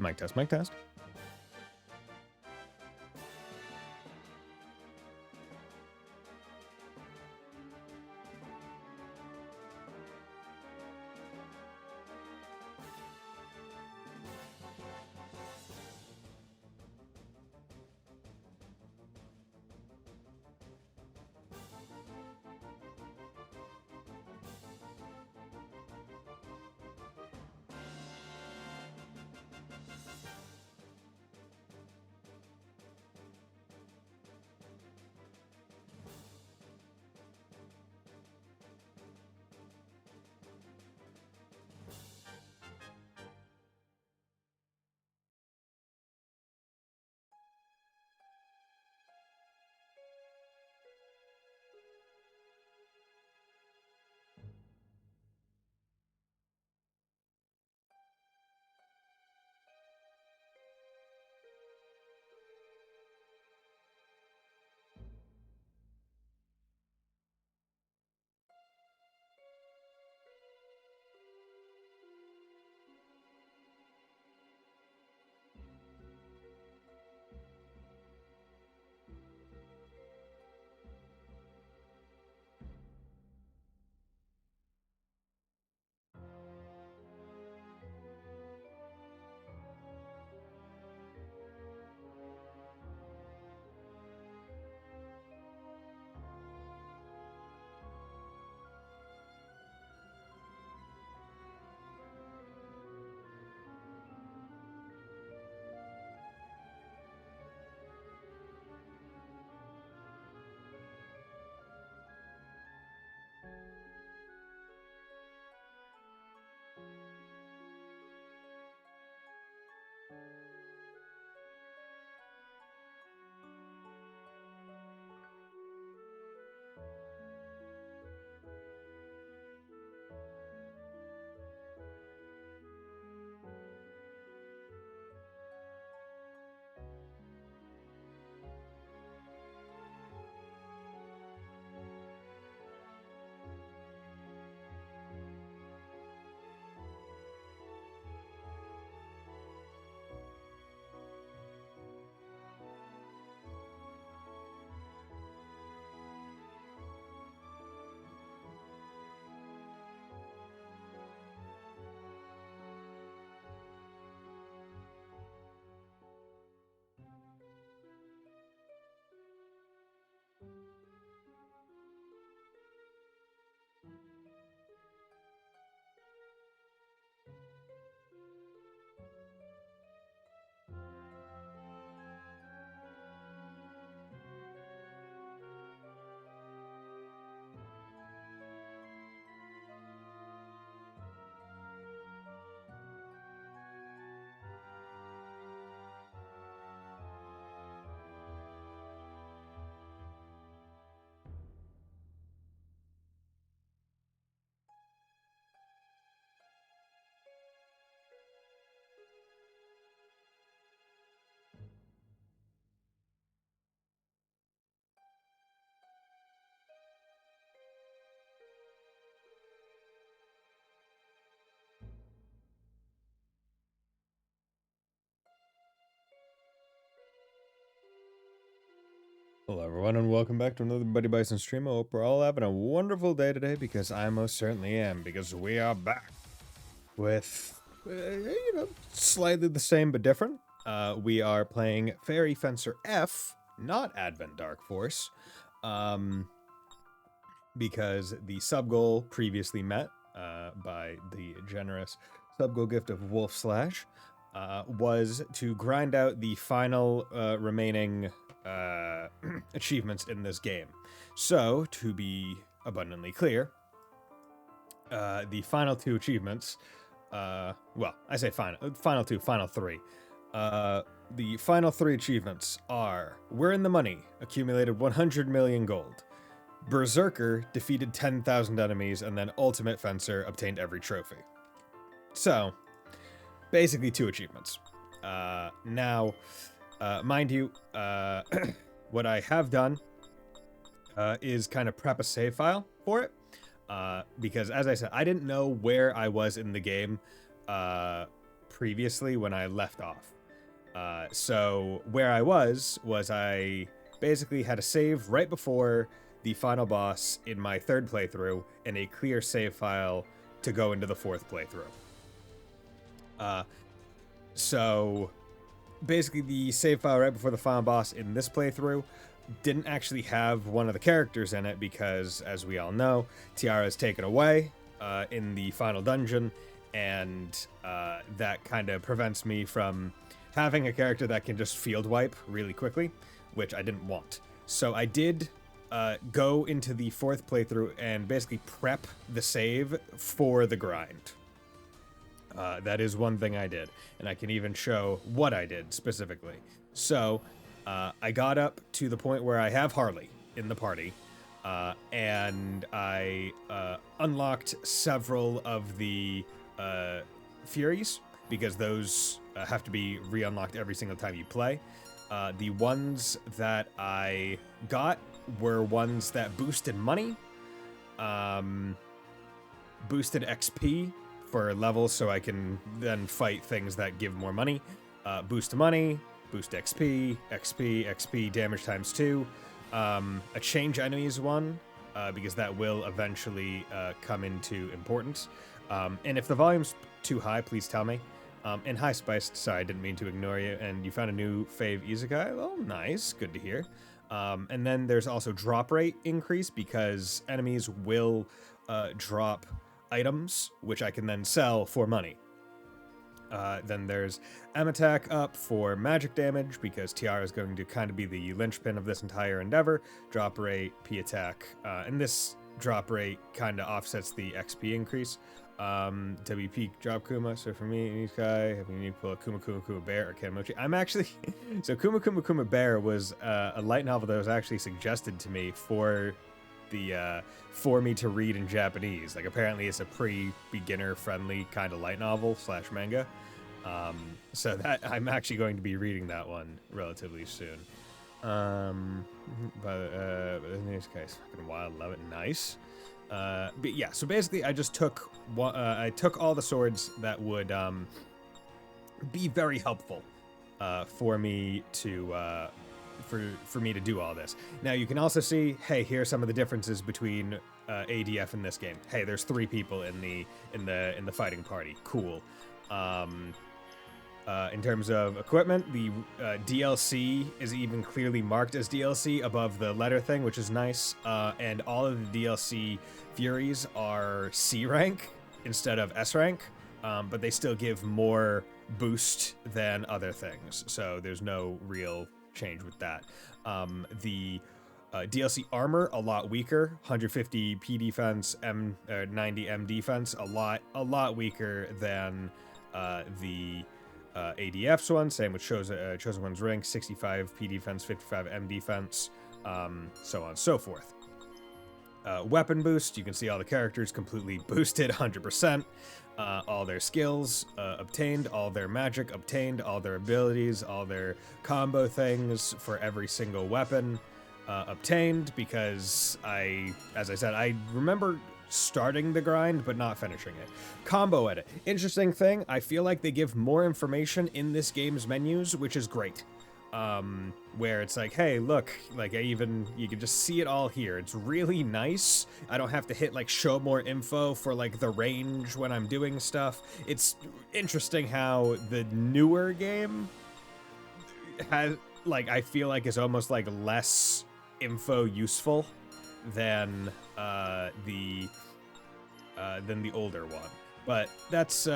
Mic test, mic test. Hello everyone and welcome back to another Buddy Bison stream. I hope we're all having a wonderful day today because I most certainly am, because we are back with, slightly the same but different. We are playing Fairy Fencer F, not Advent Dark Force, because the sub-goal previously met by the generous sub-goal gift of Wolf Slash was to grind out the final remaining achievements in this game. So, to be abundantly clear, the final two achievements, well, I say final two, final three. The final three achievements are: We're in the Money, accumulated 100 million gold. Berserker defeated 10,000 enemies, and then Ultimate Fencer obtained every trophy. So, basically two achievements. Now, mind you, what I have done is kind of prep a save file for it, because as I said, I didn't know where I was in the game previously when I left off. So where I was I basically had a save right before the final boss in my third playthrough and a clear save file to go into the fourth playthrough. So basically the save file right before the final boss in this playthrough didn't actually have one of the characters in it because, as we all know, Tiara is taken away in the final dungeon, and that kind of prevents me from having a character that can just field wipe really quickly, which I didn't want. So I did go into the fourth playthrough and basically prep the save for the grind. That is one thing I did, and I can even show what I did specifically. So I got up to the point where I have Harley in the party, and I unlocked several of the Furies, because those have to be re-unlocked every single time you play. The ones that I got were ones that boosted money, boosted XP for levels, so I can then fight things that give more money. Boost money, boost XP, XP, damage times 2. A change enemies one, because that will eventually come into importance. And if the volume's too high, please tell me. And hi, Spice. Sorry, I didn't mean to ignore you. And you found a new fave isekai? Oh, nice. Good to hear. And then there's also drop rate increase, because enemies will drop items, which I can then sell for money. Then there's M attack up for magic damage, because Tiara is going to kind of be the linchpin of this entire endeavor. Drop rate, P attack, and this drop rate kind of offsets the XP increase. WP drop Kuma. So for me, Isekai, having a unique pull Kuma Bear or Kanmochi. I'm actually so Kuma Bear was a light novel that was actually suggested to me for the for me to read in Japanese. Like, apparently it's a pretty beginner friendly kind of light novel / manga. So that I'm actually going to be reading that one relatively soon. But in this case, fucking wild, love it, nice. But yeah, so basically I just took I took all the swords that would be very helpful for me to for me to do all this. Now you can also see, hey, here are some of the differences between ADF in this game. Hey, there's 3 people in the fighting party. Cool. In terms of equipment, the DLC is even clearly marked as DLC above the letter thing, which is nice. And all of the DLC Furies are C rank instead of S rank, but they still give more boost than other things. So there's no real change with that. The DLC armor, a lot weaker, 150 P defense, 90 M defense, a lot weaker than the ADF's one. Same with Chosen One's rank, 65 P defense, 55 M defense, so on and so forth. Weapon boost, you can see all the characters completely boosted, 100%. All their skills obtained, all their magic obtained, all their abilities, all their combo things for every single weapon obtained, because as I said, I remember starting the grind but not finishing it. Combo edit. Interesting thing, I feel like they give more information in this game's menus, which is great. Where it's like, hey, look, like you can just see it all here. It's really nice. I don't have to hit like show more info for like the range when I'm doing stuff. It's interesting how the newer game has, like, I feel like is almost like less info useful than the older one. But that's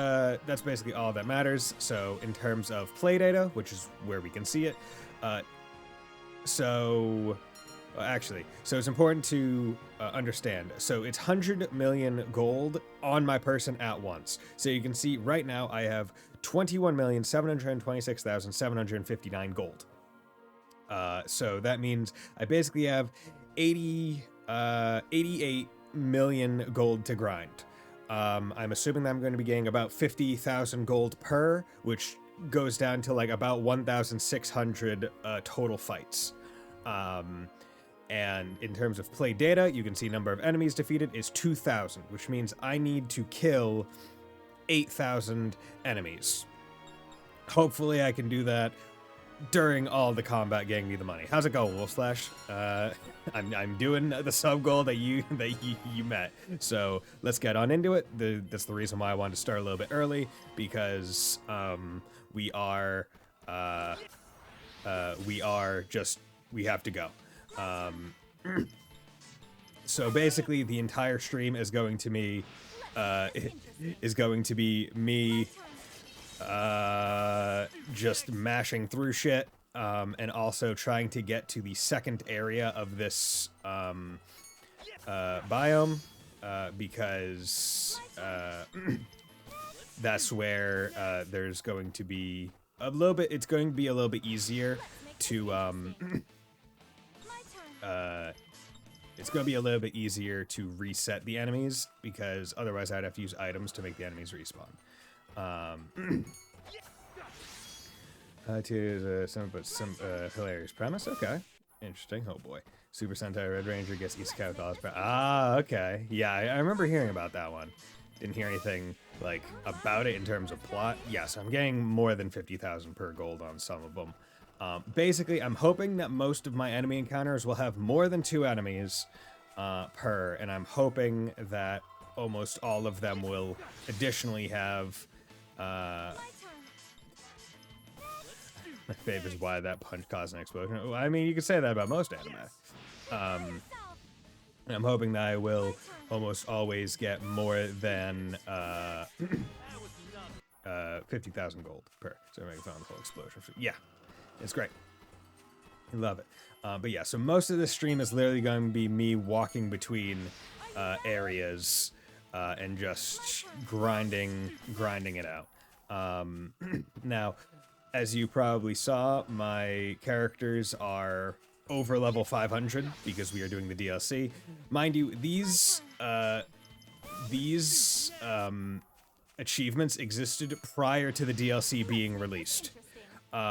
basically all that matters. So in terms of play data, which is where we can see it, so it's important to understand. So it's 100 million gold on my person at once. So you can see right now I have 21,726,759 gold. So that means I basically have 88 million gold to grind. I'm assuming that I'm going to be getting about 50,000 gold per, which goes down to like about 1,600 total fights. And in terms of play data, you can see number of enemies defeated is 2,000, which means I need to kill 8,000 enemies. hopefully I can do that during all the combat, getting me the money. How's it go, Wolf Slash? I'm doing the sub goal that you met. So let's get on into it. That's the reason why I wanted to start a little bit early, because we have to go. So basically, the entire stream is going to be me just mashing through shit, and also trying to get to the second area of this biome, because that's where there's going to be a little bit. It's going to be a little bit easier to it's going to be a little bit easier to reset the enemies, because otherwise I'd have to use items to make the enemies respawn. Some hilarious premise. Okay, interesting. Oh boy, Super Sentai Red Ranger gets Isekai with all his okay. Yeah, I remember hearing about that one. Didn't hear anything like about it in terms of plot. Yes, I'm getting more than 50,000 per gold on some of them. Basically, I'm hoping that most of my enemy encounters will have more than 2 enemies per, and I'm hoping that almost all of them will additionally have. My fave is why that punch caused an explosion. I mean, you could say that about most anime. I'm hoping that I will almost always get more than 50,000 gold per. So I found the whole explosion. Yeah, it's great. I love it. But yeah, so most of this stream is literally going to be me walking between areas and just grinding it out. Now, as you probably saw, my characters are over level 500 because we are doing the DLC. Mind you, these achievements existed prior to the DLC being released,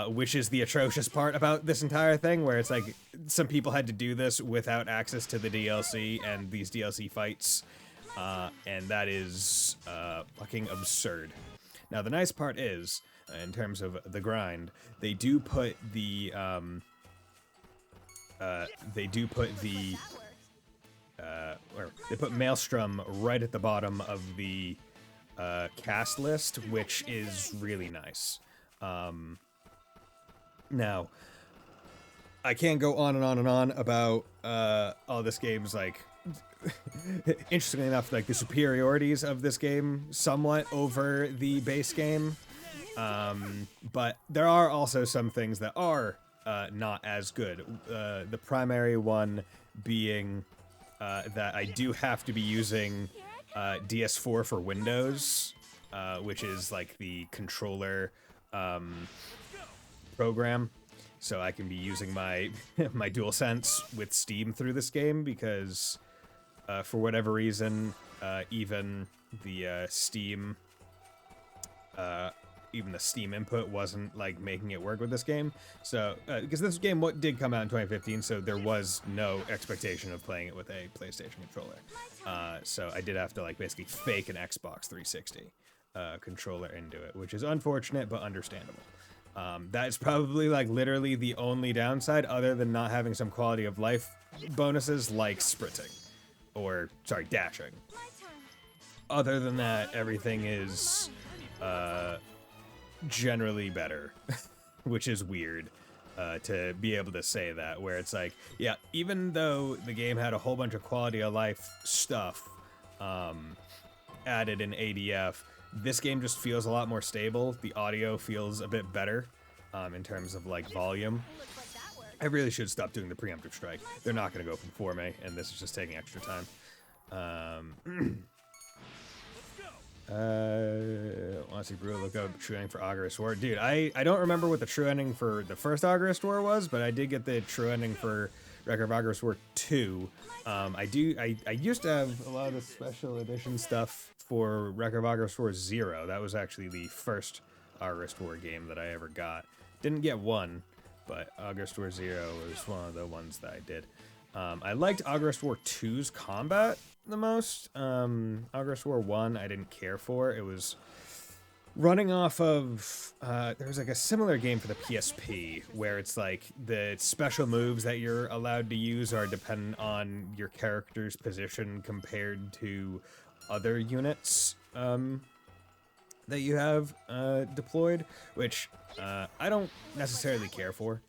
which is the atrocious part about this entire thing, where it's like some people had to do this without access to the DLC and these DLC fights, and that is fucking absurd. Now, the nice part is, in terms of the grind, they do put the they put Maelstrom right at the bottom of the cast list, which is really nice. Now, I can't go on and on and on about all this game's, like, interestingly enough, like, the superiorities of this game somewhat over the base game. But there are also some things that are not as good. The primary one being that I do have to be using DS4 for Windows, which is like the controller program. So I can be using my my DualSense with Steam through this game, because for whatever reason, even the Steam input wasn't like making it work with this game. So because this game did come out in 2015, so there was no expectation of playing it with a PlayStation controller. So I did have to like basically fake an Xbox 360 controller into it, which is unfortunate but understandable. That's probably like literally the only downside, other than not having some quality of life bonuses like sprinting, or sorry, dashing. Other than that, everything is generally better, which is weird to be able to say that, where it's like, yeah, even though the game had a whole bunch of quality of life stuff added in ADF, this game just feels a lot more stable. The audio feels a bit better in terms of like volume. I really should stop doing the preemptive strike. They're not going to go for me, and this is just taking extra time. Let's see, Brew, look up true ending for Augurist War. Dude, I don't remember what the true ending for the first Augurist War was, but I did get the true ending for Record of Augurist War 2. I used to have a lot of the special edition stuff for Record of Augurist War 0. That was actually the first Augurist War game that I ever got. Didn't get 1, but Augurist War 0 was one of the ones that I did. I liked Augurist War 2's combat the most. Augurist War 1 I didn't care for. It was running off of there was like a similar game for the PSP where it's like the special moves that you're allowed to use are dependent on your character's position compared to other units that you have deployed, which I don't necessarily care for.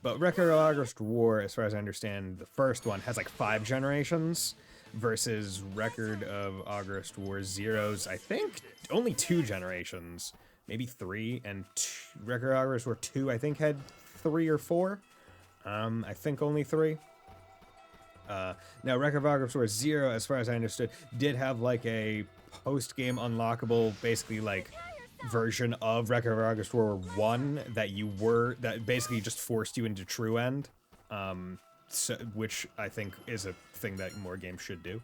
But Record of August War, as far as I understand, the first one has like 5 generations, versus Record of August War Zero's, I think, only 2 generations, maybe 3, and Record of August War 2, I think, had 3 or 4. I think only 3. Now, Record of August War Zero, as far as I understood, did have like a post-game unlockable, basically like version of Record of August War 1 that basically just forced you into True End. So, which I think is a thing that more games should do.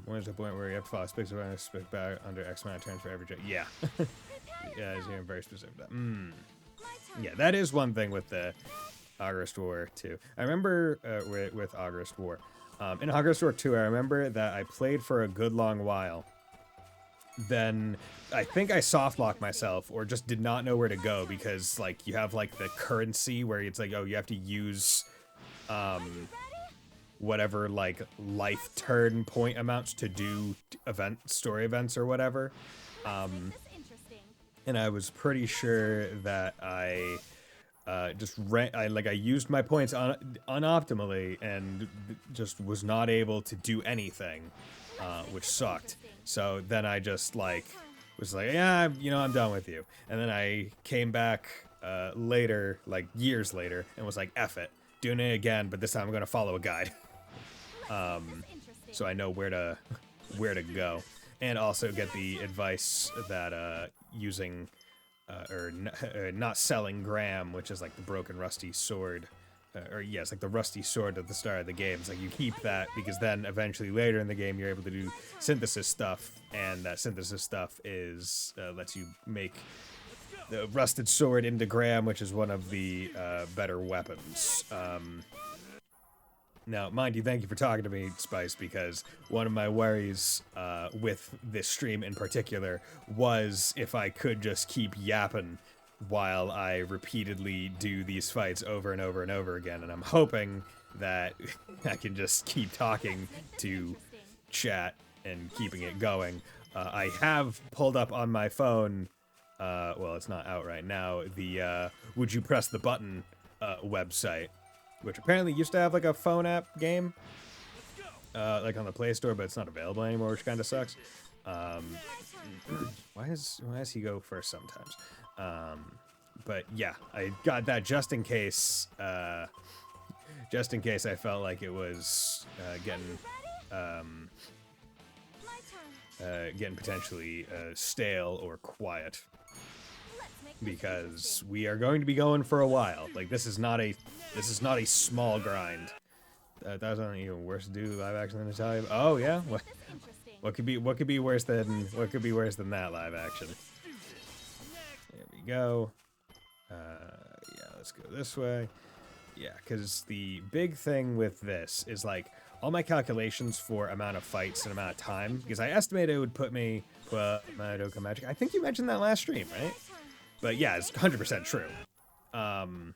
When is the point where you have to follow specs around and spec back under X amount of turns for every yeah. Yeah, it's here very specific. Yeah, that is one thing with the August War 2. I remember with August War. In August War 2, I remember that I played for a good long while. Then I think I softlocked myself or just did not know where to go because like you have like the currency where it's like, oh, you have to use whatever like life turn point amounts to do story events or whatever. And I was pretty sure that I I used my points unoptimally and just was not able to do anything, which sucked. So then I just like was like, yeah, you know, I'm done with you. And then I came back later, like years later, and was like, F it, doing it again, but this time I'm gonna follow a guide. So I know where to go, and also get the advice that using not selling Graham, which is like the broken rusty sword, it's like the rusty sword at the start of the game. It's like you keep that because then eventually later in the game you're able to do synthesis stuff, and that synthesis stuff is lets you make the rusted sword into Graham, which is one of the better weapons. Now, mind you, thank you for talking to me, Spice, because one of my worries with this stream in particular was if I could just keep yapping while I repeatedly do these fights over and over and over again, and I'm hoping that I can just keep talking to chat and keeping it going. I have pulled up on my phone, well, it's not out right now, the Would You Press the Button website, which apparently used to have like a phone app game, like on the Play Store, but it's not available anymore, which kind of sucks. Why does he go first sometimes? But yeah, I got that just in case I felt like it was getting potentially stale or quiet. Because we are going to be going for a while. Like this is not a small grind. That wasn't even worse to do live action than Natalia. Oh yeah, what could be worse than that live action? There we go. Yeah, let's go this way. Yeah, because the big thing with this is like all my calculations for amount of fights and amount of time. Because I estimated it would put me Madoka Magic. I think you mentioned that last stream, right? But yeah, it's 100% true. One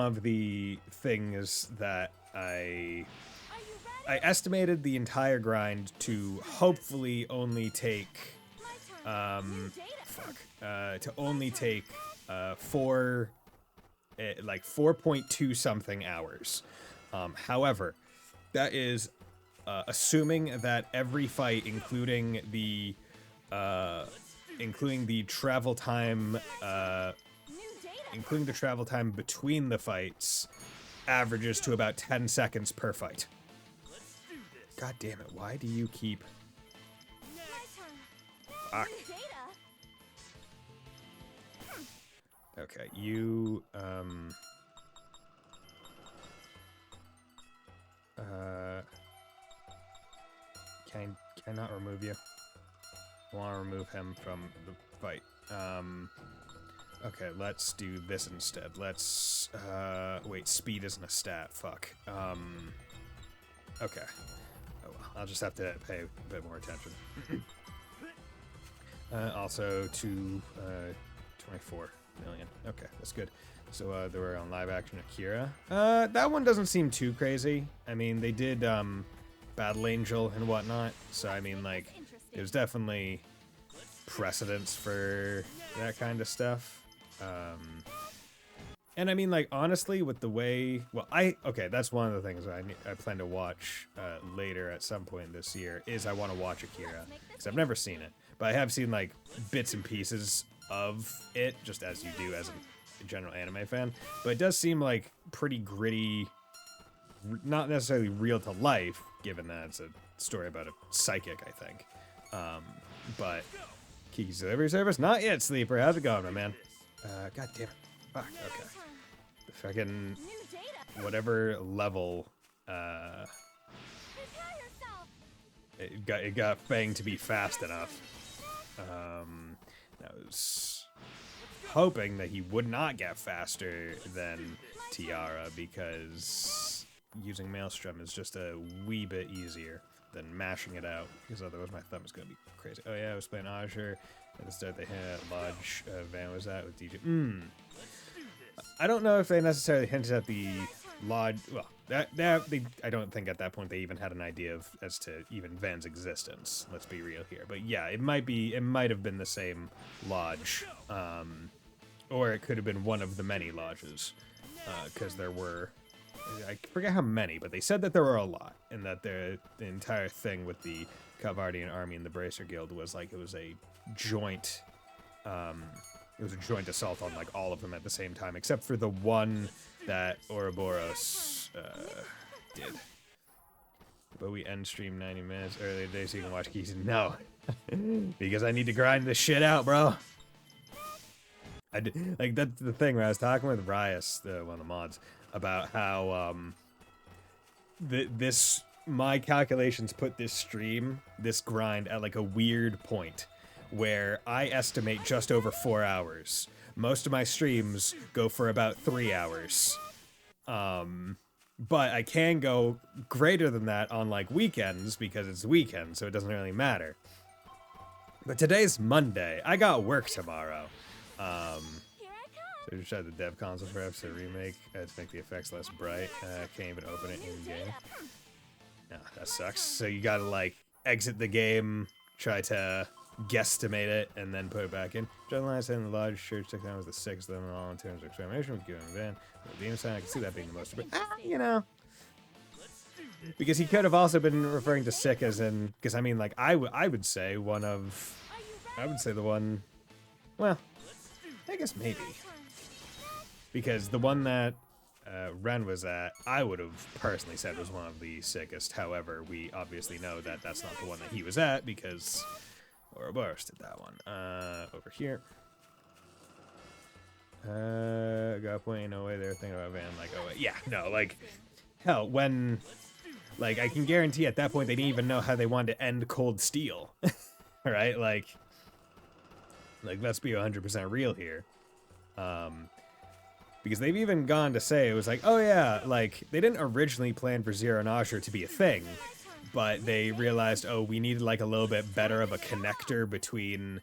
of the things that I estimated the entire grind to hopefully only take, to only take 4.2 something hours. However, that is assuming that every fight, including the travel time, between the fights, averages to about 10 seconds per fight. God damn it, why do you keep... Fuck. Okay, you, can I not remove you? I want to remove him from the fight. Okay, let's do this instead. Let's, wait, speed isn't a stat, fuck. Okay. Oh well. I'll just have to pay a bit more attention. Also to 24 million. Okay, that's good. So they were on live action Akira. That one doesn't seem too crazy. I mean, they did Battle Angel and whatnot. So I mean, like, there's definitely precedence for that kind of stuff. And I mean, like, honestly, with the way, well, okay, that's one of the things I plan to watch later at some point this year, is I want to watch Akira, because I've never seen it, but I have seen, like, bits and pieces of it, just as you do as a general anime fan, but it does seem, like, pretty gritty, not necessarily real to life, given that it's a story about a psychic, I think, but Kiki's Delivery Service? Not yet, Sleeper. How's it going, my man? God damn it. Fuck, okay. The fucking whatever level it got Fang to be fast enough. I was hoping that he would not get faster than Tiara, because using Maelstrom is just a wee bit easier than mashing it out, because otherwise my thumb is gonna be crazy. Oh yeah, I was playing Azure at the start. They had Lodge Van was that with DJ. I don't know if they necessarily hinted at the Lodge. Well, I don't think at that point they even had an idea of as to even Van's existence. Let's be real here. But yeah, it might have been the same lodge, or it could have been one of the many lodges, because there were. I forget how many, but they said that there were a lot, and that the entire thing with the Calvardian army and the Bracer Guild was like it was a joint assault on like all of them at the same time, except for the one that Ouroboros did. But we end stream 90 minutes earlier today so you can watch Keys. No, because I need to grind this shit out, bro. Like that's the thing where I was talking with Rias, one of the mods, about how my calculations put this grind at like a weird point where I estimate just over 4 hours. Most of my streams go for about 3 hours. But I can go greater than that on like weekends because it's weekend, so it doesn't really matter. But today's Monday. I got work tomorrow. So just tried the dev console for episode remake to make the effects less bright. Can't even open it in game. No, that sucks. So you gotta like exit the game, try to guesstimate it, and then put it back in. John Lance and the Lodge Church Technology was the sixth of them all in terms of experimentation with Given Van. The Demon Sign, I can see that being the most, but you know. Because he could have also been referring to sick as in, because I mean, like, I would say the one, well, I guess maybe. Because the one that Ren was at, I would have personally said was one of the sickest. However, we obviously know that that's not the one that he was at because Ouroboros did that one. Over here. Got a point, no way they were thinking about Van, like, oh, yeah, no, like, hell, when, like, I can guarantee at that point they didn't even know how they wanted to end Cold Steel. Right? Like, let's be 100% real here. Because they've even gone to say, it was like, oh yeah, like, they didn't originally plan for Zero and Asher to be a thing, but they realized, oh, we needed, like, a little bit better of a connector between,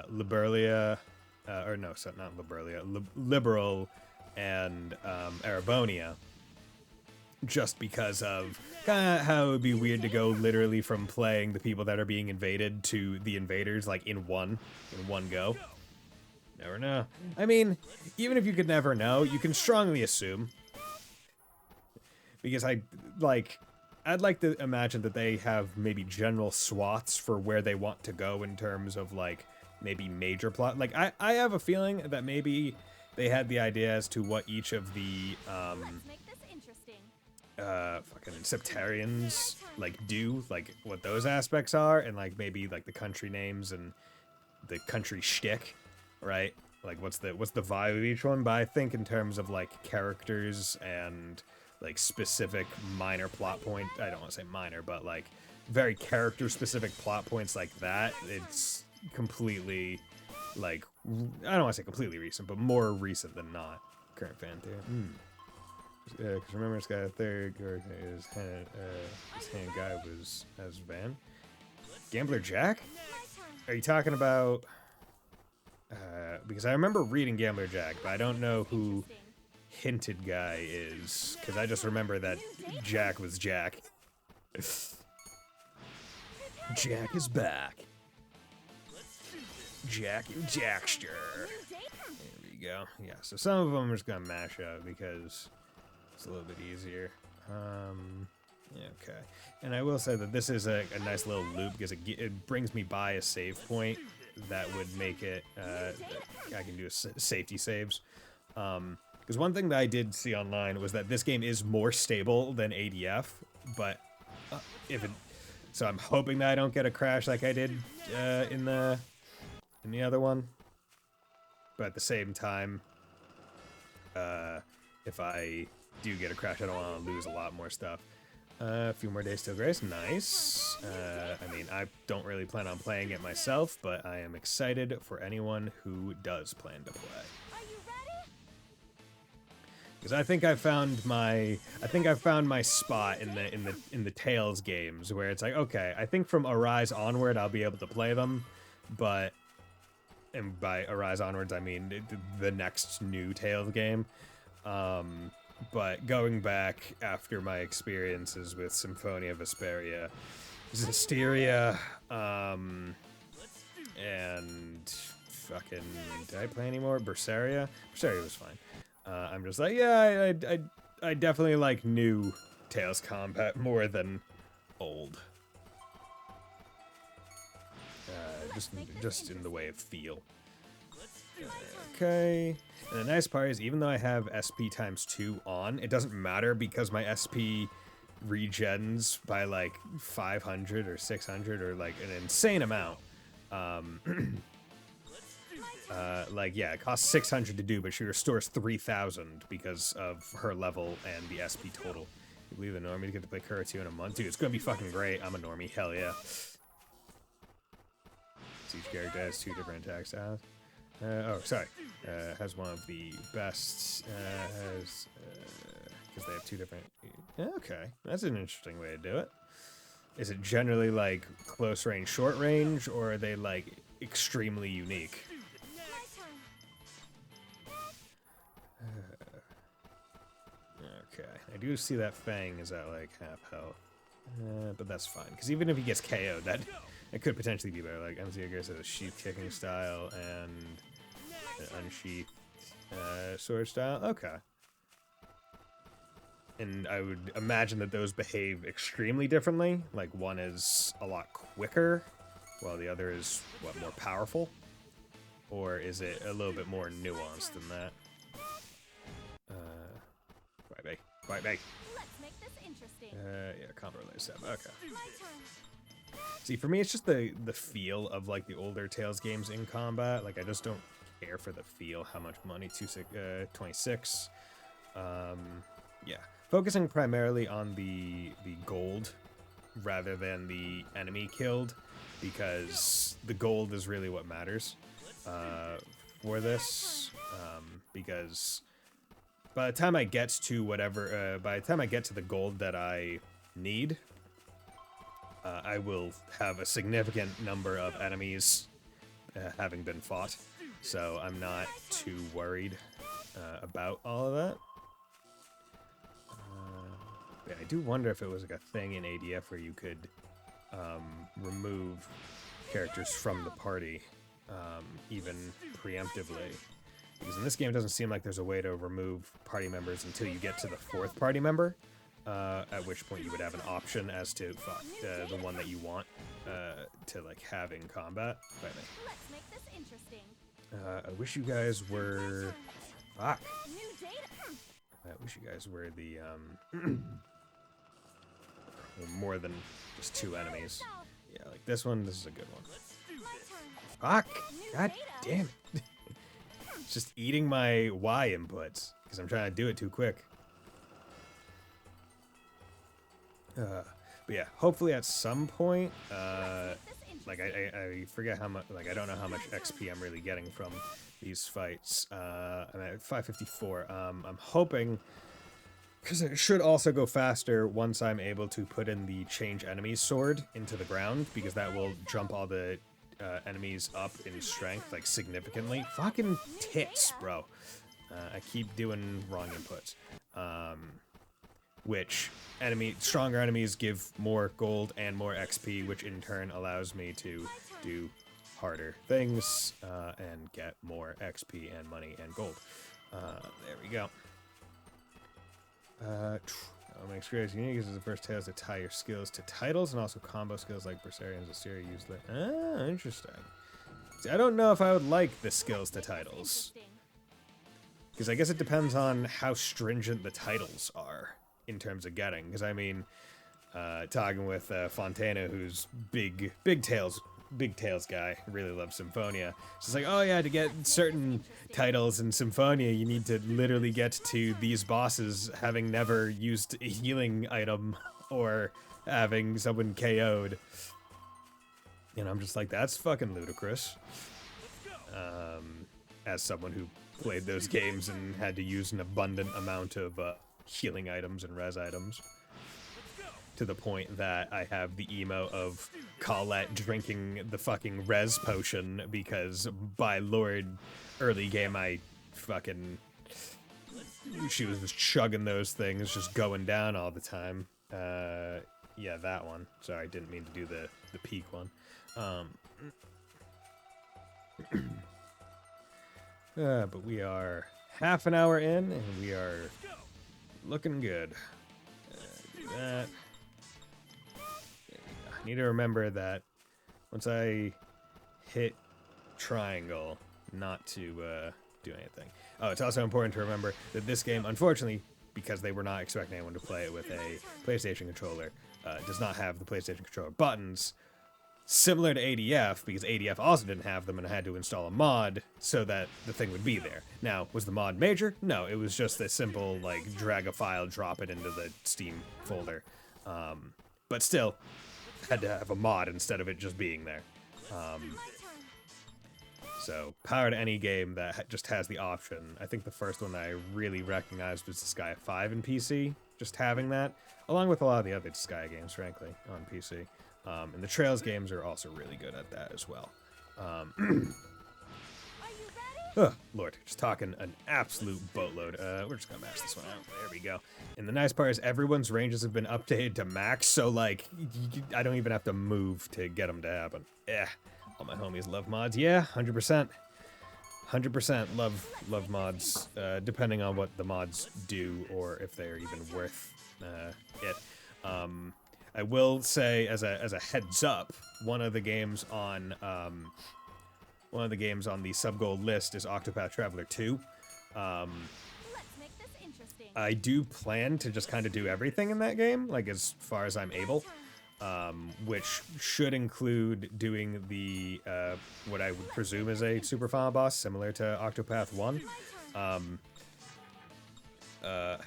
Liberia, or no, so not Liberia, Liberal and, Arabonia, just because of kind of how it would be weird to go literally from playing the people that are being invaded to the invaders, like, in one go. Never know. I mean, even if you could never know, you can strongly assume. Because I'd like to imagine that they have maybe general swaths for where they want to go in terms of, like, maybe major plot. Like, I have a feeling that maybe they had the idea as to what each of the, fucking Septarians, like, do, like, what those aspects are, and, like, maybe, like, the country names and the country shtick. Right? Like, what's the vibe of each one? But I think in terms of, like, characters and, like, specific minor plot point, I don't want to say minor, but, like, very character-specific plot points like that, it's completely, like, I don't want to say completely recent, but more recent than not. Current fan theory. Because remember, this guy a third, or his hand guy was as Van. Gambler Jack? Are you talking about? Because I remember reading Gambler Jack, but I don't know who Hinted guy is. Because I just remember that Jack was Jack. Jack is back. Jack and Jackster. There we go. Yeah, so some of them I'm just gonna mash up because it's a little bit easier. Yeah, okay. And I will say that this is a nice little loop because it brings me by a save point that would make it, I can do safety saves. Because one thing that I did see online was that this game is more stable than ADF, but so I'm hoping that I don't get a crash like I did in the other one. But at the same time, if I do get a crash, I don't want to lose a lot more stuff. A few more days till grace, nice. I mean, I don't really plan on playing it myself, but I am excited for anyone who does plan to play. Because I think I found my spot in the Tales games where it's like, okay, I think from Arise onward I'll be able to play them, but and by Arise onwards I mean the next new Tales game. But going back after my experiences with Symphonia Vesperia, Zestiria, and fucking, did I play anymore? Berseria? Berseria was fine. I'm just like, yeah, I definitely like new Tales combat more than old. Just in the way of feel. Okay. And the nice part is, even though I have SP times 2 on, it doesn't matter because my SP regens by like 500 or 600 or like an insane amount. Like, yeah, it costs 600 to do, but she restores 3,000 because of her level and the SP total. You believe the normie to get to play Kura 2 in a month? Dude, it's gonna be fucking great. I'm a normie, hell yeah. So each character has 2 different attack styles. Oh, sorry. Has one of the best, because they have 2 different... Okay, that's an interesting way to do it. Is it generally, like, close range, short range, or are they, like, extremely unique? Okay, I do see that Fang is at, like, half health. But that's fine, because even if he gets KO'd, that it could potentially be better. Like, MZ Aggress has a sheath kicking style and an unsheathed sword style. Okay. And I would imagine that those behave extremely differently. Like, one is a lot quicker, while the other is, what, more powerful? Or is it a little bit more nuanced than that? Bye, bye. Let's make this interesting. Yeah, combo relay 7. Okay. See, for me, it's just the feel of, like, the older Tales games in combat. Like, I just don't care for the feel. How much money? 26. Yeah. Focusing primarily on the gold rather than the enemy killed, because the gold is really what matters for this. Because by the time I get to whatever, by the time I get to the gold that I need, I will have a significant number of enemies having been fought, so I'm not too worried about all of that. Yeah, I do wonder if it was like a thing in ADF where you could remove characters from the party, even preemptively. Because in this game, it doesn't seem like there's a way to remove party members until you get to the 4th party member, at which point you would have an option as to the one that you want to like have in combat. Let's make this interesting. I wish you guys were... Fuck. New data. I wish you guys were the more than just 2 enemies. Yeah, like this one. This is a good one. Fuck! God damn it! It's just eating my Y inputs because I'm trying to do it too quick. But yeah, hopefully at some point, like I forget how much, like I don't know how much XP I'm really getting from these fights. I'm at 554. I'm hoping Because it should also go faster once I'm able to put in the change enemies sword into the ground, because that will jump all the enemies up in strength, like, significantly. Fucking tits, bro. I keep doing wrong inputs. Which stronger enemies give more gold and more XP, which in turn allows me to do harder things and get more XP and money and gold. There we go. What makes Graves unique is the first tales to tie your skills to titles, and also combo skills like Berseria and Zasira use the. Ah, interesting. See, I don't know if I would like the skills to titles, because I guess it depends on how stringent the titles are in terms of getting. Because I mean, talking with Fontana, who's big tails guy, really loves Symphonia. She's like, oh yeah, to get certain titles in Symphonia, you need to literally get to these bosses having never used a healing item or having someone KO'd. And I'm just like, that's fucking ludicrous. As someone who played those games and had to use an abundant amount of healing items and res items. To the point that I have the emo of Colette drinking the fucking res potion because, by lord, early game she was just chugging those things, just going down all the time. Yeah, that one. Sorry, I didn't mean to do the peak one. But we are half an hour in, and we are looking good. Do that. I need to remember that once I hit triangle, not to do anything. Oh, it's also important to remember that this game, unfortunately, because they were not expecting anyone to play it with a PlayStation controller, does not have the PlayStation controller buttons, similar to ADF, because ADF also didn't have them and I had to install a mod so that the thing would be there. Now, was the mod major? No, it was just a simple, like, drag a file, drop it into the Steam folder. But still, had to have a mod instead of it just being there. So, power to any game that just has the option. I think the first one that I really recognized was Disgaea 5 in PC, just having that, along with a lot of the other Disgaea games, frankly, on PC. And the Trails games are also really good at that as well. Oh, Lord, just talking an absolute boatload. We're just gonna mash this one out. There we go. And the nice part is everyone's ranges have been updated to max, so, like, I don't even have to move to get them to happen. Yeah, all my homies love mods. Yeah, 100%. 100% love mods, depending on what the mods do or if they're even worth it. I will say, as a heads up, one of the games on the sub-goal list is Octopath Traveler 2. Let's make this interesting. I do plan to just kind of do everything in that game, like, as far as I'm able, which should include doing the, what I would presume is a super final boss, similar to Octopath 1.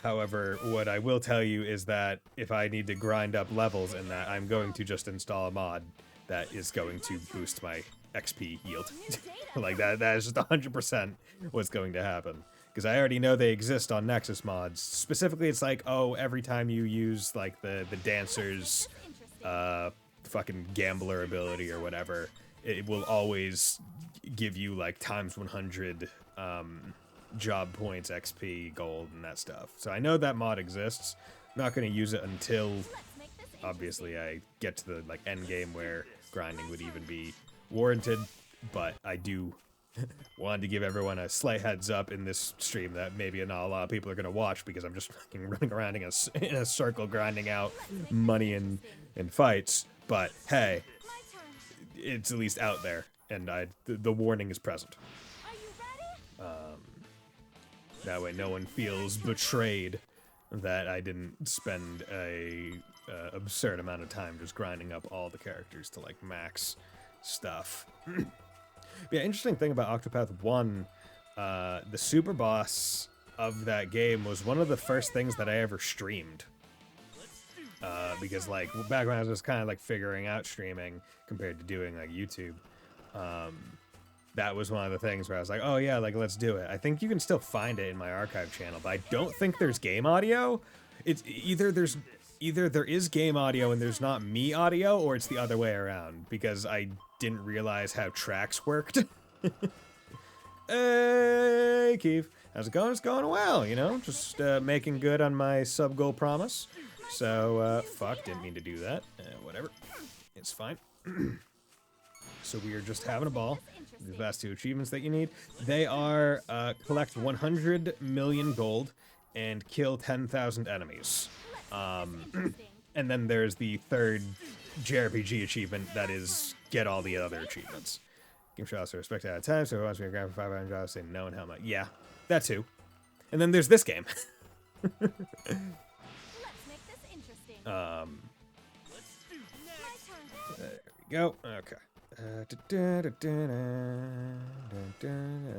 However, what I will tell you is that if I need to grind up levels in that, I'm going to just install a mod that is going to boost my XP yield. Like, that is just 100% what's going to happen. Because I already know they exist on Nexus mods. Specifically, it's like, oh, every time you use, like, the dancer's fucking gambler ability or whatever, it will always give you, like, times 100 job points, XP, gold, and that stuff. So I know that mod exists. I'm not going to use it until, obviously, I get to the, like, end game where grinding would even be warranted, but I do want to give everyone a slight heads up in this stream that maybe not a lot of people are going to watch, because I'm just fucking running around in a circle grinding out money in fights. But hey, it's at least out there, and the warning is present. That way no one feels betrayed that I didn't spend a absurd amount of time just grinding up all the characters to, like, max stuff. Yeah, interesting thing about Octopath 1, the super boss of that game was one of the first things that I ever streamed. Because, like, back when I was just kind of, like, figuring out streaming compared to doing, like, YouTube, that was one of the things where I was like, oh yeah, like, let's do it. I think you can still find it in my archive channel, but I don't think there's game audio. It's either there is game audio and there's not me audio, or it's the other way around, because I didn't realize how tracks worked. Hey, Keith. How's it going? It's going well, you know? Just making good on my sub-goal promise. So, fuck, didn't mean to do that. Whatever. It's fine. So we are just having a ball. The last two achievements that you need. They are collect 100 million gold and kill 10,000 enemies. And then there's the third JRPG achievement that is get all the other achievements. Game show also respect out of time, so if it wants me to grab for 500 jobs, say no and how much. Yeah, that too. And then there's this game. Let's make this interesting. There we go. Okay.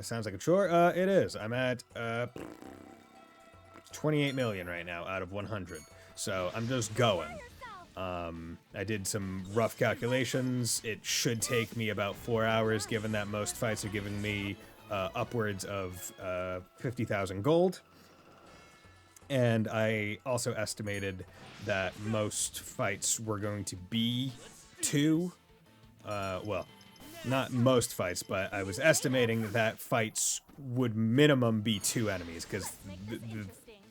Sounds like a chore. It is. I'm at 28 million right now out of 100. So I'm just going. I did some rough calculations. It should take me about 4 hours, given that most fights are giving me upwards of 50,000 gold. And I also estimated that most fights were going to be 2. Well, not most fights, but I was estimating that fights would minimum be 2 enemies, because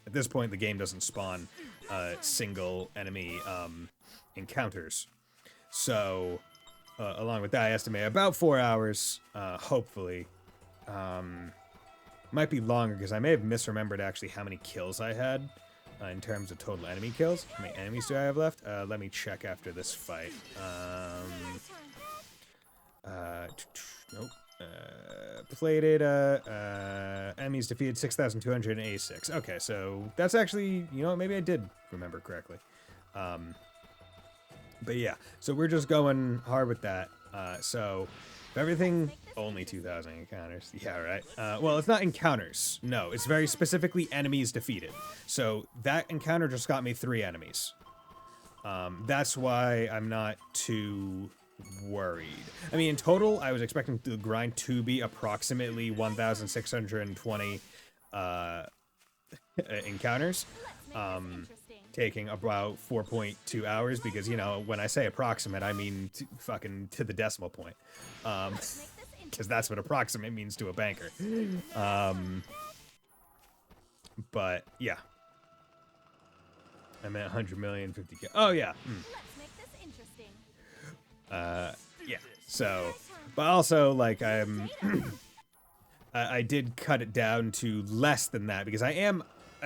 at this point the game doesn't spawn single enemy encounters. So, along with that, I estimate about 4 hours, hopefully. Might be longer, because I may have misremembered actually how many kills I had in terms of total enemy kills. How many enemies do I have left? Let me check after this fight. Nope. Plated, enemies defeated 6,286. Okay, so that's actually, you know, maybe I did remember correctly. But yeah, so we're just going hard with that. So if everything, only 2,000 encounters. Yeah, right. Well, it's not encounters. No, it's very specifically enemies defeated. So that encounter just got me 3 enemies. That's why I'm not too worried. I mean, in total, I was expecting the grind to be approximately 1,620 encounters, taking about 4.2 hours, because, you know, when I say approximate, I mean fucking to the decimal point, because that's what approximate means to a banker. But yeah, I'm at 100 million, 50k. Oh yeah. Yeah, so, but also, like, I did cut it down to less than that, because I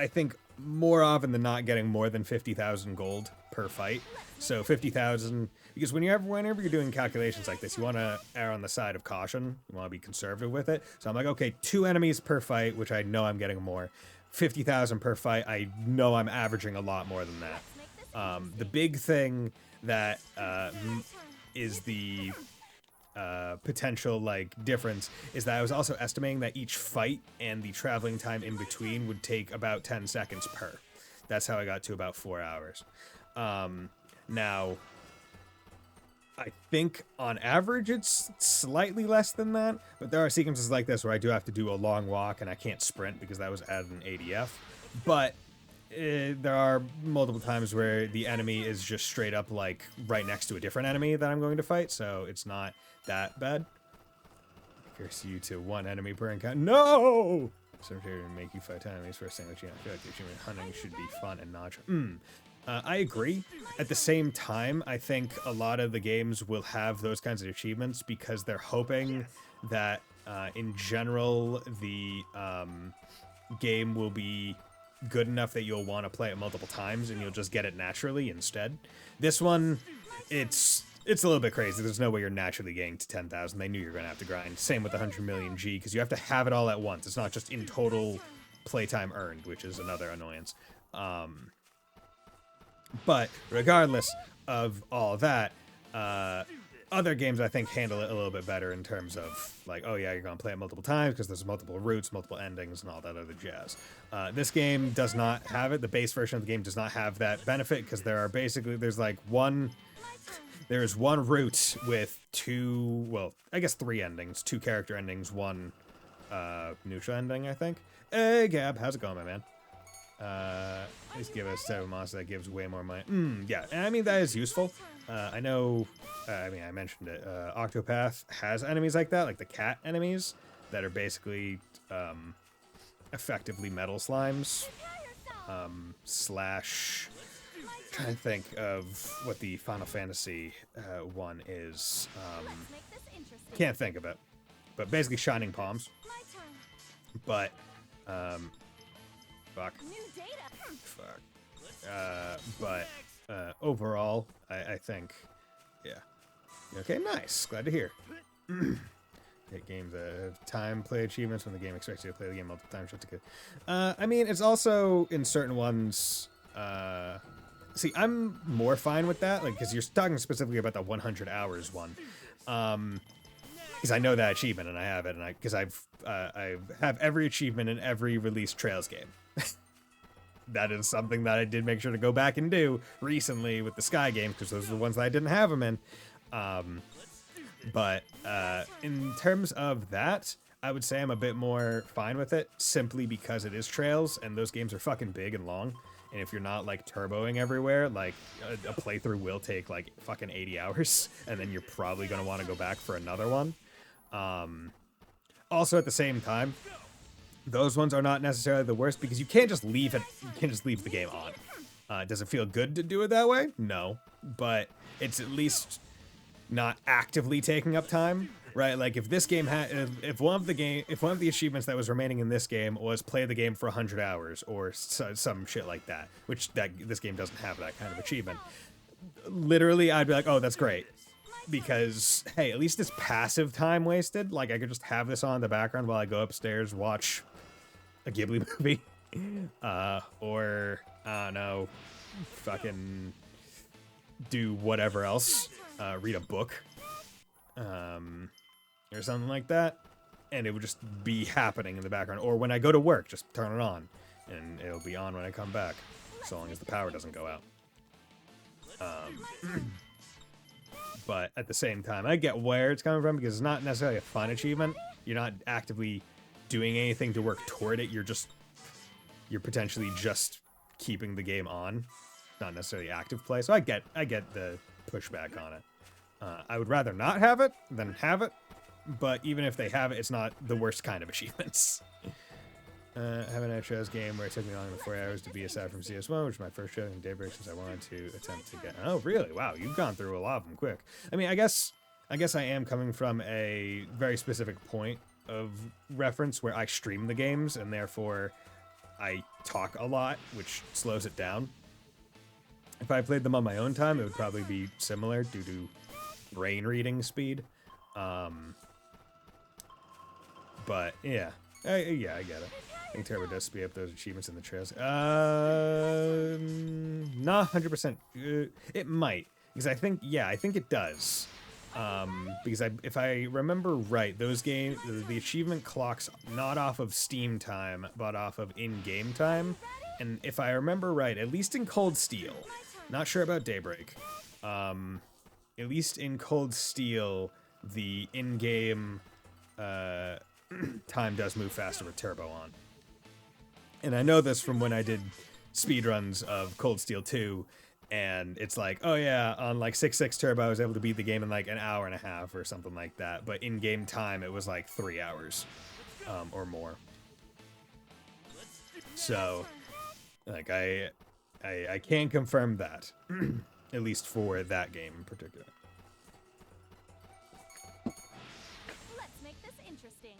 think, more often than not getting more than 50,000 gold per fight. So 50,000, because whenever you're doing calculations like this, you want to err on the side of caution. You want to be conservative with it. So I'm like, okay, 2 enemies per fight, which I know I'm getting more. 50,000 per fight, I know I'm averaging a lot more than that. The big thing that is the potential, like, difference is that I was also estimating that each fight and the traveling time in between would take about 10 seconds per. That's how I got to about 4 hours. Now, I think on average it's slightly less than that, but there are sequences like this where I do have to do a long walk and I can't sprint because that was added in ADF. But there are multiple times where the enemy is just straight up, like, right next to a different enemy that I'm going to fight, so it's not that bad. Curse you to 1 enemy per encounter. No! So to make you fight enemies for a single achievement. I feel like the achievement hunting should be fun and not... I agree. At the same time, I think a lot of the games will have those kinds of achievements because they're hoping that, in general, the game will be good enough that you'll want to play it multiple times and you'll just get it naturally instead. This one, it's a little bit crazy. There's no way you're naturally getting to 10,000. They knew you were going to have to grind. Same with the 100 million G, because you have to have it all at once. It's not just in total playtime earned, which is another annoyance. But regardless of all that, other games, I think, handle it a little bit better in terms of, like, oh yeah, you're going to play it multiple times because there's multiple routes, multiple endings, and all that other jazz. This game does not have it. The base version of the game does not have that benefit because there's one route with 2, well, I guess 3 endings, 2 character endings, 1 neutral ending, I think. Hey, Gab, how's it going, my man? At least give us a monster that gives way more money. Yeah, and I mean, that is useful. I know, I mean, I mentioned it. Octopath has enemies like that, like the cat enemies, that are basically effectively metal slimes. Slash, trying to think of what the Final Fantasy one is. Can't think of it. But basically Shining Palms. But, fuck. But overall, I think, yeah. Okay, nice. Glad to hear. Get games time play achievements when the game expects you to play the game multiple times. Just to get. I mean, it's also in certain ones. See, I'm more fine with that, like, because you're talking specifically about the 100 hours one. Because I know that achievement and I have it, and because I have every achievement in every released Trails game. That is something that I did make sure to go back and do recently with the Sky games, because those are the ones that I didn't have them in. But in terms of that, I would say I'm a bit more fine with it, simply because it is Trails, and those games are fucking big and long. And if you're not, like, turboing everywhere, like, a playthrough will take, like, fucking 80 hours, and then you're probably going to want to go back for another one. Also, at the same time, those ones are not necessarily the worst, because you can't just leave it. You can't just leave the game on. Does it feel good to do it that way? No, but it's at least not actively taking up time, right? Like, if this game had, if one of the achievements that was remaining in this game was play the game for 100 hours or some shit like that, which this game doesn't have that kind of achievement. Literally, I'd be like, oh, that's great. Because, hey, at least it's passive time wasted. Like, I could just have this on in the background while I go upstairs, watch a Ghibli movie. Or, I don't know, fucking do whatever else. Read a book. Or something like that. And it would just be happening in the background. Or when I go to work, just turn it on. And it'll be on when I come back. So long as the power doesn't go out. But at the same time, I get where it's coming from, because it's not necessarily a fun achievement. You're not actively doing anything to work toward it. You're potentially just keeping the game on, not necessarily active play. So I get the pushback on it. I would rather not have it than have it, but even if they have it, it's not the worst kind of achievements. Haven't had a Trails game where it took me longer than 4 hours to be aside from CS1, which is my first show in Daybreak since I wanted to attempt to get. Oh, really? Wow, you've gone through a lot of them quick. I mean, I guess I am coming from a very specific point of reference where I stream the games, and therefore I talk a lot, which slows it down. If I played them on my own time, it would probably be similar due to brain reading speed. But yeah, I get it. I think Turbo does speed up those achievements in the Trails. Not 100%. It might, because I think it does. Because if I remember right, those games, the achievement clocks not off of Steam time, but off of in-game time. And if I remember right, at least in Cold Steel, not sure about Daybreak, at least in Cold Steel, the in-game time does move faster with Turbo on. And I know this from when I did speedruns of Cold Steel 2, and it's like, oh yeah, on like 6.6 Turbo I was able to beat the game in like an hour and a half or something like that, but in-game time it was like 3 hours or more. So, like, I can confirm that, at least for that game in particular. Let's make this interesting.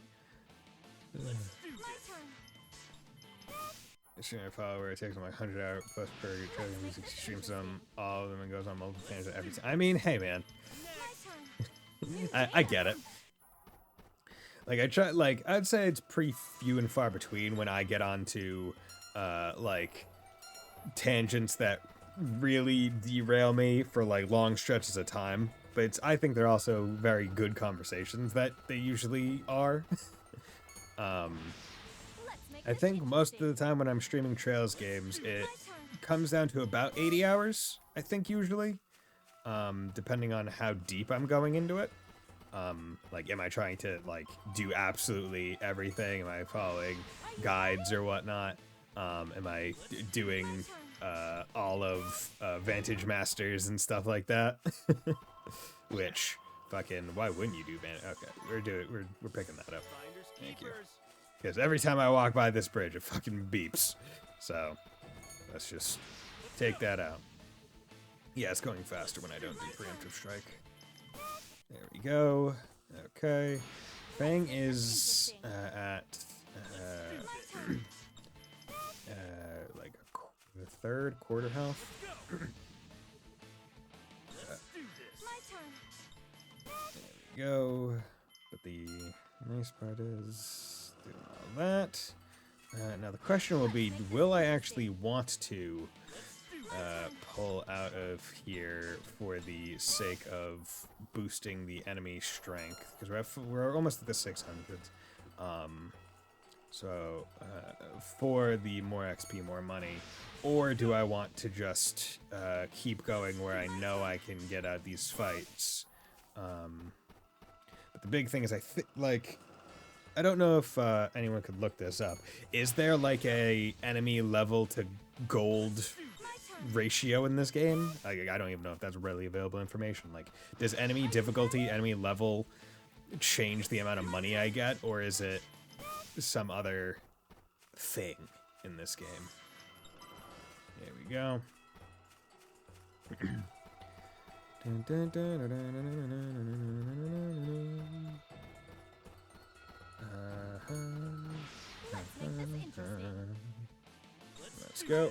Stream a file where it takes them like 100 hours plus per trailer music, streams them all of them and goes on multiple tangents every time. I mean, hey man, I get it. Like I'd say it's pretty few and far between when I get onto like tangents that really derail me for like long stretches of time. But I think they're also very good conversations that they usually are. I think most of the time when I'm streaming Trails games, it comes down to about 80 hours, I think, usually. Depending on how deep I'm going into it. Like, am I trying to, like, do absolutely everything? Am I following guides or whatnot? Am I doing all of Vantage Masters and stuff like that? Which fucking why wouldn't you do Vantage? Okay, we're picking that up. Thank you. Because every time I walk by this bridge, it fucking beeps. So let's just take that out. Yeah, it's going faster when I don't do preemptive strike. There we go. Okay. Fang is at like the third quarter health. My turn. There we go. But the nice part is doing all that. Now the question will be, will I actually want to pull out of here for the sake of boosting the enemy strength? Because we're almost at the 600s. So for the more XP, more money, or do I want to just keep going where I know I can get out these fights? But the big thing is, I don't know if anyone could look this up. Is there like a enemy level to gold ratio in this game? I don't even know if that's readily available information. Like, does enemy difficulty, enemy level change the amount of money I get, or is it some other thing in this game? There we go. Let's make this interesting. Let's go.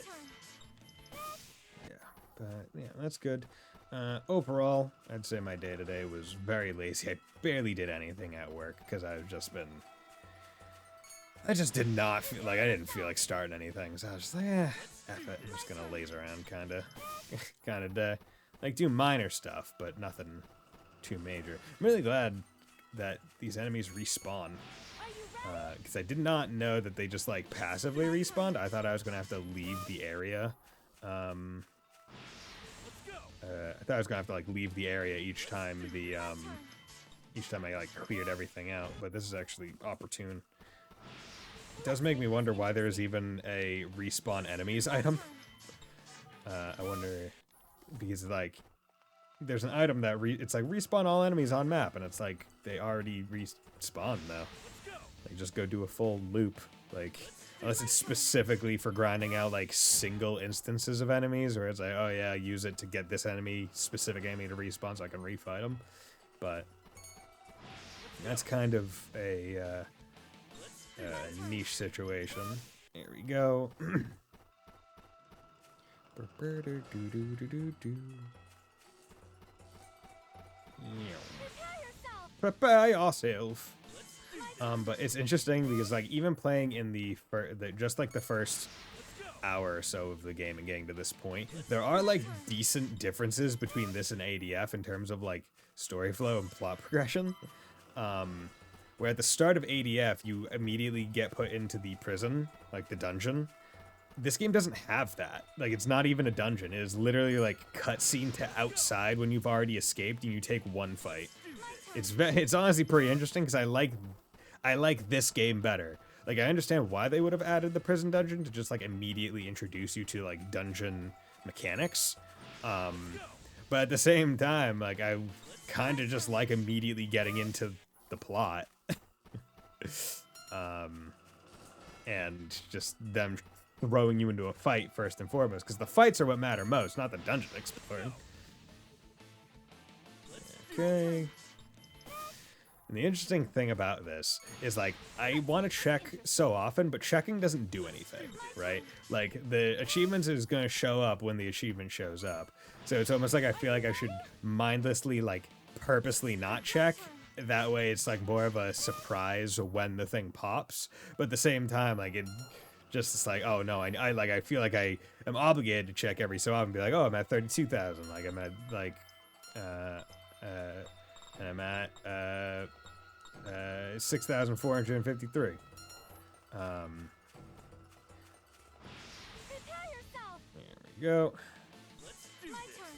Yeah, but yeah, that's good. Overall, I'd say my day-to-day was very lazy. I barely did anything at work because I just did not feel like, I didn't feel like starting anything. So I was just like, F it. I'm just gonna laze around kind of day. Like, do minor stuff, but nothing too major. I'm really glad that these enemies respawn. Because I did not know that they just, like, passively respawned. I thought I was gonna have to leave the area. I thought I was gonna have to, like, leave the area each time I, like, cleared everything out. But this is actually opportune. It does make me wonder why there is even a respawn enemies item. I wonder, because, like, there's an item that it's like respawn all enemies on map, and it's like they already respawn though. Like, just go do a full loop, like, unless it's specifically for grinding out like single instances of enemies, or it's like, oh yeah, use it to get this specific enemy to respawn so I can refight them. But that's kind of a niche situation. There we go. Prepare yourself. But it's interesting because, like, even playing in just like the first hour or so of the game and getting to this point, there are like decent differences between this and ADF in terms of like story flow and plot progression. Where at the start of ADF, you immediately get put into the prison, like the dungeon. This game doesn't have that. Like, it's not even a dungeon. It is literally like cutscene to outside when you've already escaped and you take one fight. It's honestly pretty interesting because I like this game better. Like, I understand why they would have added the prison dungeon to just like immediately introduce you to like dungeon mechanics. But at the same time, like, I kind of just like immediately getting into the plot. And just them throwing you into a fight first and foremost, because the fights are what matter most, not the dungeon exploring. Okay. And the interesting thing about this is, like, I want to check so often, but checking doesn't do anything, right? Like, the achievements is going to show up when the achievement shows up. So it's almost like I feel like I should mindlessly, like, purposely not check. That way it's, like, more of a surprise when the thing pops. But at the same time, like, it's like, oh no, I feel like I am obligated to check every so often, be like, oh, I'm at 32,000, like, I'm at, like, and I'm at, 6,453. Prepare yourself. There we go. My turn.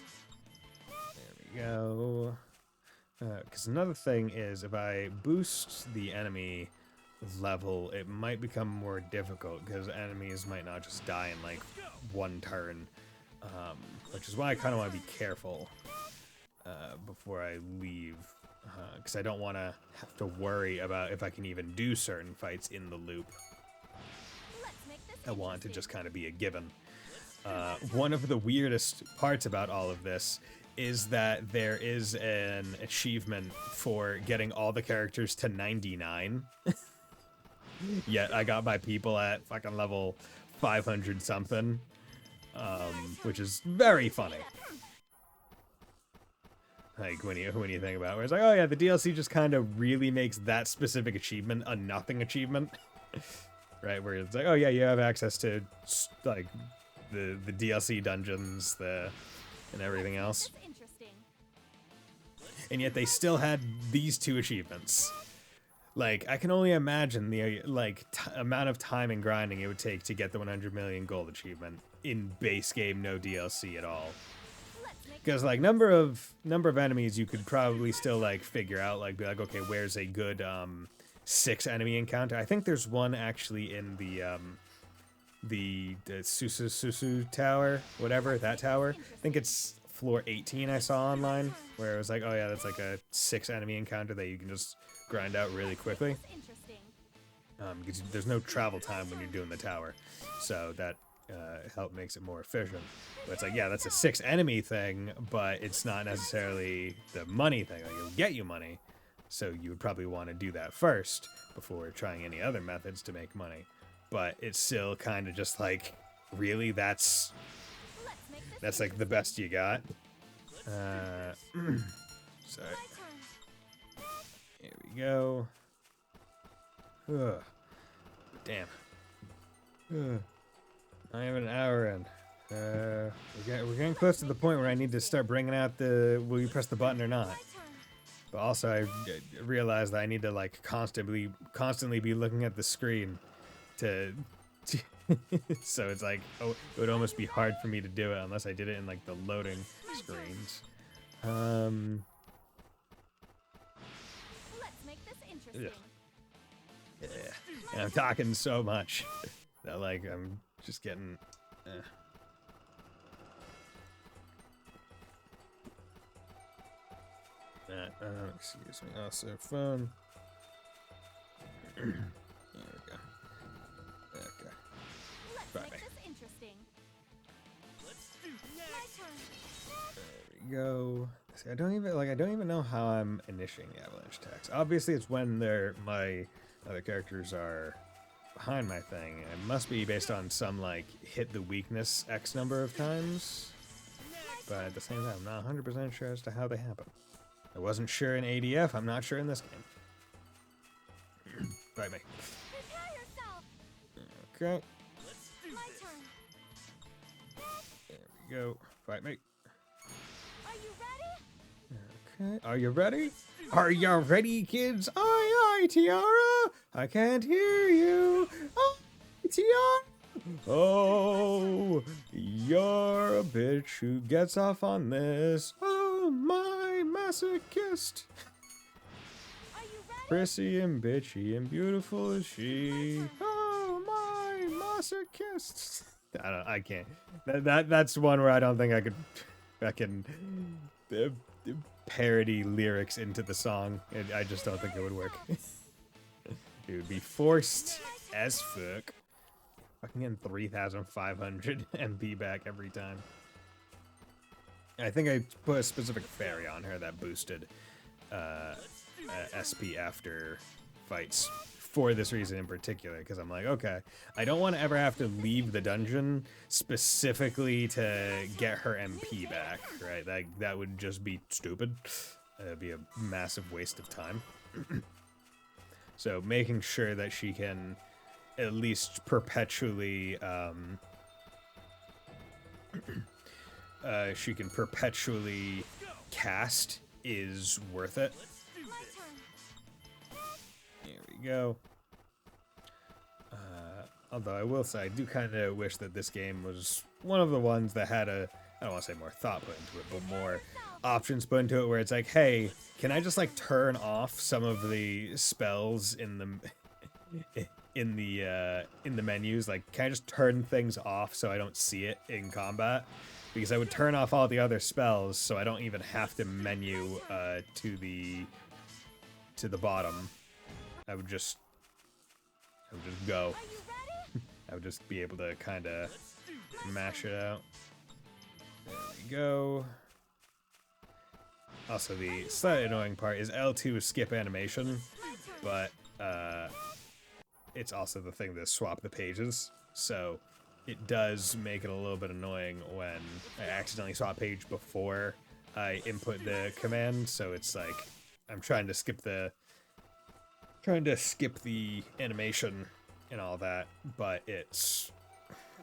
There we go. Because another thing is, if I boost the enemy level, it might become more difficult because enemies might not just die in like one turn, which is why I kind of want to be careful before I leave, because I don't want to have to worry about if I can even do certain fights in the loop. Let's make this I want it to interesting. just kind of be a given. One of the weirdest parts about all of this is that there is an achievement for getting all the characters to 99. Yet I got my people at fucking level 500 something, which is very funny. Like when you think about it, where it's like, oh yeah, the DLC just kind of really makes that specific achievement a nothing achievement, right? Where it's like, oh yeah, you have access to like the DLC dungeons, and everything else, This interesting. and yet they still had these two achievements. Like, I can only imagine the amount of time and grinding it would take to get the 100 million gold achievement in base game, no DLC at all. Let's make Because like number of enemies you could probably still like figure out, like be like, okay, where's a good 6 enemy encounter? I think there's one actually in the Susu tower, whatever, that tower. I think it's floor 18 I saw online, where it was like, oh yeah, that's like a 6 enemy encounter that you can just grind out really quickly. this interesting. Because there's no travel time when you're doing the tower, so that makes it more efficient. But it's like, yeah, that's a 6 enemy thing, but it's not necessarily the money thing. Like, it'll get you money, so you would probably want to do that first before trying any other methods to make money. But it's still kind of just like, really, that's Let's make this like the best you got. Sorry. my turn. Here we go. Ugh. Damn. Ugh. I have an hour in. We're getting close to the point where I need to start bringing out the will you press the button or not. My turn. But also I realized that I need to like constantly be looking at the screen to so it's like, oh, it would almost be hard for me to do it unless I did it in like the loading screens. Let's make this interesting. Yeah. And I'm talking so much that like I'm just getting excuse me, also phone. There we go. Okay. Let's Bye. make this interesting. My turn. There we go. See, I don't even know how I'm initiating the avalanche attacks. Obviously it's when my other characters are behind my thing. It must be based on some like hit the weakness X number of times. But at the same time, I'm not 100% sure as to how they happen. I wasn't sure in ADF, I'm not sure in this game. Bite me. Prepare yourself. Okay, My turn. there we go. Fight me. Are you ready? Okay, are you ready? Are you ready, kids? Aye, aye, Tiara! I can't hear you! Aye, Tiara! Oh, you're a bitch who gets off on this. Oh, my masochist! Are you ready? Prissy and bitchy and beautiful is she. Oh, my masochist! I can't. That's one where I don't think I can parody lyrics into the song. I just don't think it would work. It would be forced as fuck. Fucking getting 3,500 MP back every time. I think I put a specific fairy on her that boosted SP after fights for this reason in particular, because I'm like, okay, I don't want to ever have to leave the dungeon specifically to get her MP back, right? That would just be stupid. It'd be a massive waste of time. So making sure that she can at least perpetually cast is worth it. My turn. Here we go. Although I will say, I do kind of wish that this game was one of the ones that had I don't want to say more thought put into it, but more options put into it, where it's like, hey, can I just like turn off some of the spells in in the menus, like, can I just turn things off so I don't see it in combat? Because I would turn off all the other spells so I don't even have to menu to the bottom. I would just go. Are you ready? I would just be able to kind of mash it out. There we go. Also, the slightly annoying part is L2 is skip animation, but it's also the thing to swap the pages, so it does make it a little bit annoying when I accidentally swap page before I input the command, so it's like I'm trying to skip the animation and all that, but it's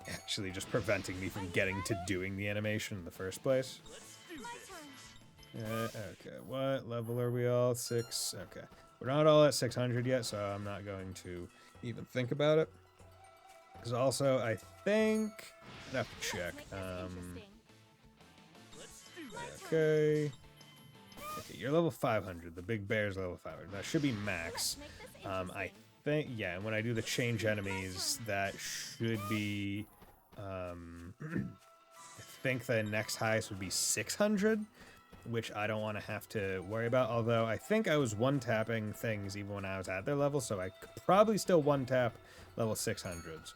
actually just preventing me from getting to doing the animation in the first place. Okay, what level are we all? 6. Okay. We're not all at 600 yet, so I'm not going to even think about it. Because also, I think... I'd have to check. Okay. Okay, you're level 500. The big bear's level 500. That should be max. I think... Yeah, and when I do the change enemies, that should be... I think the next highest would be 600. Which I don't want to have to worry about, although I think I was one-tapping things even when I was at their level, so I could probably still one-tap level 600s.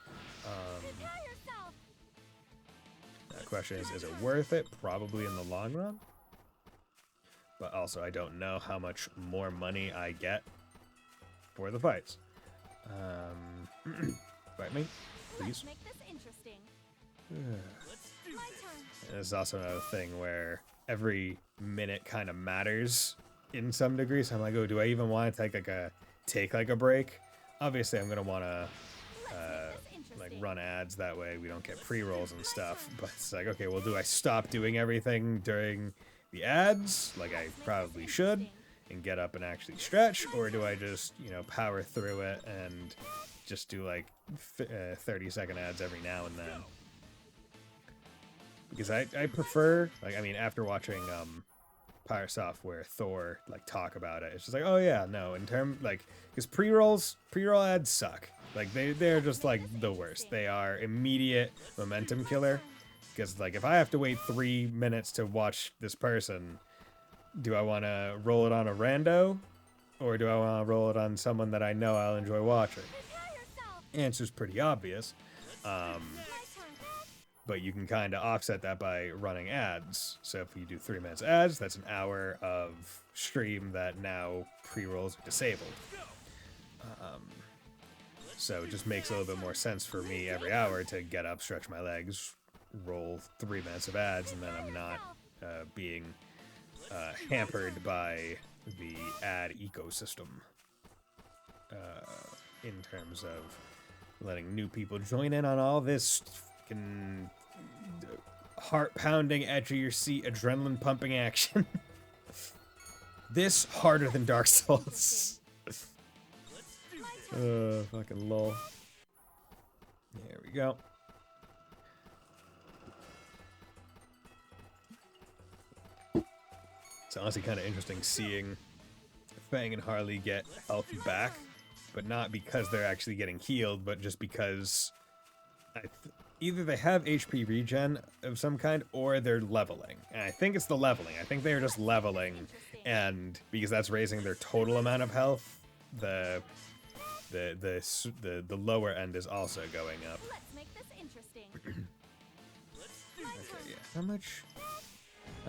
The question is it worth it? Probably in the long run. But also, I don't know how much more money I get for the fights. Fight me, please. Make this interesting. There's also another thing where every minute kind of matters in some degree, so I'm like, oh, do I even want to take a break? Obviously, I'm gonna want to like run ads, that way we don't get pre-rolls and stuff, but it's like, okay, well, do I stop doing everything during the ads, like I probably should, and get up and actually stretch, or do I just, you know, power through it and just do like 30-second ads every now and then? Because I prefer, like, I mean, after watching Pyre Software Thor like talk about it, it's just like, oh yeah, no, in term, like, because pre-roll ads suck. Like, they're just like the worst. They are immediate momentum killer. Because like, if I have to wait 3 minutes to watch this person, do I want to roll it on a rando, or do I want to roll it on someone that I know I'll enjoy watching? Answer's pretty obvious. But you can kind of offset that by running ads. So if you do 3 minutes ads, that's an hour of stream that now pre-rolls are disabled. So it just makes a little bit more sense for me every hour to get up, stretch my legs, roll 3 minutes of ads, and then I'm not being hampered by the ad ecosystem in terms of letting new people join in on all this fucking heart-pounding, edge-of-your-seat, adrenaline-pumping action. This harder than Dark Souls. Fucking lol. There we go. It's honestly kind of interesting seeing Fang and Harley get health back, but not because they're actually getting healed, but just because either they have HP regen of some kind, or they're leveling. And I think it's the leveling. I think they're just leveling, and because that's raising their total amount of health, the lower end is also going up. Let's make this interesting. Okay, yeah. How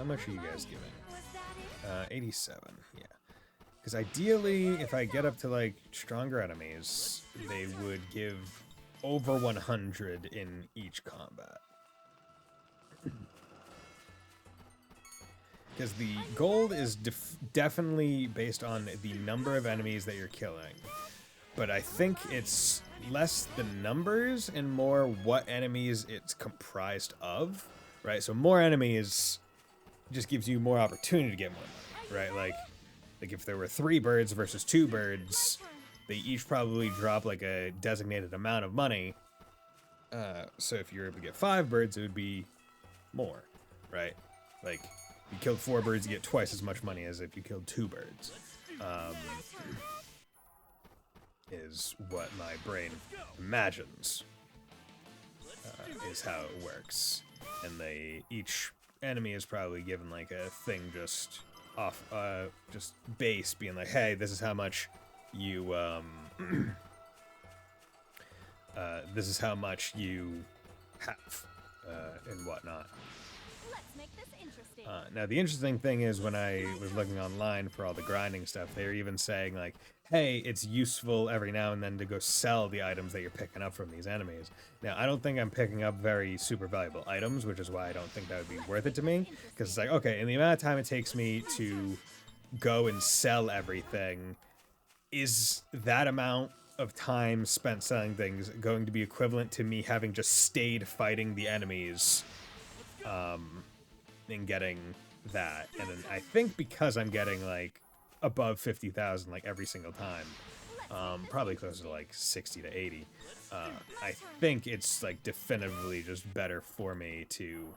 much are you guys giving? Was that it? 87. Yeah. Because ideally, if I get up to like stronger enemies, they would give over 100 in each combat. Because the gold is definitely based on the number of enemies that you're killing. But I think it's less the numbers and more what enemies it's comprised of, right? So more enemies just gives you more opportunity to get more money, right? Like if there were 3 birds versus 2 birds, they each probably drop like a designated amount of money. So if you're able to get 5 birds, it would be more, right? Like, if you killed 4 birds, you get twice as much money as if you killed 2 birds. is what my brain imagines is how it works. And each enemy is probably given like a thing just off, just base, being like, hey, this is how much you, this is how much you have, and whatnot. Let's make this interesting. Now, the interesting thing is when I was looking online for all the grinding stuff, they were even saying, like, hey, it's useful every now and then to go sell the items that you're picking up from these enemies. Now, I don't think I'm picking up very super valuable items, which is why I don't think that would be worth it to me. Because it's like, okay, in the amount of time it takes me to go and sell everything, is that amount of time spent selling things going to be equivalent to me having just stayed fighting the enemies, and getting that? And then I think because I'm getting like above 50,000 like every single time, probably closer to like 60 to 80, I think it's like definitively just better for me to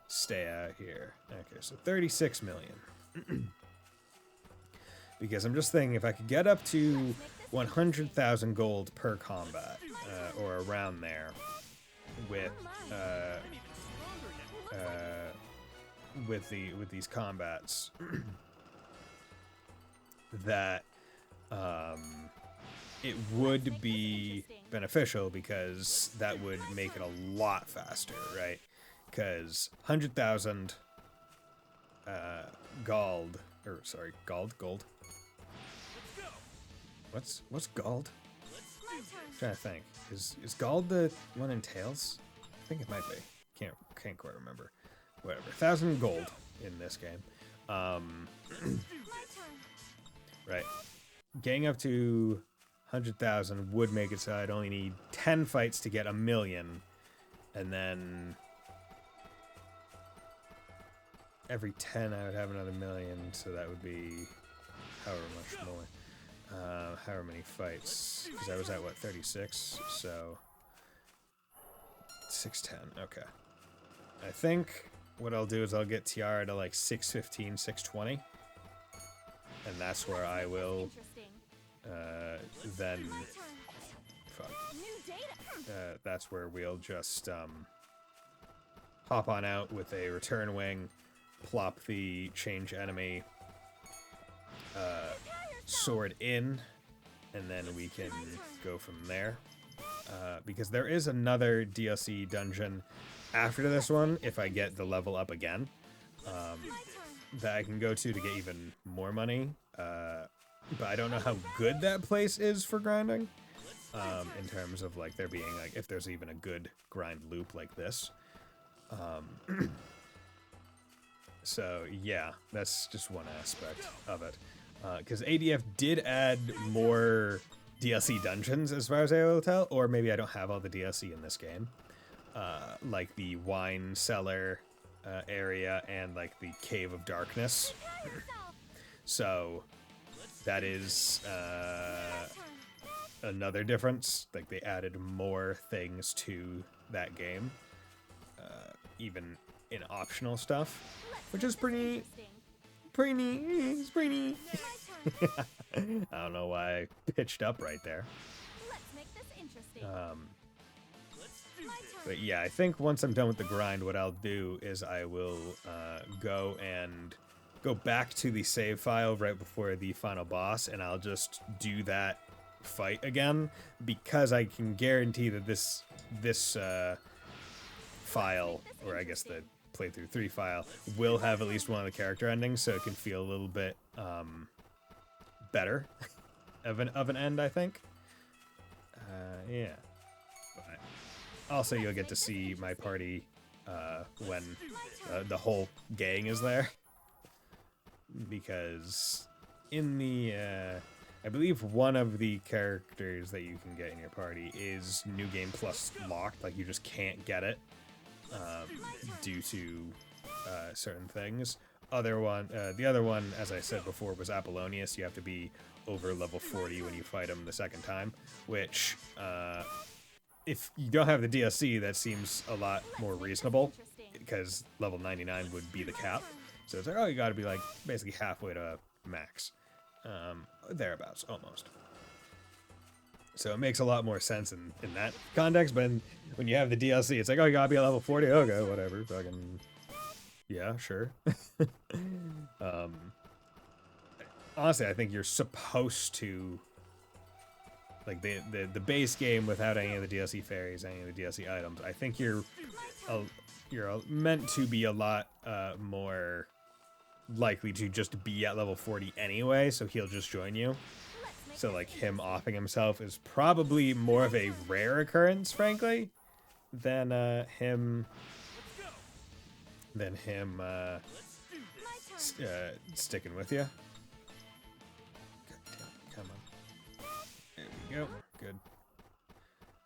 stay out here. Okay, so 36 million. Because I'm just thinking if I could get up to 100,000 gold per combat, or around there, with these combats, that it would be beneficial, because that would make it a lot faster, right? Because 100,000 gold. What's gold? I'm trying to think. Is gold the one in Tails? I think it might be. Can't quite remember. Whatever. 1,000 gold in this game. Right. Getting up to 100,000 would make it so I'd only need 10 fights to get 1,000,000, and then every 10 I would have another 1,000,000, so that would be however much more. However many fights, because I was at, what, 36, so 610, okay. I think what I'll do is I'll get Tiara to like 615, 620, and that's where I will, then, fuck, that's where we'll just, hop on out with a return wing, plop the change enemy, sword in, and then we can go from there. Because there is another DLC dungeon after this one, if I get the level up again, that I can go to get even more money. But I don't know how good that place is for grinding, in terms of like there being like, if there's even a good grind loop like this. So yeah, that's just one aspect of it. Because ADF did add more DLC dungeons, as far as I will tell, or maybe I don't have all the DLC in this game. Like the wine cellar area and like the Cave of Darkness. So that is another difference. Like they added more things to that game, even in optional stuff, which is pretty neat. It's pretty neat. I don't know why I pitched up right there. But yeah, I think once I'm done with the grind, what I'll do is I will go back to the save file right before the final boss, and I'll just do that fight again, because I can guarantee that this file, or I guess the playthrough 3 file, will have at least one of the character endings, so it can feel a little bit better of an end, I think. Yeah. But also, you'll get to see my party when the whole gang is there, because in the I believe one of the characters that you can get in your party is New Game Plus locked, like you just can't get it due to certain things. The other one, as I said before, was Apollonius. You have to be over level 40 when you fight him the second time, which, if you don't have the DLC, that seems a lot more reasonable, because level 99 would be the cap. So it's like, oh, you gotta be like basically halfway to max. Thereabouts, almost. So it makes a lot more sense in that context. But when you have the DLC, it's like, oh, you gotta be at level 40. Okay, whatever. Fucking yeah, sure. Honestly, I think you're supposed to, like, the base game without any of the DLC fairies, any of the DLC items. I think you're meant to be a lot more likely to just be at level 40 anyway, so he'll just join you. So like him offing himself is probably more of a rare occurrence, frankly, than him sticking with you. God damn it, come on. There we go. Good.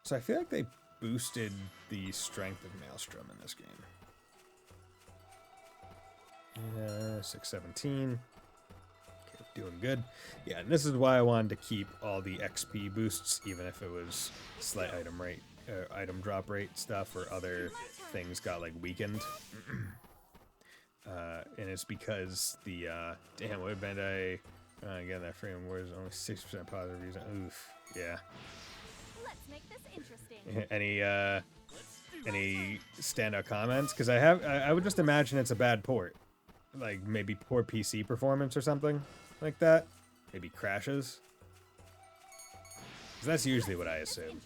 So I feel like they boosted the strength of Maelstrom in this game. 617. Okay, doing good. Yeah, and this is why I wanted to keep all the XP boosts, even if it was slight item rate, item drop rate stuff, or other things got like weakened. And it's because the damn, what band again, that frame was only 6% positive reason. Oof. Yeah. Let's make this interesting. Any standout comments? Because I would just imagine it's a bad port, like maybe poor PC performance or something like that. Maybe crashes. Because that's usually what I assume.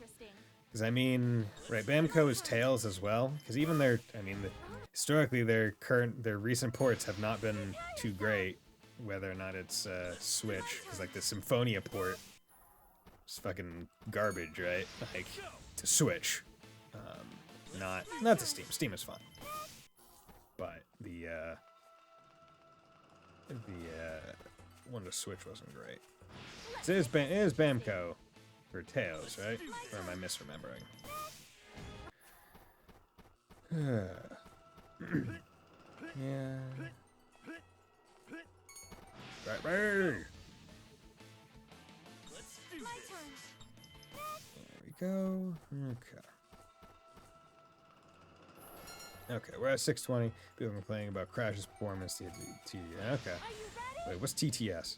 Because I mean, right, Bamco is Tails as well. Because even historically their recent ports have not been too great. Whether or not it's Switch, because like the Symphonia port is fucking garbage, right? Like to Switch, not to Steam. Steam is fine, but the one to Switch wasn't great. So it is Bamco for Tails, right? Or am I misremembering? Yeah. Right, there we go. Okay, we're at 620. People are complaining about Crash's performance. Okay. Wait, what's TTS?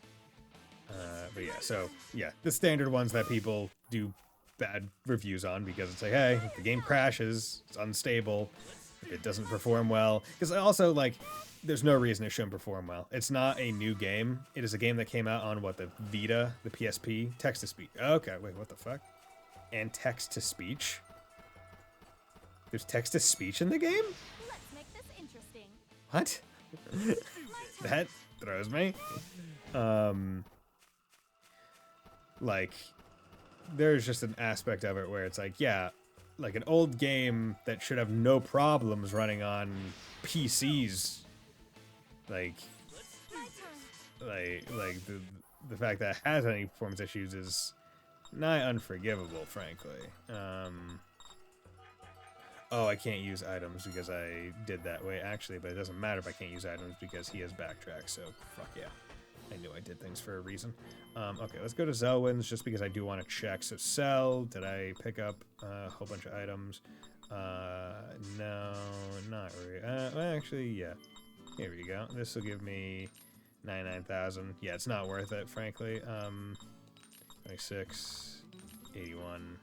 But yeah, so yeah, the standard ones that people do bad reviews on because it's like, hey, if the game crashes, it's unstable, if it doesn't perform well. Because also, like, there's no reason it shouldn't perform well. It's not a new game. It is a game that came out on, what, the Vita, the PSP? Text-to-speech. Okay, wait, what the fuck? And text-to-speech? There's text-to-speech in the game? Let's make this interesting. What? That throws me. Like, there's just an aspect of it where it's like, yeah, like an old game that should have no problems running on PCs. Like the fact that it has any performance issues is nigh unforgivable, frankly. Oh, I can't use items because I did that way, actually, but it doesn't matter if I can't use items because he has backtrack, so fuck yeah. I knew I did things for a reason. Okay, let's go to Zelwyn's just because I do want to check. So sell, did I pick up a whole bunch of items? No, not really. Well, actually, yeah. Here we go. This will give me 99,000. Yeah, it's not worth it, frankly. 26, 81.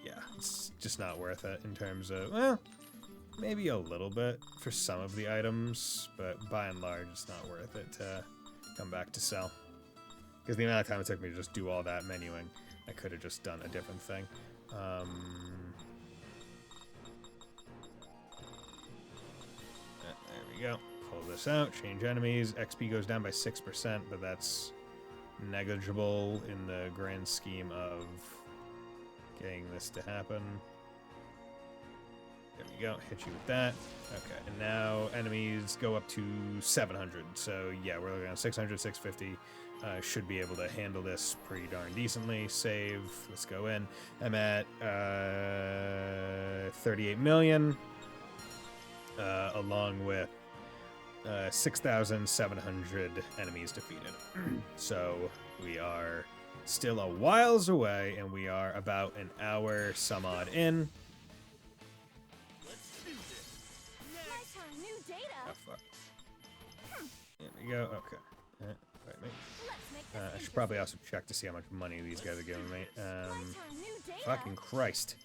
Yeah, it's just not worth it in terms of, well, maybe a little bit for some of the items, but by and large, it's not worth it to come back to sell. Because the amount of time it took me to just do all that menuing, I could have just done a different thing. There we go. Pull this out, change enemies. XP goes down by 6%, but that's negligible in the grand scheme of getting this to happen. There we go, hit you with that. Okay, and now enemies go up to 700. So yeah, we're looking at 600, 650. Should be able to handle this pretty darn decently. Save, let's go in. I'm at 38 million, along with 6,700 enemies defeated. So we are still a whiles away, and we are about an hour some odd in. New data. Oh, fuck. There we go. Okay. Wait, mate. Let's make this I should probably also check to see how much money these guys are giving me. New data. Fucking Christ.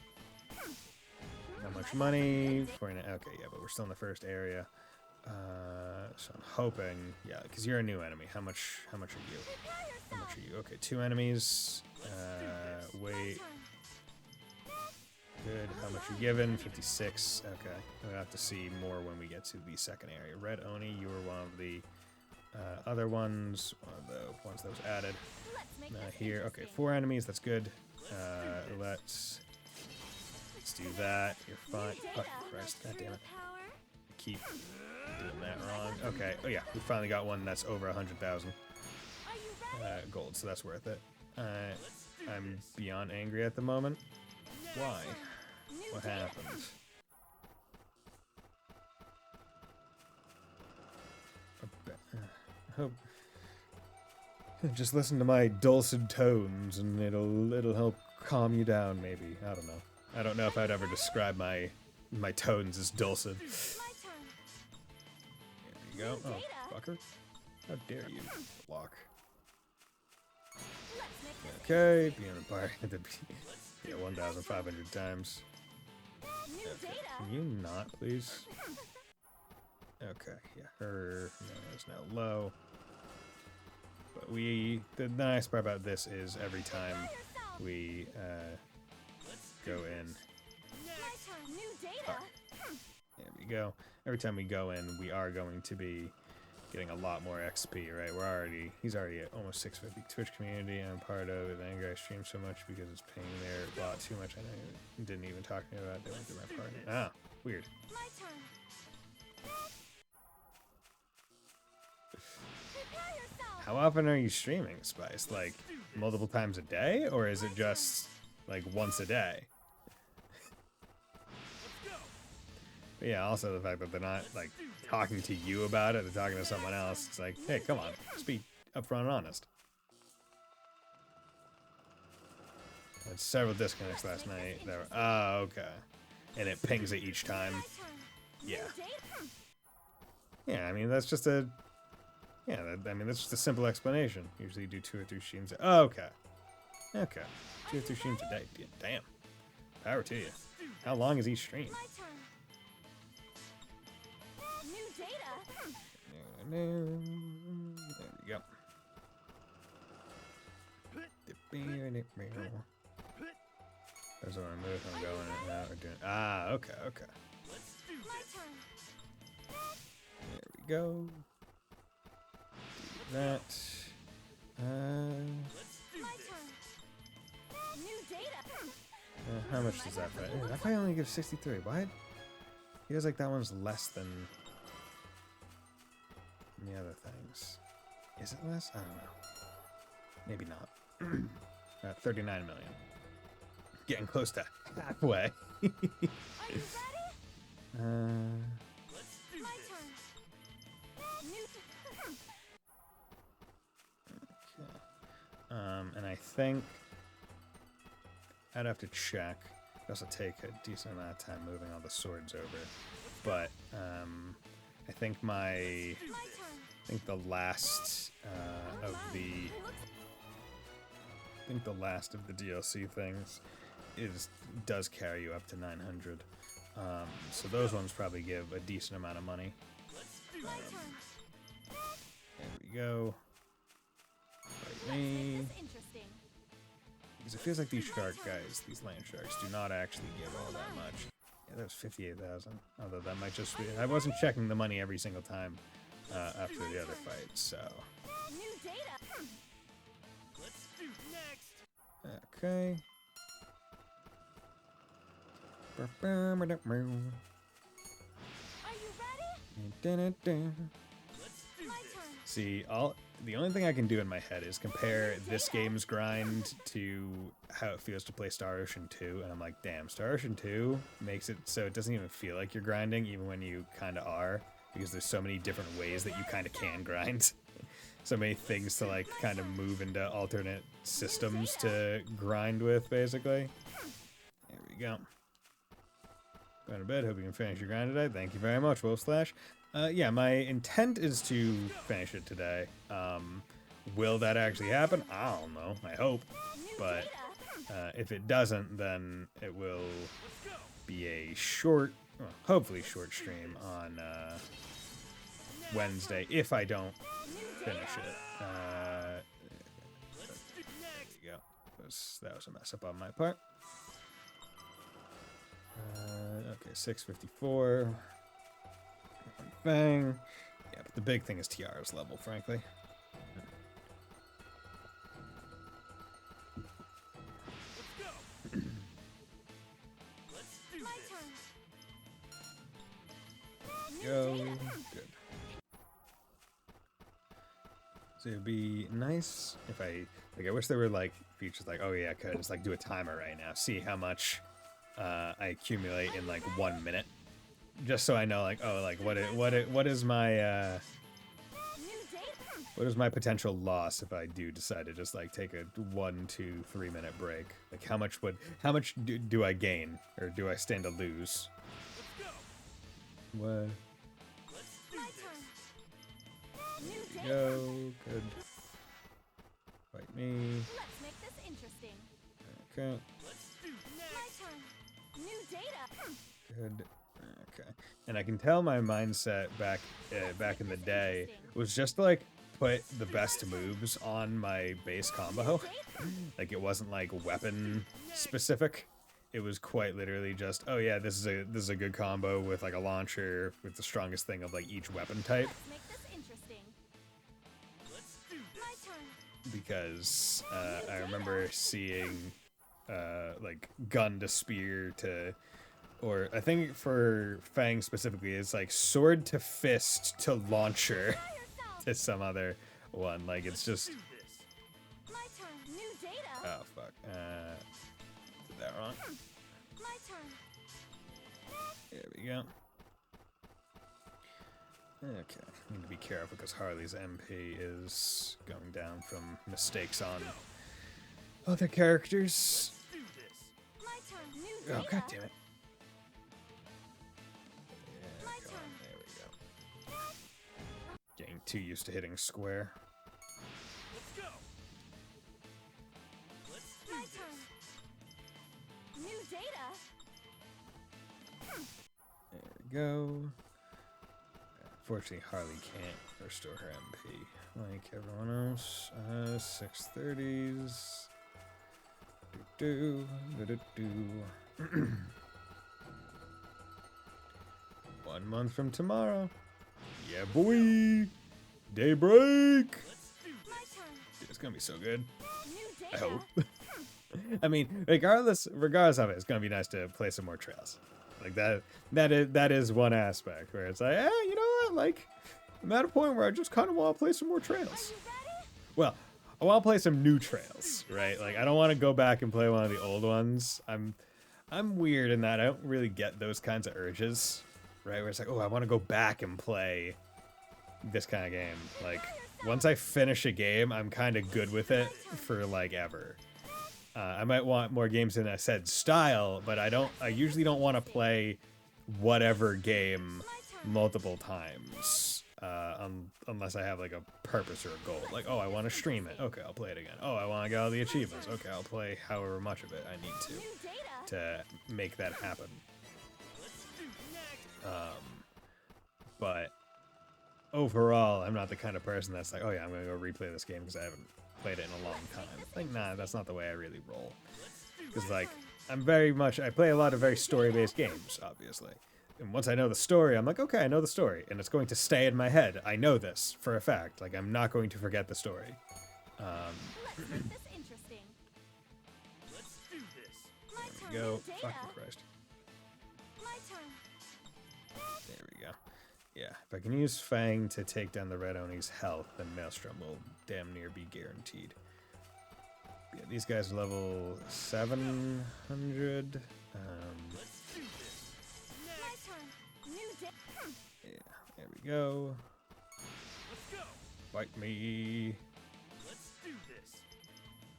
How much money? 49. Okay, yeah, but we're still in the first area. So I'm hoping, yeah, because you're a new enemy. How much are you? How much are you? Okay, 2 enemies. Wait. Good. How much you given? 56. Okay. We'll have to see more when we get to the second area. Red Oni, you were one of the other ones. One of the ones that was added. Let's make this Here. Okay, interesting. 4 enemies. That's good. Let's do that. You're fine. Oh, Christ. God damn it. Power. Keep doing that wrong. Okay. Oh, yeah. We finally got one that's over 100,000 Are you ready? gold, so that's worth it. I'm beyond angry at the moment. Why? New What data. happened? I hope. Just listen to my dulcet tones, and it'll help calm you down. Maybe, I don't know. I don't know if I'd ever describe my tones as dulcet. My turn. There you go. Oh, fucker! How dare you block? Let's make this Okay, be in the bar. Yeah, 1,500 times. new data. Can you not, please? Okay, yeah, her is now low. But the nice part about this is every time Yourself. we go in, My turn. New data. there we go. Every time we go in, we are going to be getting a lot more XP, right? He's already at almost 650. Twitch community I'm part of it. Anger I stream so much because it's paying their lot too much. I know you didn't even talk to me about it. They went through my part. Ah, weird. My turn. Prepare yourself. How often are you streaming, Spice? Like, multiple times a day? Or is it just, like, once a day? But yeah, also the fact that they're not, like, talking to you about it, they're talking to someone else. It's like, hey, come on, just be upfront and honest. I had several disconnects last night. That were, okay. And it pings it each time. My turn. Yeah. New data. Yeah, I mean, that's just a... Yeah, that's just a simple explanation. Usually you do 2 or 3 streams. Oh, okay. Okay. 2 or 3 streams a day. Damn. Power to you. How long is each stream? My turn. New data. There we go. That's what I'm moving. I'm going in and out. We're doing. Ah, okay, okay. My turn. There we go. Do that. My turn. New data. How much does that pay? That probably only gives 63. Why? Feels like that one's less than the other things. Is it less? I don't know. Maybe not. 39 million. Getting close to halfway. Are you ready? uh, My turn. New. and I think I'd have to check. It also take a decent amount of time moving all the swords over. But I think My turn. the last of the DLC things does carry you up to 900. So those ones probably give a decent amount of money. My turn. There we go. Fight Make me. this interesting. Because it feels like these shark guys, these land sharks, do not actually give all that much. Yeah, that was 58,000. Although that might just be... I wasn't checking the money every single time after the other fight, so... New data. Let's do next. Okay. Are you ready? My turn. See, the only thing I can do in my head is compare this game's grind to how it feels to play Star Ocean 2, and I'm like, damn, Star Ocean 2 makes it so it doesn't even feel like you're grinding, even when you kind of are, because there's so many different ways that you kind of can grind. So many things to, like, kind of move into alternate systems to grind with, basically. There we go. Going to bed. Hope you can finish your grind today. Thank you very much, Wolf Slash. Yeah, my intent is to finish it today. Will that actually happen? I don't know. I hope. New But data. if it doesn't, then it will be a short, well, hopefully short stream on Wednesday if I don't finish it. There you go. That was a mess up on my part. Okay, 654. Bang. Yeah, but the big thing is Tiara's level, frankly. My turn. New Go. data. Good. So it'd be nice if I wish there were like features like, oh yeah, I could just like do a timer right now, see how much I accumulate in like 1 minute, just so I know like, oh, like what is my New data. what is my potential loss if I do decide to just like take a 1, 2, 3 minute break? Like how much do I gain or do I stand to lose? What? My turn. New There data. we go. Good. Fight me. Let's make this interesting. Okay. My turn. New data. Good. Okay. And I can tell my mindset back in the day was just to, like, put the best moves on my base combo. Like it wasn't like weapon specific. It was quite literally just, oh yeah, this is a good combo with like a launcher with the strongest thing of like each weapon type. Let's make this interesting. My turn. Because I remember seeing like gun to spear to, or I think for Fang specifically, it's like sword to fist to launcher Try yourself. to some other one. Like it's just, My turn. New data. oh fuck, did that wrong. My turn. There we go. Okay, need to be careful because Harley's MP is going down from mistakes on other characters. My turn. New data. Oh god damn it. Yeah, My come on, turn. there we go. Getting too used to hitting square. My turn. New data. There we go. Unfortunately, Harley can't restore her MP like everyone else. 630s. Do do do do. 1 month from tomorrow. Yeah, boy. Daybreak. My turn. Dude, it's gonna be so good. New I data. hope. I mean, regardless of it, it's gonna be nice to play some more trails. Like that is one aspect where it's like, you know what? Like, I'm at a point where I just kind of want to play some more Are trails. you ready? Well, I want to play some new trails, right? Like, I don't want to go back and play one of the old ones. I'm weird in that I don't really get those kinds of urges, right? Where it's like, oh, I want to go back and play this kind of game. Like, once I finish a game, I'm kind of good with it for like ever. I might want more games in a said style, but I usually don't want to play whatever game multiple times, unless I have like a purpose or a goal. Like, oh, I want to stream it. Okay, I'll play it again. Oh, I want to get all the achievements. Okay, I'll play however much of it I need New data. to make that happen. But overall, I'm not the kind of person that's like, oh yeah, I'm gonna go replay this game because I haven't played it in a long time. Like, nah, that's not the way I really roll. Because like, I play a lot of very story-based games, obviously. And once I know the story, I'm like, okay, I know the story, and it's going to stay in my head. I know this for a fact. Like, I'm not going to forget the story. Let's make this interesting. My turn. Go, New data. fucking Christ. My turn. There we go. Yeah, if I can use Fang to take down the Red Oni's health, then Maelstrom will damn near be guaranteed. Yeah, these guys are level 700. My turn. New data. Yeah, there we go. Fight me.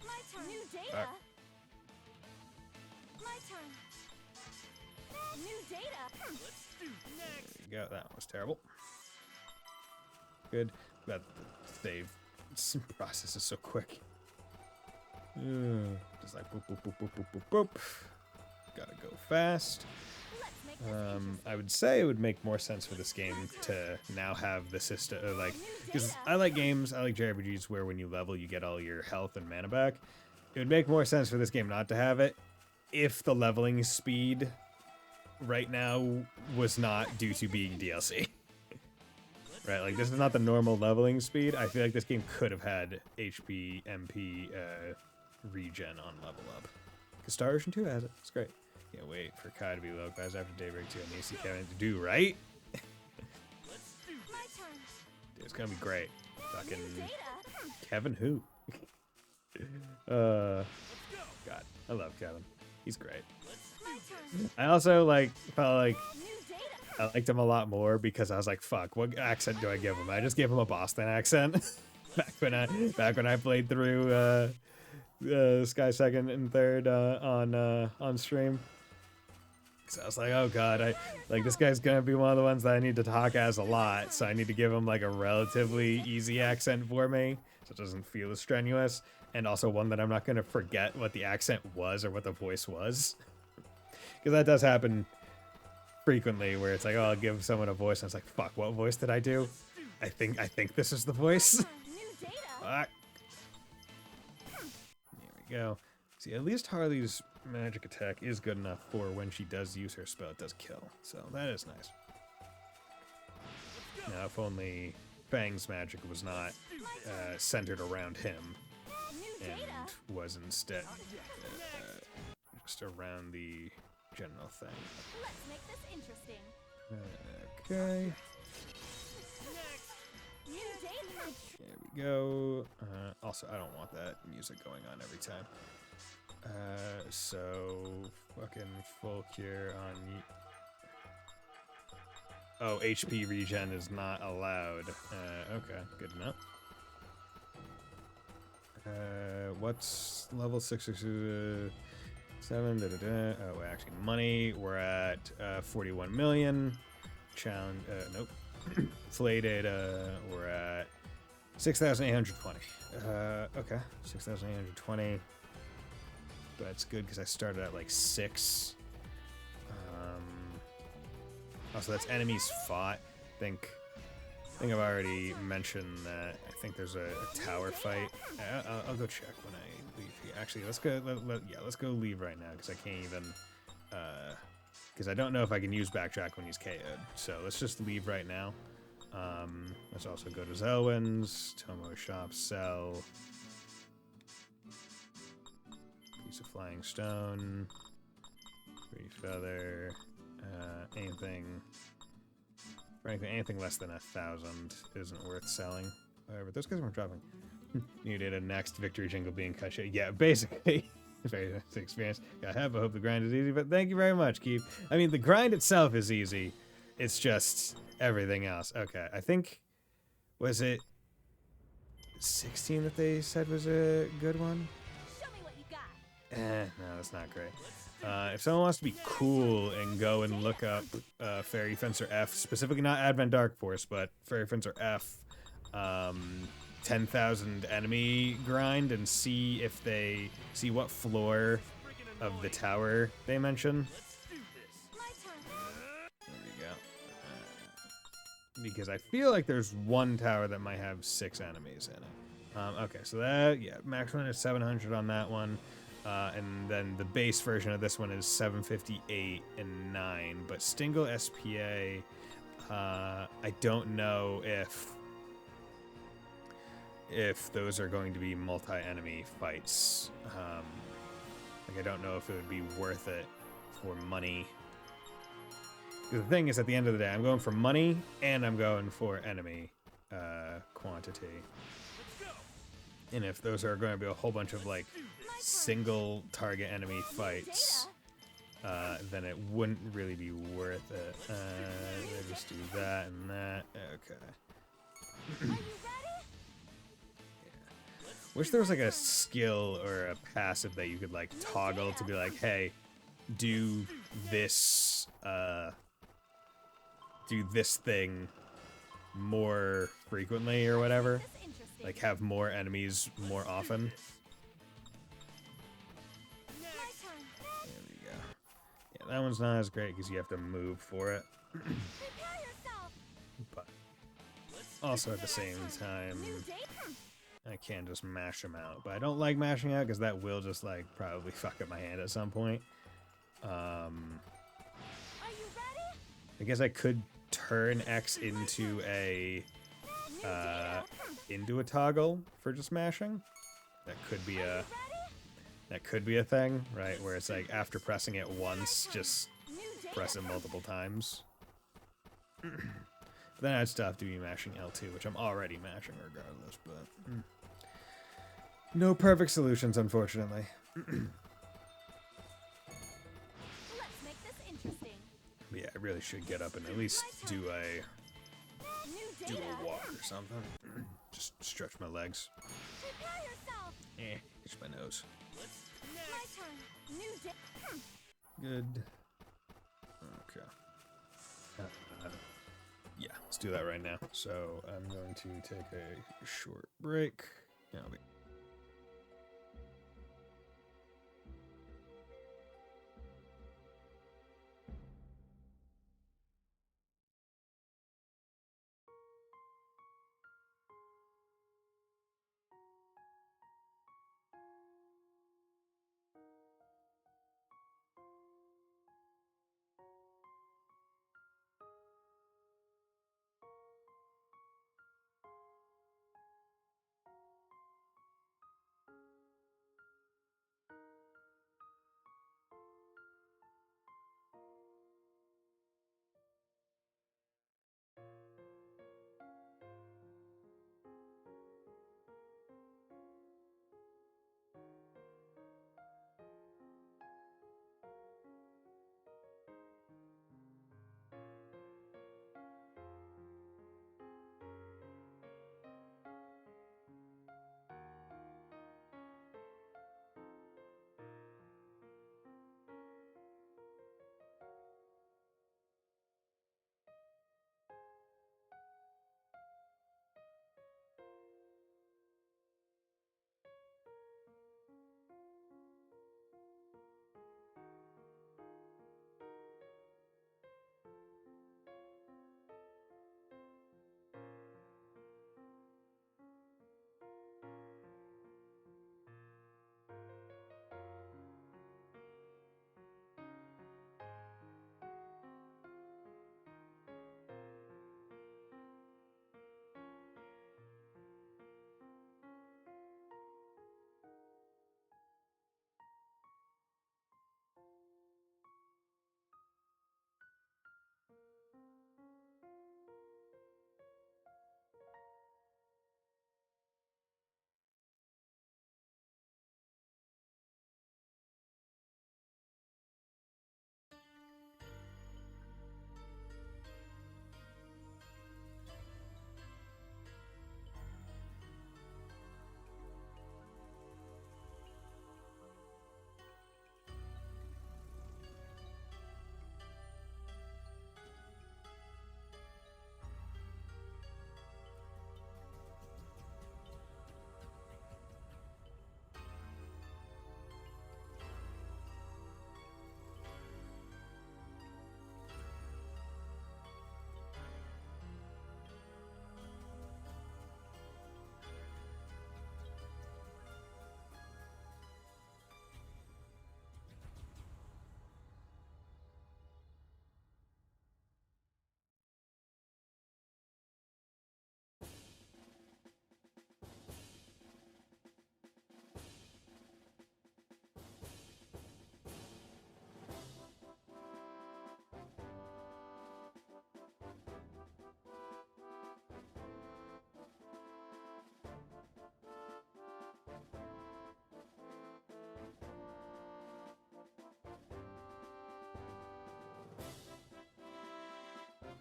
My turn. New data. Back. My turn. New data. There we go. That was terrible. Good. That save This process is so quick. Just like boop, boop, boop, boop, boop, boop, boop. Gotta go fast. Let's make this interesting. I would say it would make more sense for this game to now have the system, like, because I like games, I like JRPGs where when you level, you get all your health and mana back. It would make more sense for this game not to have it if the leveling speed right now was not due to being DLC. Right, like, this is not the normal leveling speed. I feel like this game could have had HP, MP, regen on level up. Because Star Ocean 2 has it. It's great. Can't wait for Kai to be localized after Daybreak 2 and AC Kevin to do, right? My turn. Dude, it's gonna be great. Fucking New data. Kevin who? God, I love Kevin. He's great. My turn. I also, like, felt like New data. I liked him a lot more because I was like, fuck, what accent do I give him? I just gave him a Boston accent. back when I played through Sky Second and Third on stream. So I was like, oh god, this guy's gonna be one of the ones that I need to talk as a lot, so I need to give him like a relatively easy accent for me, so it doesn't feel as strenuous, and also one that I'm not gonna forget what the accent was or what the voice was. Because that does happen frequently where it's like, oh, I'll give someone a voice and it's like, fuck, what voice did I do? I think this is the voice. New data. Fuck. There we go. See, at least Harley's magic attack is good enough for when she does use her spell, it does kill. So that is nice. Now, if only Fang's magic was not centered around him New data. and was instead just around the general thing. Let's make this interesting. Okay, New data. there we go. Also, I don't want that music going on every time. So fucking full cure on oh, HP regen is not allowed. Okay, good enough. What's level 667? Oh, actually, money. We're at 41 million. Challenge. Nope. Flay data. We're at 6,820. Okay, 6,820. That's good because I started at like 6. Also, that's enemies fought. I think I've already mentioned that. I think there's a tower fight. I'll go check when I leave here. Actually, let's go. Let's go leave right now because I can't even. Because I don't know if I can use backtrack when he's KO'd. So let's just leave right now. Let's also go to Zelwyn's, Tomo shop, sell. Piece of flying stone, free feather, anything less than 1,000 isn't worth selling. However, those guys weren't dropping. New data next, victory jingle being cut short. Yeah, basically, very nice experience. I hope the grind is easy, but thank you very much, Keep. I mean, the grind itself is easy. It's just everything else. Okay, I think, was it 16 that they said was a good one? Show me what you got. No, that's not great. If someone wants to be cool and go and look up Fairy Fencer F, specifically not Advent Dark Force, but Fairy Fencer F, 10,000 enemy grind and see what floor of the tower they mention. My turn. There we go. Because I feel like there's one tower that might have 6 enemies in it. Okay, so that, yeah, maximum is 700 on that one. And then the base version of this one is 758 and 9. But Stingle SPA, I don't know if those are going to be multi-enemy fights. Like, I don't know if it would be worth it for money. The thing is, at the end of the day, I'm going for money and I'm going for enemy quantity. And if those are going to be a whole bunch of like single target enemy fights, then it wouldn't really be worth it. Let's just do that and that. Okay. Are you ready? Wish there was like a skill or a passive that you could like toggle to be like, hey, do this thing more frequently or whatever. This interesting. like have more enemies more often. My turn. There we go. Yeah, that one's not as great because you have to move for it. Prepare yourself. But also at the same time, New day. I can just mash them out. But I don't like mashing out because that will just like probably fuck up my hand at some point. Are you ready? I guess I could turn X into a toggle for just mashing. That could be a thing, right? Where it's like after pressing it once, just New day. press it multiple times. But then I'd still have to be mashing L2, which I'm already mashing regardless, but no perfect solutions, unfortunately. Let's make this interesting. But yeah, I really should get up and at least do a New do data. a walk or something. Just stretch my legs. Prepare yourself. Itch my nose. My turn. New day. Good. Okay. Yeah, let's do that right now. So I'm going to take a short break. Yeah, I'll be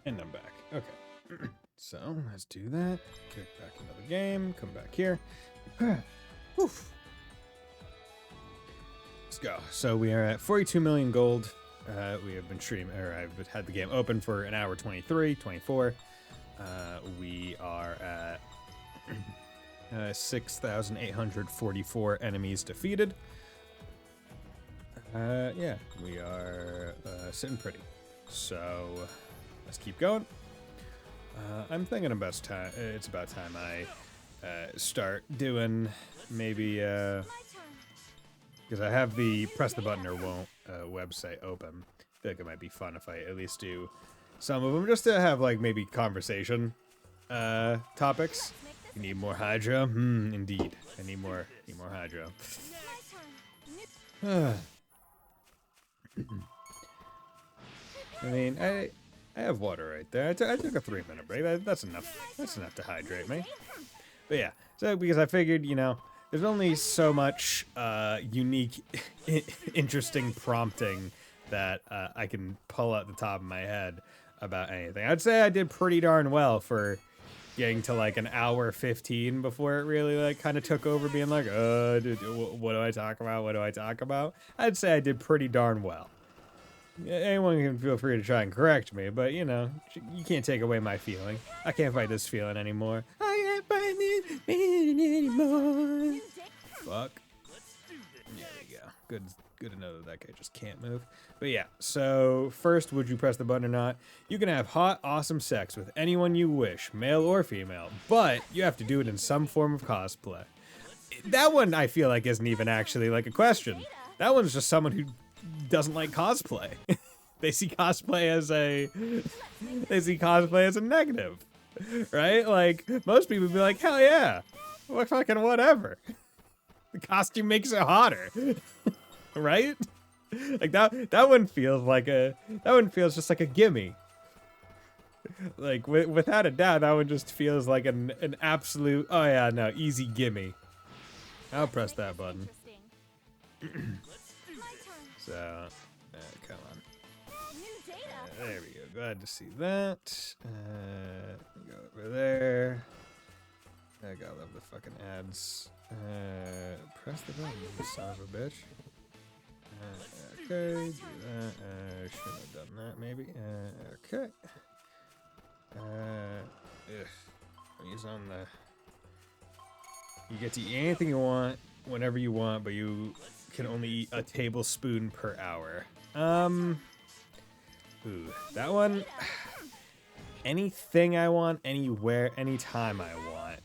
And I'm back. Okay. So let's do that. Kick back another game. Come back here. Oof. Let's go. So we are at 42 million gold. We have been streaming, or I've had the game open for an hour 23, 24. We are at 6,844 enemies defeated. Yeah, we are sitting pretty. So let's keep going. I'm thinking it's about time I start doing maybe My turn. because I have the press the button or won't website open. I feel like it might be fun if I at least do some of them just to have like maybe conversation topics. Make this You need more Hydra? Indeed. I need more Hydra. my turn. New I mean, I have water right there. I took a 3-minute break. That's enough. That's enough to hydrate me. But yeah, so because I figured, you know, there's only so much unique, interesting prompting that I can pull out the top of my head about anything. I'd say I did pretty darn well for getting to like an hour 15 before it really like kind of took over, being like, what do I talk about? What do I talk about? I'd say I did pretty darn well. Anyone can feel free to try and correct me, but you know, you can't take away my feeling. I can't fight this feeling anymore. I can't fight this feeling anymore. day. Fuck. There we go. Good to know that that guy just can't move. But yeah, so first, would you press the button or not? You can have hot, awesome sex with anyone you wish, male or female, but you have to do it in some form of cosplay. That one I feel like isn't even actually like a question. That one's just someone who doesn't like cosplay. They see cosplay as a negative, right? Like most people would be like, hell yeah, well, fucking whatever. The costume makes it hotter, right? Like that one feels just like a gimme. Like without a doubt, that one just feels like an absolute, oh yeah, no, easy gimme. I'll press that button. Interesting. My turn. So, come on. New data. There we go. Glad to see that. Go over there. I gotta love the fucking ads. Press the button, you son of a bitch. Okay, do that. Should have done that, maybe. Okay. He's on the. You get to eat anything you want, whenever you want, but you can only eat a tablespoon per hour. Ooh, that one. Anything I want, anywhere, anytime I want.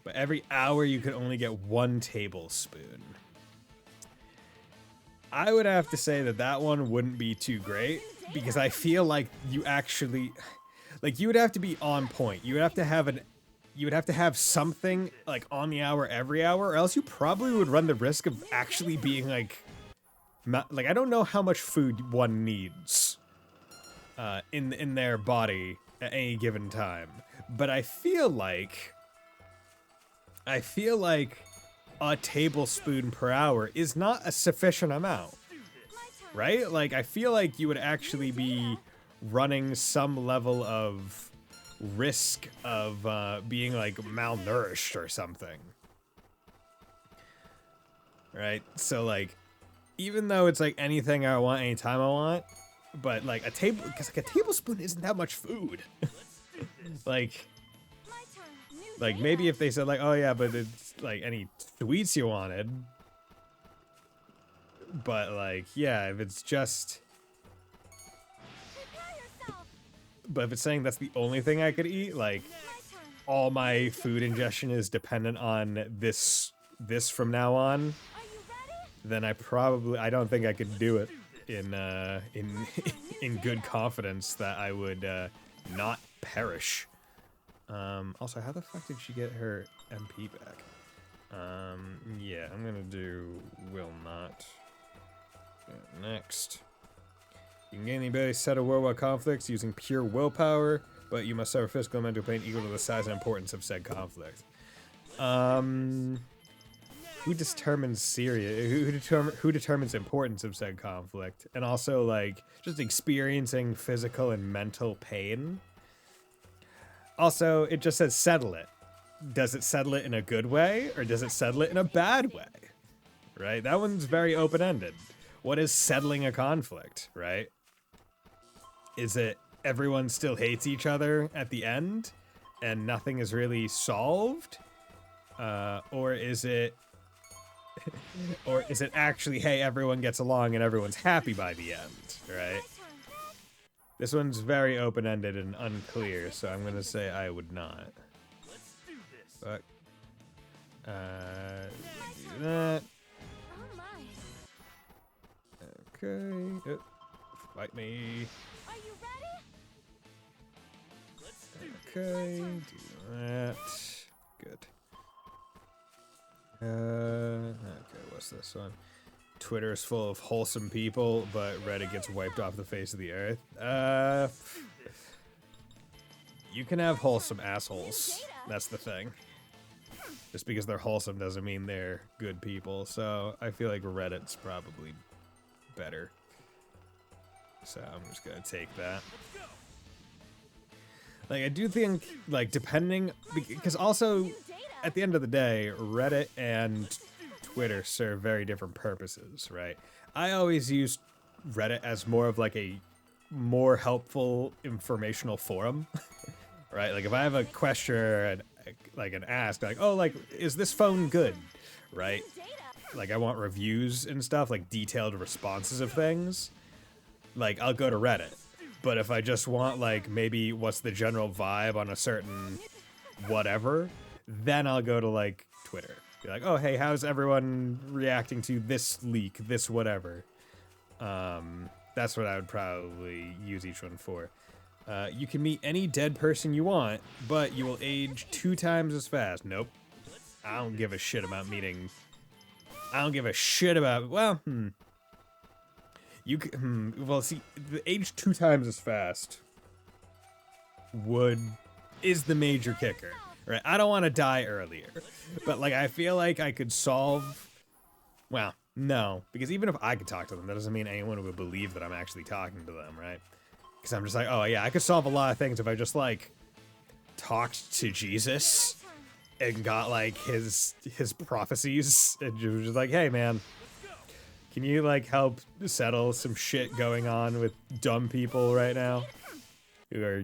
But every hour you could only get 1 tablespoon. I would have to say that one wouldn't be too great, because I feel like you actually, like you would have to be on point. You would have to have something like on the hour every hour, or else you probably would run the risk of actually being like I don't know how much food one needs in their body at any given time, but I feel like a tablespoon per hour is not a sufficient amount, right? Like I feel like you would actually be running some level of risk of being like malnourished or something, right? So like even though it's like anything I want anytime I want, but like because like a tablespoon isn't that much food. like My turn. New like data. maybe if they said like, oh yeah, but it's like any sweets you wanted, but like yeah, if it's just Prepare yourself. but if it's saying that's the only thing I could eat, like My turn. all my food ingestion is dependent on this from now on, Are you ready? then I don't think I could do it in good confidence that I would not perish. Also, how the fuck did she get her MP back? Yeah, I'm gonna do will not. Next. You can gain the ability to settle worldwide conflicts using pure willpower, but you must suffer physical and mental pain equal to the size and importance of said conflict. Who determines who determines importance of said conflict? And also, like, just experiencing physical and mental pain. Also, it just says settle it. Does it settle it in a good way, or does it settle it in a bad way? Right? That one's very open-ended. What is settling a conflict, right? Is it everyone still hates each other at the end, and nothing is really solved? Or is it or is it actually, hey, everyone gets along and everyone's happy by the end, right? This one's very open-ended and unclear, so I'm gonna say I would not. But do that. Oh my. Okay. Fight me. Are you ready? Okay. Do that. Good. Okay, what's this one? Twitter is full of wholesome people, but Reddit gets wiped off the face of the earth. You can have wholesome assholes. That's the thing. Just because they're wholesome doesn't mean they're good people, so I feel like Reddit's probably better. So I'm just gonna take that. Like, I do think, like, depending, because also, at the end of the day, Reddit and Twitter serve very different purposes, right? I always use Reddit as more of, like, a more helpful informational forum, right? Like, if I have a question and, like, an ask, like, oh, like, is this phone good, right? Like, I want reviews and stuff, like, detailed responses of things, like, I'll go to Reddit. But if I just want, like, maybe what's the general vibe on a certain whatever, then I'll go to, like, Twitter. Be like, oh, hey, how's everyone reacting to this leak, this whatever? That's what I would probably use each one for. You can meet any dead person you want, but you will age 2 times as fast. Nope. I don't give a shit about meeting... I don't give a shit about... Well, You well, see, the age 2 times as fast is the major kicker, right? I don't want to die earlier, but like I feel like I could solve. Well, no, because even if I could talk to them, that doesn't mean anyone would believe that I'm actually talking to them, right? Because I'm just like, oh yeah, I could solve a lot of things if I just like talked to Jesus and got like his prophecies and just like, hey man. Can you, like, help settle some shit going on with dumb people right now? Who are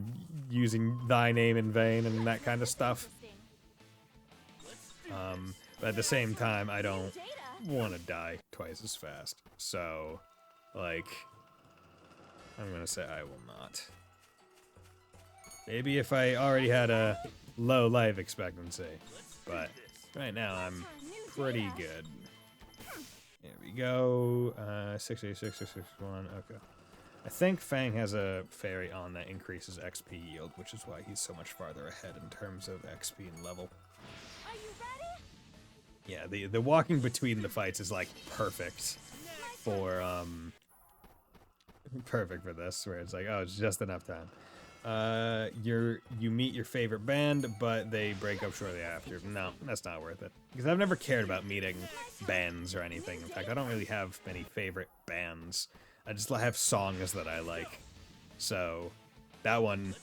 using thy name in vain and that kind of stuff? But at the same time, I don't want to die twice as fast. So, like, I'm gonna say I will not. Maybe if I already had a low life expectancy. But right now, I'm pretty good. There we go. 686, 661. Okay. I think Fang has a fairy on that increases XP yield, which is why he's so much farther ahead in terms of XP and level. Are you ready? Yeah, the walking between the fights is like perfect for this, where it's like, oh, it's just enough time. You meet your favorite band, but they break up shortly after. No, that's not worth it. Because I've never cared about meeting bands or anything. In fact, I don't really have many favorite bands. I just have songs that I like. So, that one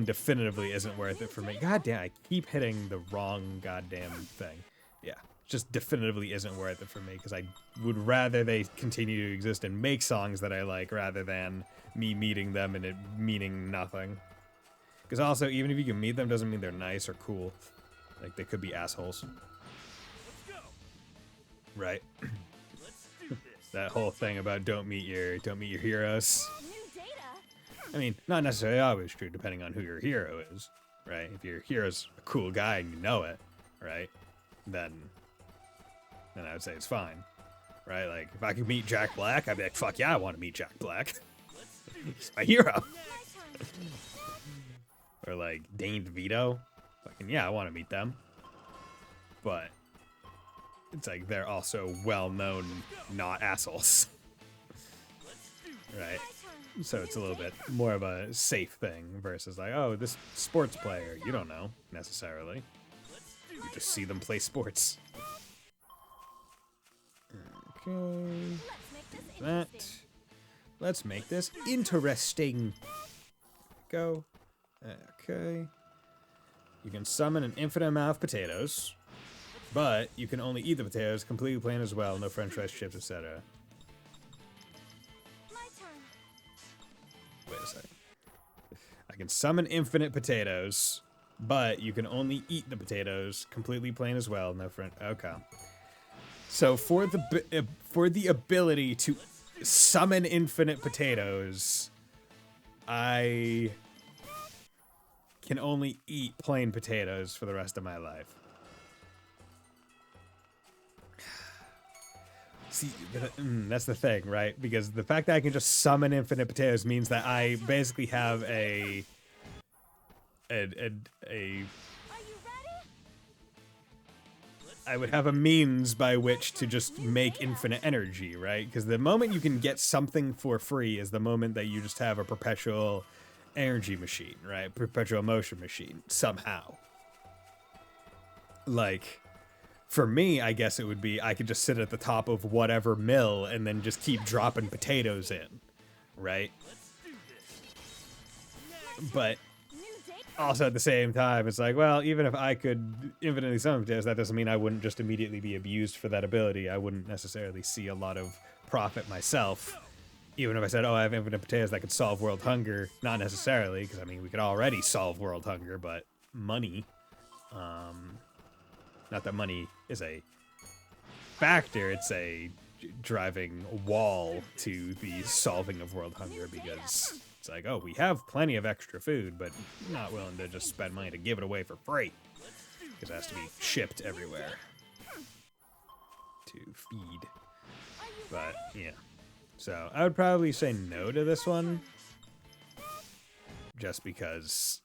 definitively isn't worth it for me. God damn, I keep hitting the wrong goddamn thing. Yeah, just definitively isn't worth it for me, because I would rather they continue to exist and make songs that I like rather than me meeting them and it meaning nothing. Because also, even if you can meet them, doesn't mean they're nice or cool. Like, they could be assholes. Right? That whole thing about don't meet your heroes. I mean, not necessarily always true, depending on who your hero is, right? If your hero's a cool guy and you know it, right? Then I would say it's fine, right? Like, if I could meet Jack Black, I'd be like, fuck yeah, I want to meet Jack Black. He's my hero. Or like Dane DeVito, fucking yeah, I want to meet them. But it's like they're also well-known not assholes, right? So it's a little bit more of a safe thing versus like, oh, this sports player, you don't know necessarily. You just see them play sports. Okay. That. Let's make this interesting. Go. Okay. You can summon an infinite amount of potatoes, but you can only eat the potatoes, completely plain as well, no french fries, chips, etc. My turn. Wait a second. I can summon infinite potatoes, but you can only eat the potatoes, completely plain as well. No friend. Okay. So for the ability to summon infinite potatoes, I can only eat plain potatoes for the rest of my life. See, that's the thing, right? Because the fact that I can just summon infinite potatoes means that I basically have a Are you ready? I would have a means by which to just make infinite energy, right? Because the moment you can get something for free is the moment that you just have a perpetual energy machine, right? Perpetual motion machine, somehow. Like, for me, I guess it would be I could just sit at the top of whatever mill and then just keep dropping potatoes in, right? But New day. also at the same time, it's like, well, even if I could infinitely summon potatoes, that doesn't mean I wouldn't just immediately be abused for that ability. I wouldn't necessarily see a lot of profit myself. Even if I said, oh, I have infinite potatoes that could solve world hunger, not necessarily, because I mean, we could already solve world hunger, but money, not that money is a factor, it's a driving wall to the solving of world hunger, because it's like, oh, we have plenty of extra food, but not willing to just spend money to give it away for free, because it has to be shipped everywhere to feed. But yeah, so I would probably say no to this one, just because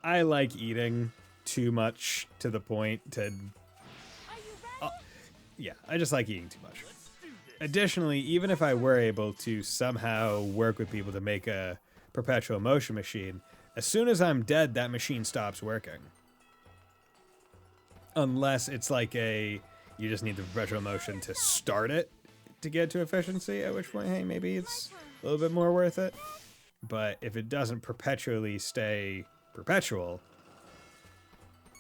I like eating too much to the point to Are you ready? yeah, I just like eating too much. Additionally, even if I were able to somehow work with people to make a perpetual motion machine, as soon as I'm dead, that machine stops working. Unless it's like you just need the perpetual motion to start it to get to efficiency, at which point, hey, maybe it's a little bit more worth it. But if it doesn't perpetually stay perpetual,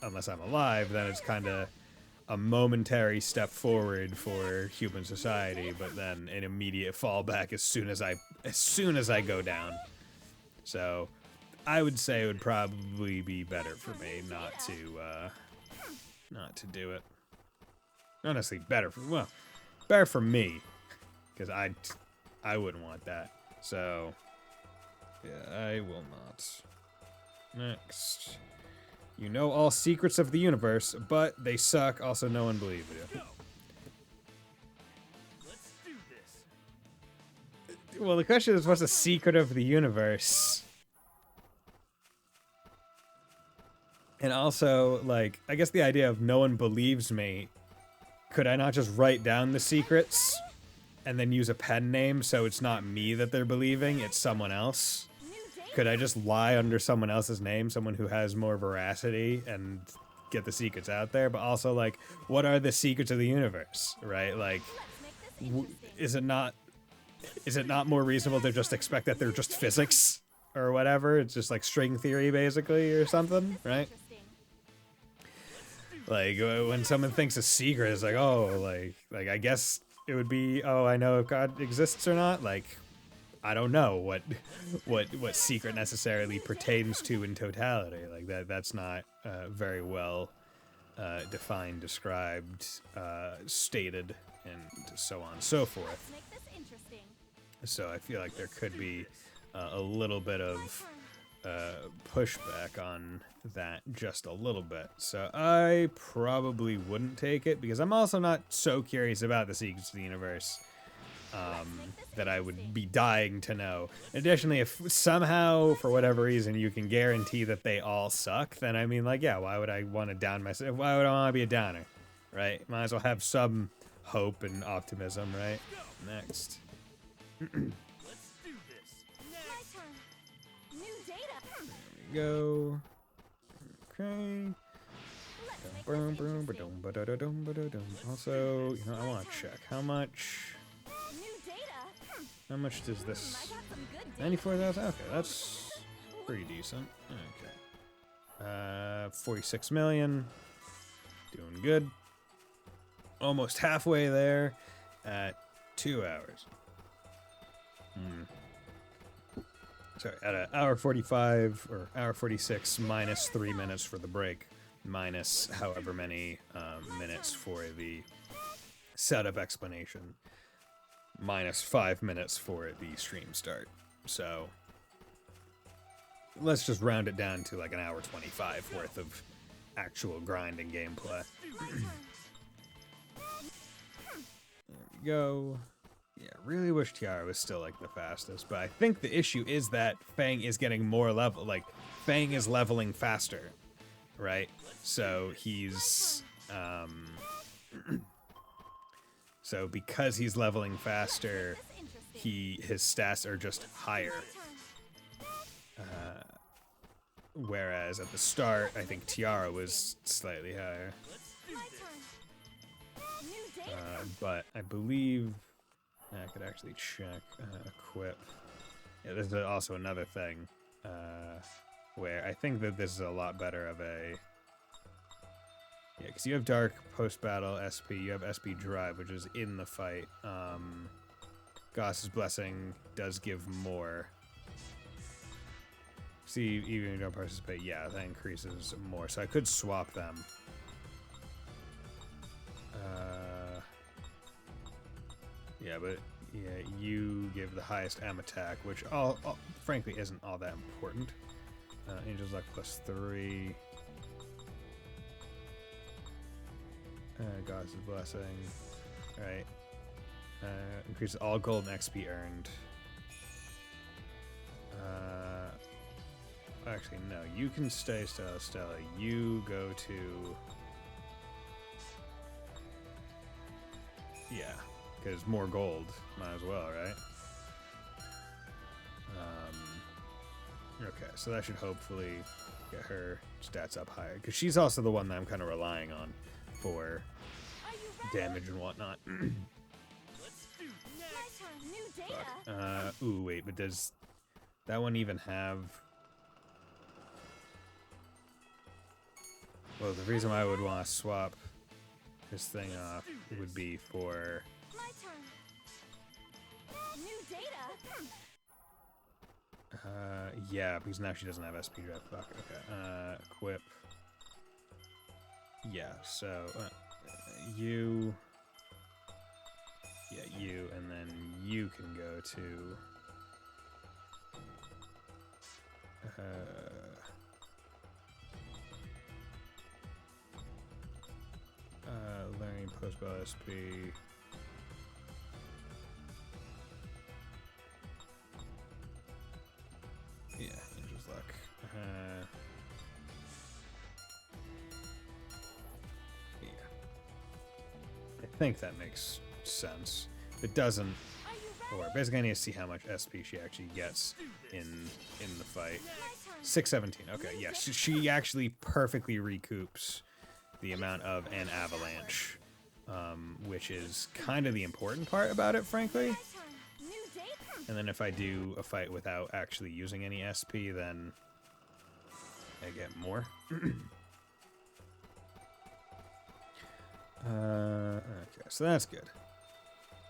unless I'm alive, then it's kind of a momentary step forward for human society, but then an immediate fallback as soon as I go down. So I would say it would probably be better for me not to do it. Not necessarily better for me, because I wouldn't want that. So yeah, I will not. Next. You know all secrets of the universe, but they suck. Also, no one believes you. Let's do this. Well, the question is, what's a secret of the universe? And also, like, I guess the idea of no one believes me, could I not just write down the secrets and then use a pen name so it's not me that they're believing, it's someone else? New day. Could I just lie under someone else's name, someone who has more veracity, and get the secrets out there? But also, like, what are the secrets of the universe, right? Like, Let's make this interesting. is it not more reasonable to just expect that they're just physics or whatever? It's just like string theory, basically, or something, right? Interesting. Like, when someone thinks a secret is like, oh, like I guess it would be, oh, I know if God exists or not. Like, I don't know what secret necessarily pertains to in totality. Like that's not very well defined, described, stated, and so on and so forth. Let's make this interesting. So I feel like there could be a little bit of pushback on that, just a little bit. So I probably wouldn't take it, because I'm also not so curious about the secrets of the universe that I would be dying to know. Additionally, if somehow, for whatever reason, you can guarantee that they all suck, then I mean, like, yeah, why would I want to down myself? Why would I want to be a downer, right? Might as well have some hope and optimism, right? Next. Let's do this. My turn. New data. Go. Okay. Let's make Boom, this boom, interesting. ba-dum, ba-da-da-dum, ba-da-dum. Also, you know, I want to check how much. New data. How much does I this? got some good data. 94,000. Okay, that's pretty decent. Okay. 46 million. Doing good. Almost halfway there at 2 hours. sorry, at an hour 45 or hour 46 minus 3 minutes for the break, minus however many minutes for the setup explanation, minus 5 minutes for the stream start. So let's just round it down to like an hour 25 worth of actual grinding gameplay. There we go. Yeah, really wish Tiara was still like the fastest, but I think the issue is that Fang is getting more level, like Fang is leveling faster, right? So he's so because he's leveling faster, his stats are just higher. Whereas at the start, I think Tiara was slightly higher. But I believe I could actually check equip. Yeah, this is also another thing where I think that this is a lot better of a. Yeah, because you have Dark post-battle SP, you have SP Drive, which is in the fight. Goss's Blessing does give more. See, even if you don't participate, yeah, that increases more. So I could swap them. Yeah, but yeah, you give the highest M attack, which frankly isn't all that important. Angel's Luck +3. Goddess' Blessing. Alright. Increases all gold and XP earned. Actually, no. You can stay Stella. You go to... Yeah. Because more gold. Might as well, right? Okay, so that should hopefully get her stats up higher. Because she's also the one that I'm kind of relying on for damage and whatnot. Fuck. Ooh, wait, but does that one even have... Well, the reason why I would want to swap this thing off would be for... yeah, because now she doesn't have SP drive. Fuck, okay. Equip. Yeah, so, you... Yeah, you, and then you can go to... learning post-battle SP... Yeah, Angel's Luck. Yeah. I think that makes sense. If it doesn't, or basically I need to see how much SP she actually gets in the fight. 617. Okay, yeah, she actually perfectly recoups the amount of an avalanche, which is kind of the important part about it, frankly. And then if I do a fight without actually using any SP, then I get more. Okay, so that's good.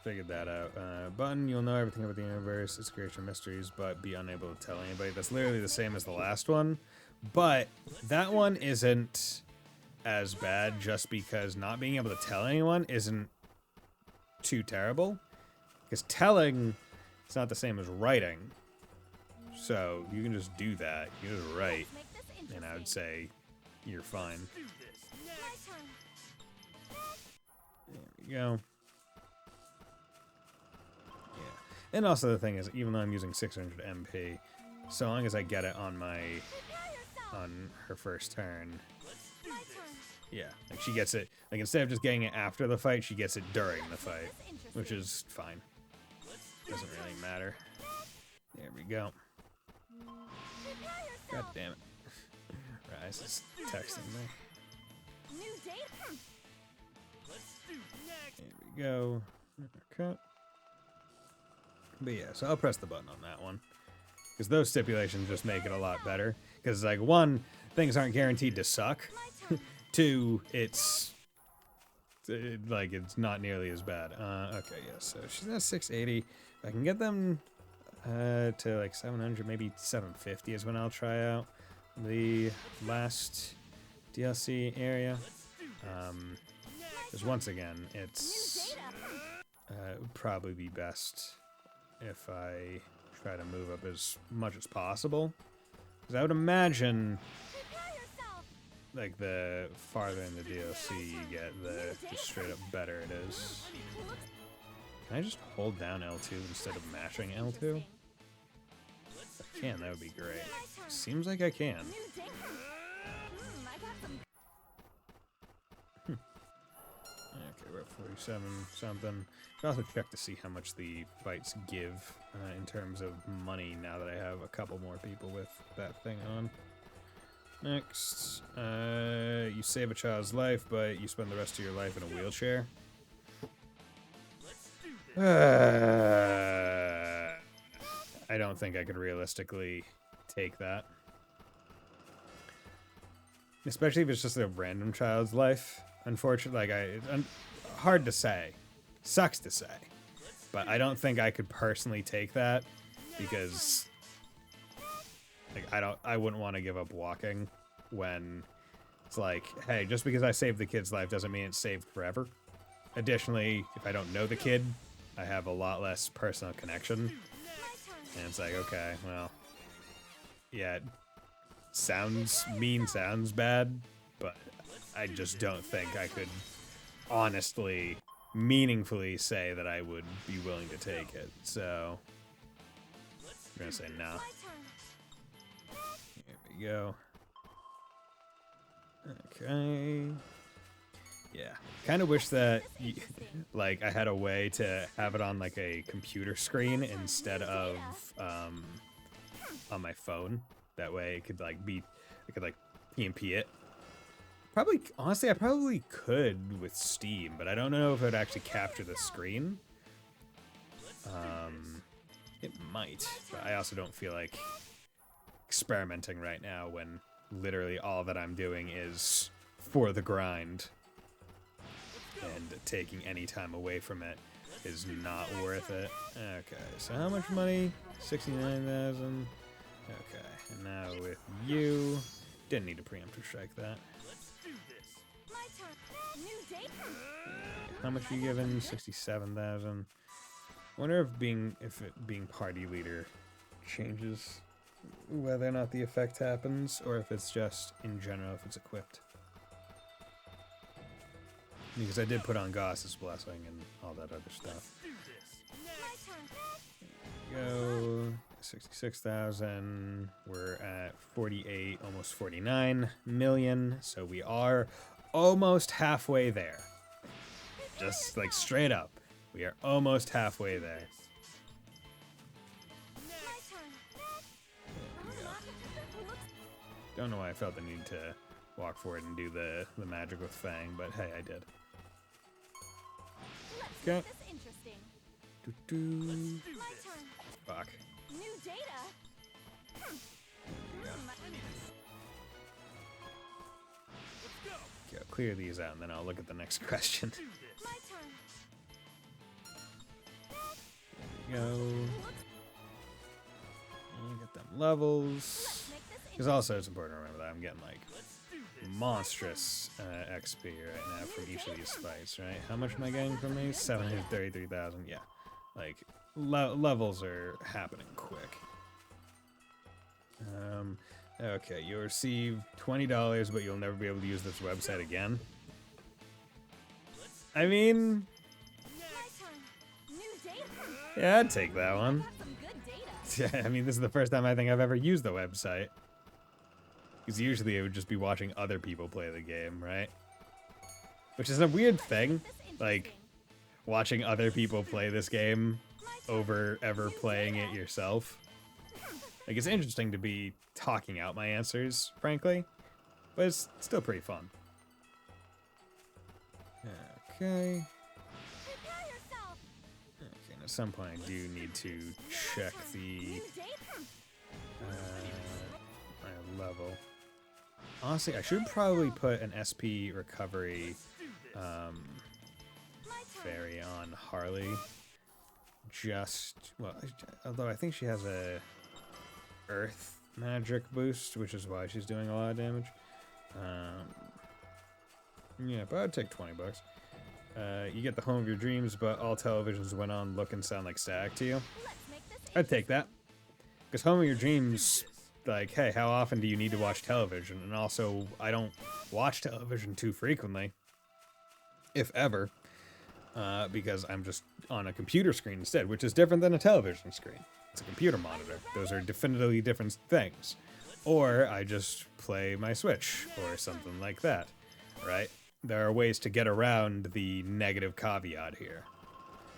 Figured that out. Button, you'll know everything about the universe, its creation mysteries, but be unable to tell anybody. That's literally the same as the last one. But that one isn't as bad just because not being able to tell anyone isn't too terrible. Because telling... It's not the same as writing, so you can just do that. You can just write, and I would say you're fine. There we go. Yeah, and also the thing is, even though I'm using 600 MP, so long as I get it on her first turn, yeah, like she gets it. Like instead of just getting it after the fight, she gets it during the fight, which is fine. Doesn't really matter. There we go. God damn it. Rise is texting me. There we go. Okay. But yeah, so I'll press the button on that one. Because those stipulations just make it a lot better. Because, like, one, things aren't guaranteed to suck. Two, it's not nearly as bad. Okay, yeah, so she's at 680. I can get them to like 700, maybe 750 is when I'll try out the last DLC area. Because once again, it's it would probably be best if I try to move up as much as possible. Because I would imagine, like, the farther in the DLC you get, the just straight up better it is. Can I just hold down L2 instead of mashing L2? If I can, that would be great. Seems like I can. Okay, we're at 47 something. I also check to see how much the fights give in terms of money now that I have a couple more people with that thing on. Next, you save a child's life, but you spend the rest of your life in a wheelchair. I don't think I could realistically take that. Especially if it's just a random child's life. Unfortunately, like, hard to say. Sucks to say. But I don't think I could personally take that because, like, I wouldn't want to give up walking when it's like, hey, just because I saved the kid's life doesn't mean it's saved forever. Additionally, if I don't know the kid, I have a lot less personal connection. And it's like, okay, well, yeah, it sounds bad, but I just don't think I could honestly, meaningfully say that I would be willing to take it. So, I'm gonna say no. Here we go. Okay. Yeah. Kind of wish that, like, I had a way to have it on, like, a computer screen instead of, on my phone. That way it could, like, I could, like, PMP it. Probably, honestly, I probably could with Steam, but I don't know if it would actually capture the screen. It might, but I also don't feel like experimenting right now when literally all that I'm doing is for the grind. And taking any time away from it is not worth it. Okay, so how much money? 69,000. Okay, and now with you, didn't need to preemptive strike that. How much are you giving? 67,000. Wonder if being party leader changes whether or not the effect happens, or if it's just in general if it's equipped. Because I did put on Goss's Blessing and all that other stuff. There we go. 66,000. We're at 48, almost 49 million. So we are almost halfway there. Just like straight up. We are almost halfway there. Don't know why I felt the need to walk forward and do the magic with Fang, but hey, I did. Okay. Fuck. New data. Okay, I'll clear these out and then I'll look at the next question. My turn. There we go. And get them levels. Because also it's important to remember that I'm getting like monstrous XP right now from each of these fights, right? How much am I getting from these? 733,000. Yeah, like levels are happening quick. Okay, you'll receive $20, but you'll never be able to use this website again. I mean, yeah, I'd take that one. Yeah, I mean, this is the first time I think I've ever used the website. Because usually it would just be watching other people play the game, right? Which is a weird thing, like, watching other people play this game over ever playing it yourself. Like, it's interesting to be talking out my answers, frankly, but it's still pretty fun. Okay. Okay, and at some point I do need to check the my level. Honestly, I should probably put an SP recovery fairy on Harley, just well, although I think she has a earth magic boost, which is why she's doing a lot of damage. Yeah, but I'd take $20. You get the home of your dreams, but all televisions went on, look and sound like static to you. Let's make this I'd take that. Because home of your dreams, like, hey, how often do you need to watch television? And also, I don't watch television too frequently, if ever, because I'm just on a computer screen instead, which is different than a television screen. It's a computer monitor. Those are definitively different things. Or I just play my Switch or something like that, right? There are ways to get around the negative caveat here.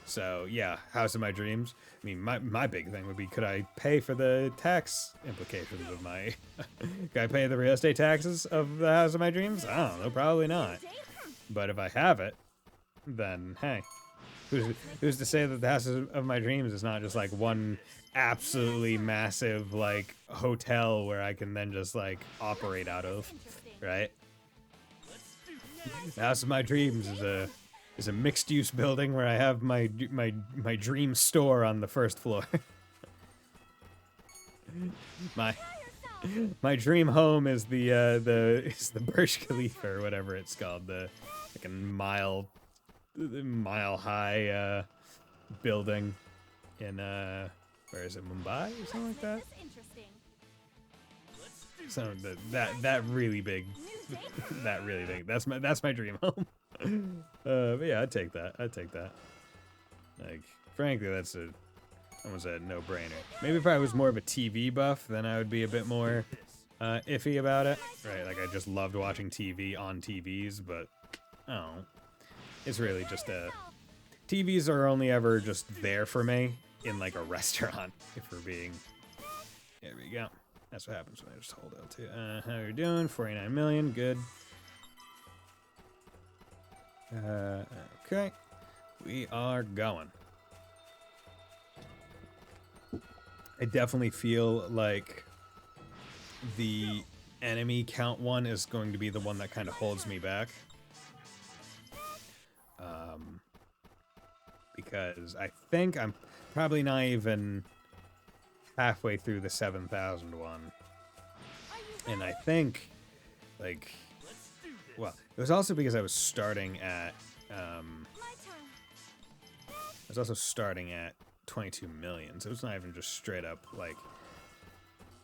So, yeah, house of my dreams. I mean, my big thing would be, could I pay for the tax implications of my... Could I pay the real estate taxes of the house of my dreams? I don't know, probably not. But if I have it, then, hey. Who's to say that the house of my dreams is not just, like, one absolutely massive, like, hotel where I can then just, like, operate out of, right? The house of my dreams is a mixed-use building where I have my dream store on the first floor. my dream home is the Burj Khalifa or whatever it's called, the like a mile high building in where is it, Mumbai or something like that? So that really big. That really big. That's my dream home. But yeah, I'd take that. Like, frankly, that's almost a no-brainer. Maybe if I was more of a TV buff, then I would be a bit more iffy about it. Right? Like, I just loved watching TV on TVs, but oh, it's really just TVs are only ever just there for me in like a restaurant. If we're being, there we go. That's what happens when I just hold L2. How are you doing? 49 million. Good. Okay. We are going. I definitely feel like the enemy count one is going to be the one that kind of holds me back. Because I think I'm probably not even halfway through the 7,000 one. And I think, like, well, it was also because I was starting at, I was also starting at 22 million, so it's not even just straight up, like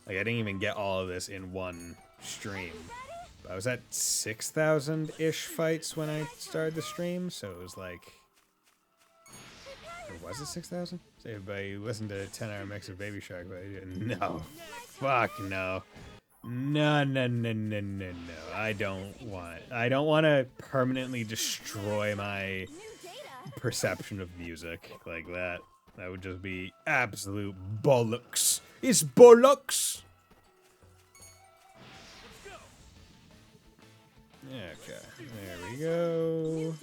I didn't even get all of this in one stream. But I was at 6,000-ish fights when I started the stream, so it was like, or was it 6,000? So everybody listened to a 10-hour mix of Baby Shark, but no. Fuck no. No. I don't want it. I don't want to permanently destroy my perception of music like that. That would just be absolute bollocks. It's bollocks! Okay, there we go.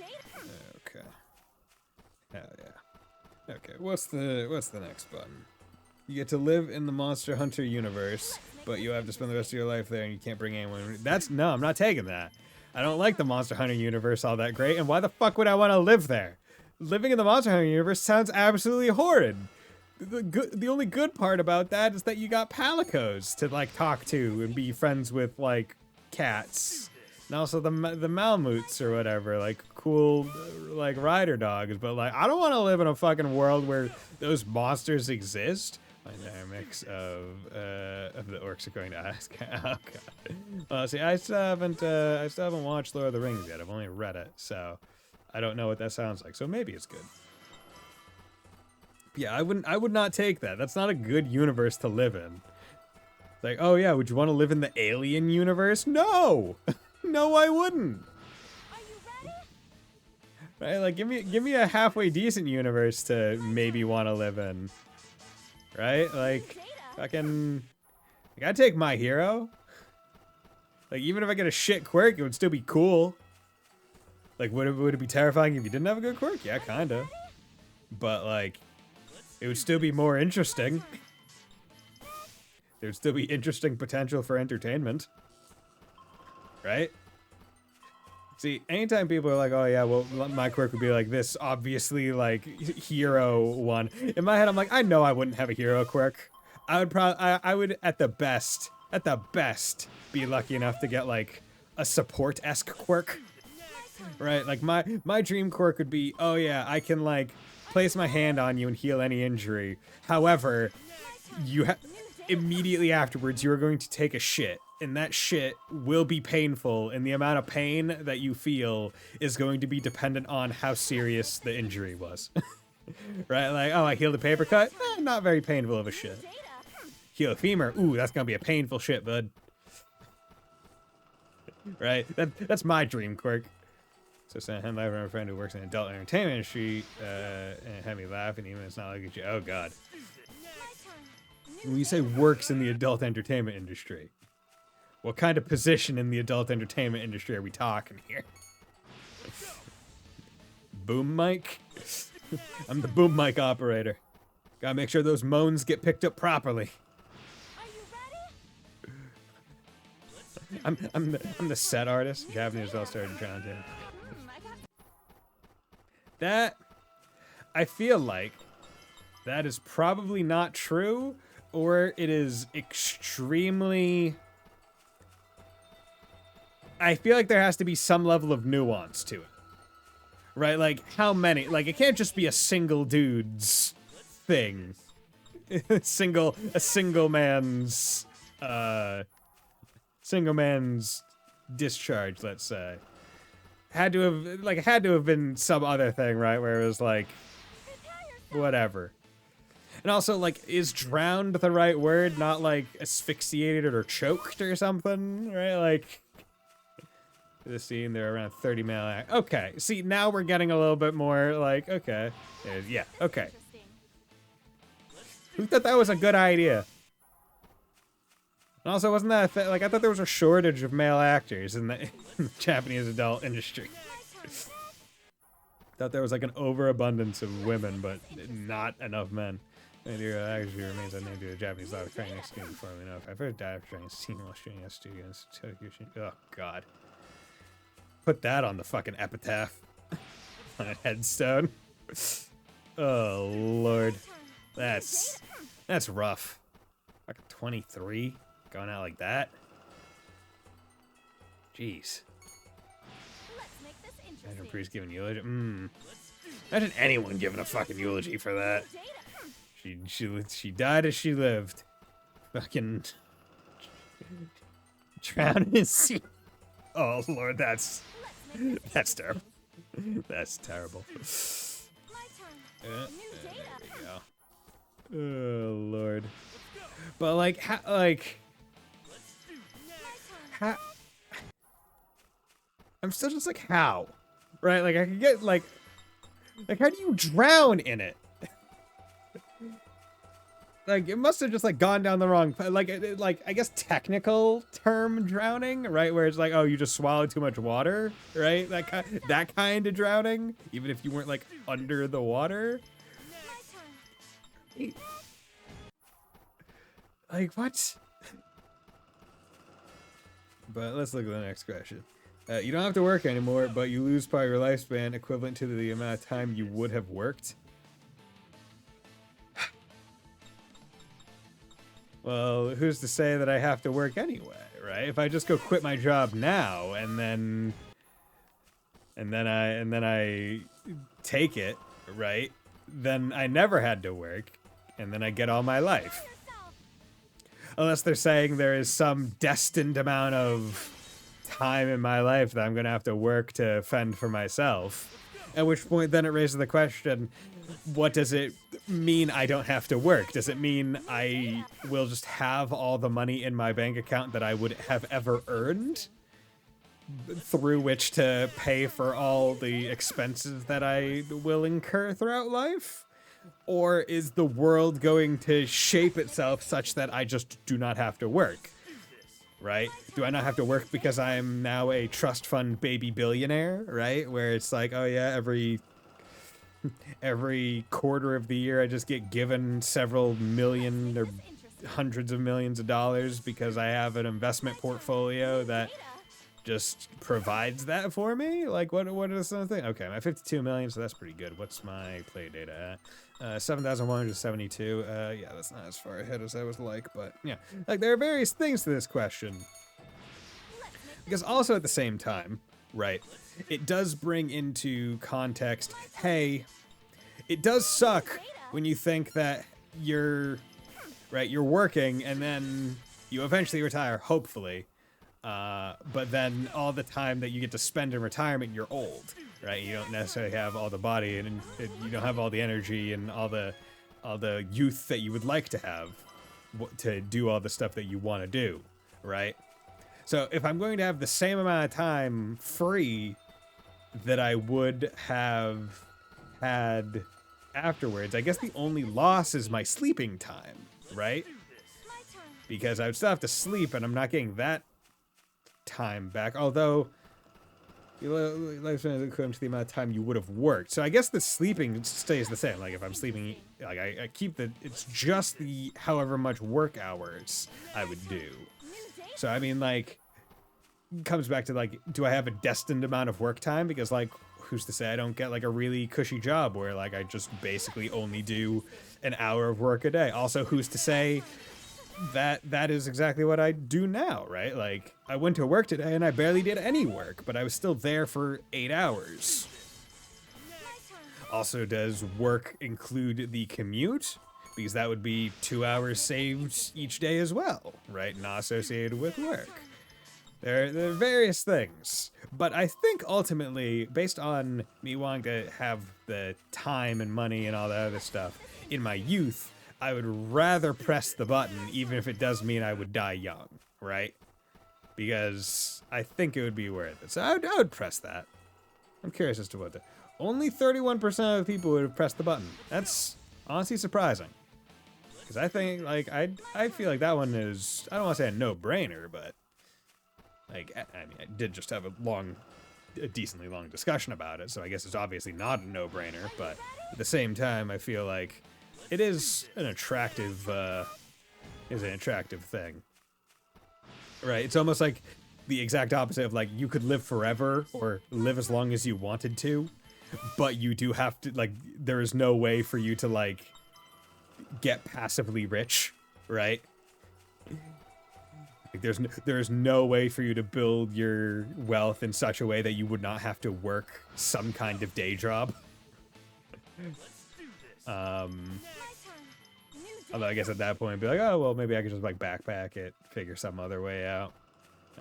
Okay. Hell yeah. Okay, what's the next button? You get to live in the Monster Hunter universe, but you have to spend the rest of your life there and you can't bring anyone. No, I'm not taking that. I don't like the Monster Hunter universe all that great, and why the fuck would I want to live there? Living in the Monster Hunter universe sounds absolutely horrid. The only good part about that is that you got palicos to, like, talk to and be friends with, like, cats. And also the Malmoots or whatever, like, cool, like, rider dogs. But, like, I don't want to live in a fucking world where those monsters exist. My dynamics of the orcs are going to ask. Oh, God. Well, see, I still haven't watched Lord of the Rings yet. I've only read it, so I don't know what that sounds like. So maybe it's good. Yeah, I would not take that. That's not a good universe to live in. Like, oh yeah, would you want to live in the Alien universe? No! No, I wouldn't. Are you ready? Right, like, give me a halfway decent universe to maybe want to live in. Right? Like, fucking, like, I'd take My Hero. Like, even if I get a shit quirk, it would still be cool. Like, would it be terrifying if you didn't have a good quirk? Yeah, kinda. But, like, it would still be more interesting. There would still be interesting potential for entertainment. Right? See, anytime people are like, "Oh yeah, well, my quirk would be like this," obviously like hero one. In my head, I'm like, I know I wouldn't have a hero quirk. I would probably, I would at the best, be lucky enough to get like a support-esque quirk, right? Like my dream quirk would be, oh yeah, I can like place my hand on you and heal any injury. However, immediately afterwards you are going to take a shit, and that shit will be painful, and the amount of pain that you feel is going to be dependent on how serious the injury was. Right? Like, oh, I healed a paper cut? Not very painful of a shit. Data. Heal a femur? Ooh, that's gonna be a painful shit, bud. Right? That's my dream quirk. So send a live from a friend who works in the adult entertainment industry and had me laughing even it's not like a joke. Oh god. When you say works in the adult entertainment industry, what kind of position in the adult entertainment industry are we talking here? Boom mic? I'm the boom mic operator. Gotta make sure those moans get picked up properly. Are you ready? I'm the set artist. Japanese all-star John Taylor. I got That, I feel like that is probably not true, or it is extremely... I feel like there has to be some level of nuance to it. Right? Like, how many? Like, it can't just be a single dude's thing. a single man's discharge, let's say. Had to have been some other thing, right? Where it was like, whatever. And also, like, is drowned the right word? Not like asphyxiated or choked or something, right? Like, the scene, there are around 30 male. Okay, see, now we're getting a little bit more like, okay. Yeah, okay. interesting. Who thought that was a good idea? And also, wasn't that like, I thought there was a shortage of male actors in the Japanese adult industry. Thought there was like an overabundance of women, but not enough men. And your actually remains unnamed due to Japanese law of training student formally enough. I've heard dive training seen while shooting at studios. Oh god. Put that on the fucking epitaph. On a headstone. Oh lord. That's rough. Fucking 23? Going out like that? Jeez. Let's make this Imagine interesting. priest giving eulogy. Imagine anyone giving a fucking eulogy for that. Data. She died as she lived. Fucking drowned in sea. Oh lord, that's terrible. That's terrible. My turn. There New data. we go. Oh lord. But like, how? I'm still just like, how? Right? Like I could get like how do you drown in it? Like, it must have just, like, gone down the wrong... Like, I guess technical term drowning, right? Where it's like, oh, you just swallowed too much water, right? That kind of drowning, even if you weren't, like, under the water. My turn. Like, what? But let's look at the next question. You don't have to work anymore, but you lose part of your lifespan equivalent to the amount of time you would have worked. Well, who's to say that I have to work anyway, right? If I just go quit my job now and then I take it, right? Then I never had to work, and then I get all my life. Unless they're saying there is some destined amount of time in my life that I'm gonna have to work to fend for myself. At which point then it raises the question, what does it mean I don't have to work? Does it mean I will just have all the money in my bank account that I would have ever earned? Through which to pay for all the expenses that I will incur throughout life? Or is the world going to shape itself such that I just do not have to work? Right? Do I not have to work because I'm now a trust fund baby billionaire, right? Where it's like, oh yeah, every quarter of the year I just get given several million or hundreds of millions of dollars because I have an investment portfolio that just provides that for me. Like, what is something? Okay, I'm at 52 million, so that's pretty good. What's my play data at? 7,172. Yeah, that's not as far ahead as I would like, but yeah. Like, there are various things to this question. Because also at the same time, right, it does bring into context, hey, it does suck when you think that you're working and then you eventually retire, hopefully. But then all the time that you get to spend in retirement, you're old, right? You don't necessarily have all the body and you don't have all the energy and all the youth that you would like to have to do all the stuff that you want to do, right? So if I'm going to have the same amount of time free that I would have had afterwards, I guess the only loss is my sleeping time, right? Because I would still have to sleep and I'm not getting that time back, although lifespan is equivalent to the amount of time you would have worked. So I guess the sleeping stays the same. Like if I'm sleeping, like I keep it's just the however much work hours I would do. So I mean, like, it comes back to like, do I have a destined amount of work time? Because like, who's to say I don't get like a really cushy job where like I just basically only do an hour of work a day? Also, who's to say that is exactly what I do now, right? Like, I went to work today and I barely did any work, but I was still there for 8 hours. Also, does work include the commute? Because that would be 2 hours saved each day as well, right? Not associated with work. There are various things. But I think ultimately, based on me wanting to have the time and money and all that other stuff in my youth, I would rather press the button, even if it does mean I would die young, right? Because I think it would be worth it. So I would press that. I'm curious as to what only 31% of the people would have pressed the button. That's honestly surprising. Because I think, like, I feel like that one is, I don't want to say a no-brainer, but, like, I mean, I did just have a decently long discussion about it, so I guess it's obviously not a no-brainer, but at the same time, I feel like it is an attractive thing. Right? It's almost like the exact opposite of, like, you could live forever or live as long as you wanted to, but you do have to, like, there is no way for you to, like, get passively rich, right? Like there's no way for you to build your wealth in such a way that you would not have to work some kind of day job. Although I guess at that point I'd be like, oh well, maybe I could just like backpack it, figure some other way out.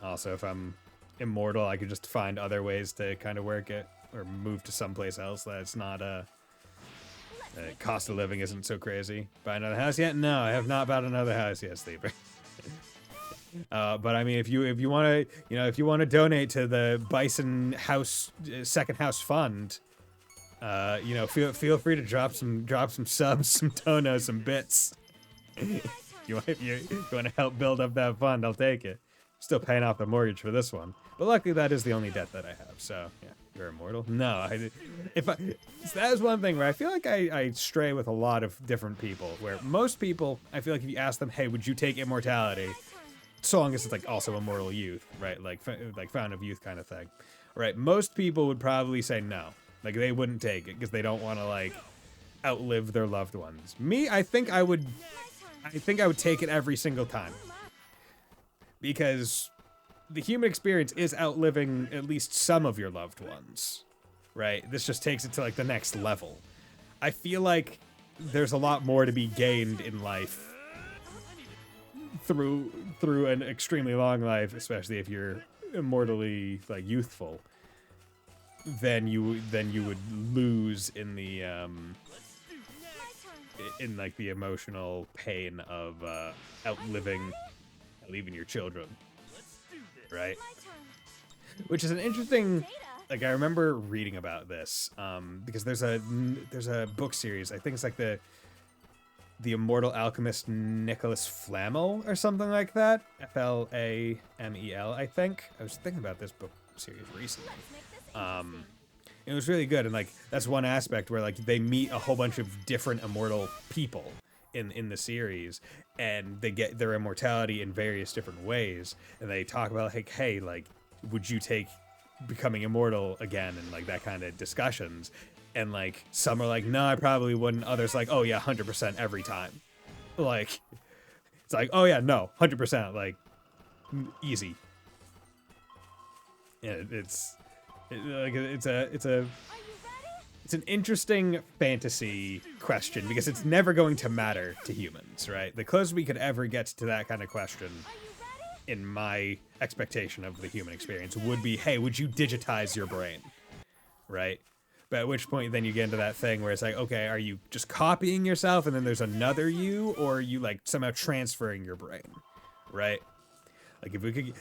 Also, if I'm immortal, I could just find other ways to kind of work it or move to someplace else that's not cost of living isn't so crazy. Buy another house yet? No, I have not bought another house yet, Sleeper. But I mean, if you want to, donate to the Bison House Second House Fund, feel free to drop some subs, some donos, some bits. If you want to help build up that fund, I'll take it. Still paying off the mortgage for this one, but luckily that is the only debt that I have. So yeah. You're immortal? No, that is one thing where I feel like I stray with a lot of different people, where most people, I feel like if you ask them, hey, would you take immortality, so long as it's like also immortal youth, right? Like Fountain of Youth kind of thing, right? Most people would probably say no, like they wouldn't take it because they don't want to like outlive their loved ones. Me, I think I would take it every single time, because the human experience is outliving at least some of your loved ones, right? This just takes it to like the next level. I feel like there's a lot more to be gained in life through an extremely long life, especially if you're immortally like youthful, than you would lose in the like the emotional pain of outliving your children. Right? Which is an interesting, like, I remember reading about this, because there's a book series, I think it's like the Immortal Alchemist Nicholas Flamel or something like that. Flamel, I think. I was thinking about this book series recently. It was really good, and like that's one aspect where like they meet a whole bunch of different immortal people in the series, and they get their immortality in various different ways, and they talk about like, hey, like would you take becoming immortal again, and like that kind of discussions. And like some are like, no, I probably wouldn't. Others like, oh yeah, 100% every time. Like it's like, oh yeah, no, 100%, like easy. Yeah, it's an interesting fantasy question because it's never going to matter to humans, right? The closest we could ever get to that kind of question, in my expectation of the human experience, would be, hey, would you digitize your brain, right? But at which point then you get into that thing where it's like, okay, are you just copying yourself and then there's another you, or are you like somehow transferring your brain, right? Like if we could,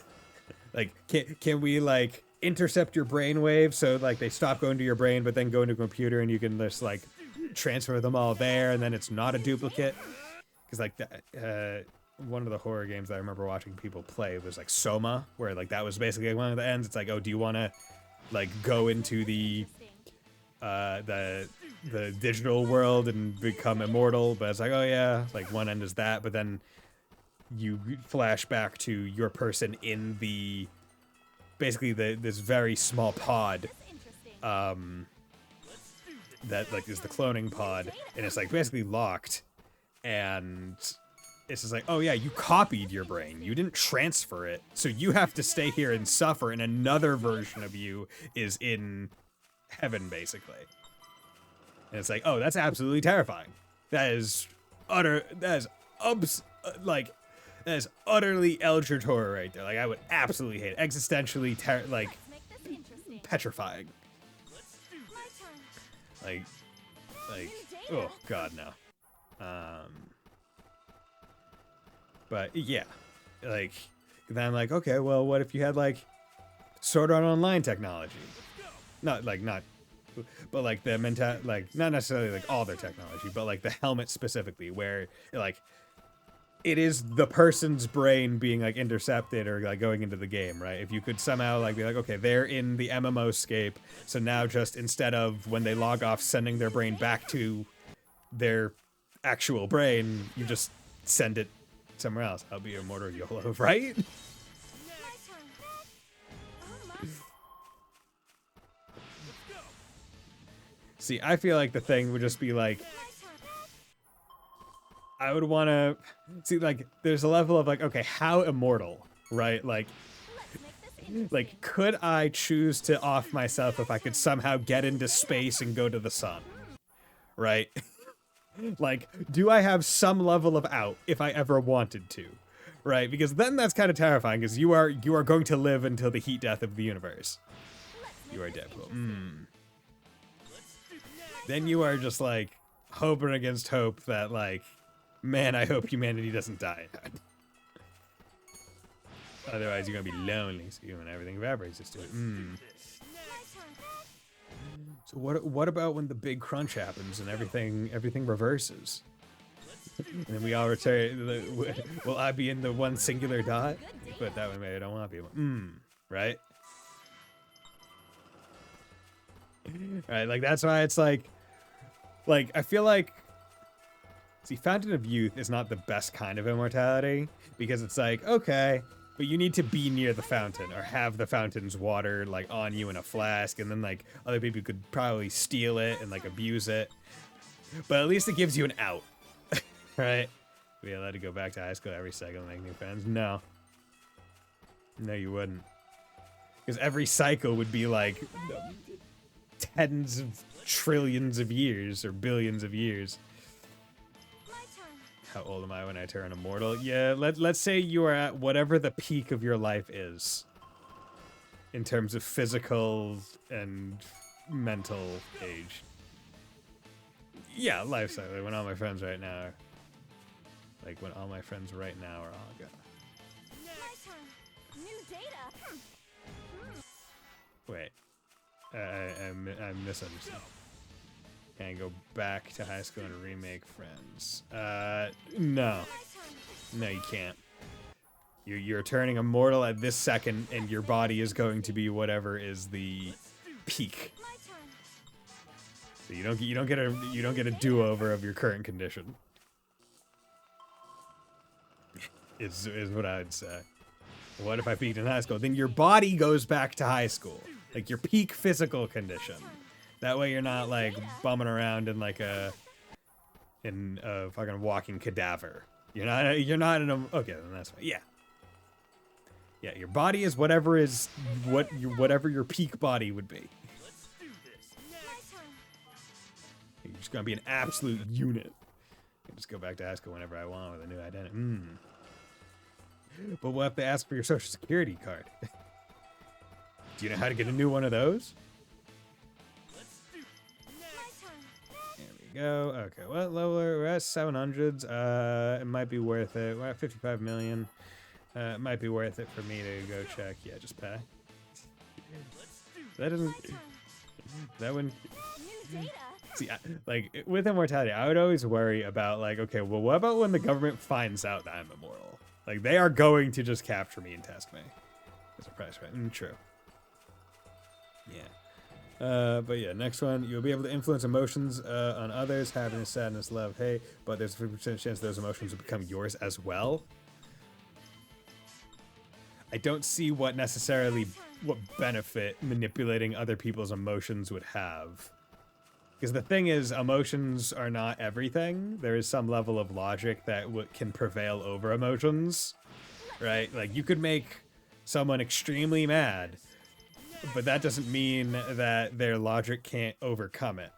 like, can we like intercept your brain waves so like they stop going to your brain but then go into a computer and you can just like transfer them all there and then it's not a duplicate? Because like one of the horror games that I remember watching people play was like Soma, where like that was basically one of the ends. It's like, oh, do you want to like go into the digital world and become immortal? But it's like, oh yeah, like one end is that, but then you flash back to your person in the basically this very small pod that like is the cloning pod, and it's like basically locked, and it's just like, oh yeah, you copied your brain, you didn't transfer it, so you have to stay here and suffer, and another version of you is in heaven basically. And it's like, oh, that's absolutely terrifying. That is utterly eldritch horror right there. Like I would absolutely hate it. Existentially petrifying. Like oh god, no. But yeah, like then I'm like, okay, well, what if you had like Sword Art Online technology? But like the like not necessarily like all their technology, but like the helmet specifically, where like it is the person's brain being like intercepted or like going into the game, right? If you could somehow like be like, okay, they're in the MMO scape, so now just instead of when they log off sending their brain back to their actual brain, you just send it somewhere else. I'll be immortal YOLO, right? See, I feel like the thing would just be like, I would want to see, like, there's a level of like, okay, how immortal, right? Like, could I choose to off myself if I could somehow get into space and go to the sun, right? Like, do I have some level of out if I ever wanted to, right? Because then that's kind of terrifying, because you are going to live until the heat death of the universe. You are Deadpool. Then you are just like hoping against hope that like, man, I hope humanity doesn't die. Otherwise, you're gonna be lonely. So when everything evaporates, just do it. So what about when the big crunch happens and everything reverses? And then we all return. Will I be in the one singular dot? But that way, maybe I don't want to be. Right? Right. Like that's why it's like I feel like. See, Fountain of Youth is not the best kind of immortality, because it's like, okay, but you need to be near the fountain or have the fountain's water like on you in a flask, and then like other people could probably steal it and like abuse it. But at least it gives you an out, right? Be allowed to go back to high school every cycle and make new friends? No. No, you wouldn't. Because every cycle would be like tens of trillions of years or billions of years. How old am I when I turn immortal? Yeah, let's say you are at whatever the peak of your life is in terms of physical and mental age. Yeah, life cycle. Like when all my friends right now are all gone. Wait, I misunderstood. Can I go back to high school and remake friends? No. No, you can't. You're turning immortal at this second, and your body is going to be whatever is the peak. So you don't get a do-over of your current condition. Is what I would say. What if I peaked in high school? Then your body goes back to high school. Like your peak physical condition. That way you're not like bumming around in like a fucking walking cadaver. You're not in a okay, then that's fine. Yeah. Yeah, your body is whatever your peak body would be. Let's do this. My turn. You're just gonna be an absolute unit. I can just go back to high school whenever I want with a new identity. But what if they ask for your social security card? Do you know how to get a new one of those? Let's do My turn. There we go. Okay, what level are we at? 700s. It might be worth it. We're at 55 million. It might be worth it for me to go check. Yeah, just pay. let's do That doesn't. My turn. That wouldn't. New data. See, like with immortality, I would always worry about like, okay, well, what about when the government finds out that I'm immortal? Like, they are going to just capture me and test me. There's a price, right? True. Yeah. But yeah, next one. You'll be able to influence emotions on others, happiness, sadness, love, hate, but there's a 50% chance those emotions will become yours as well. I don't see what benefit manipulating other people's emotions would have. Because the thing is, emotions are not everything. There is some level of logic that can prevail over emotions, right? Like, you could make someone extremely mad, but that doesn't mean that their logic can't overcome it.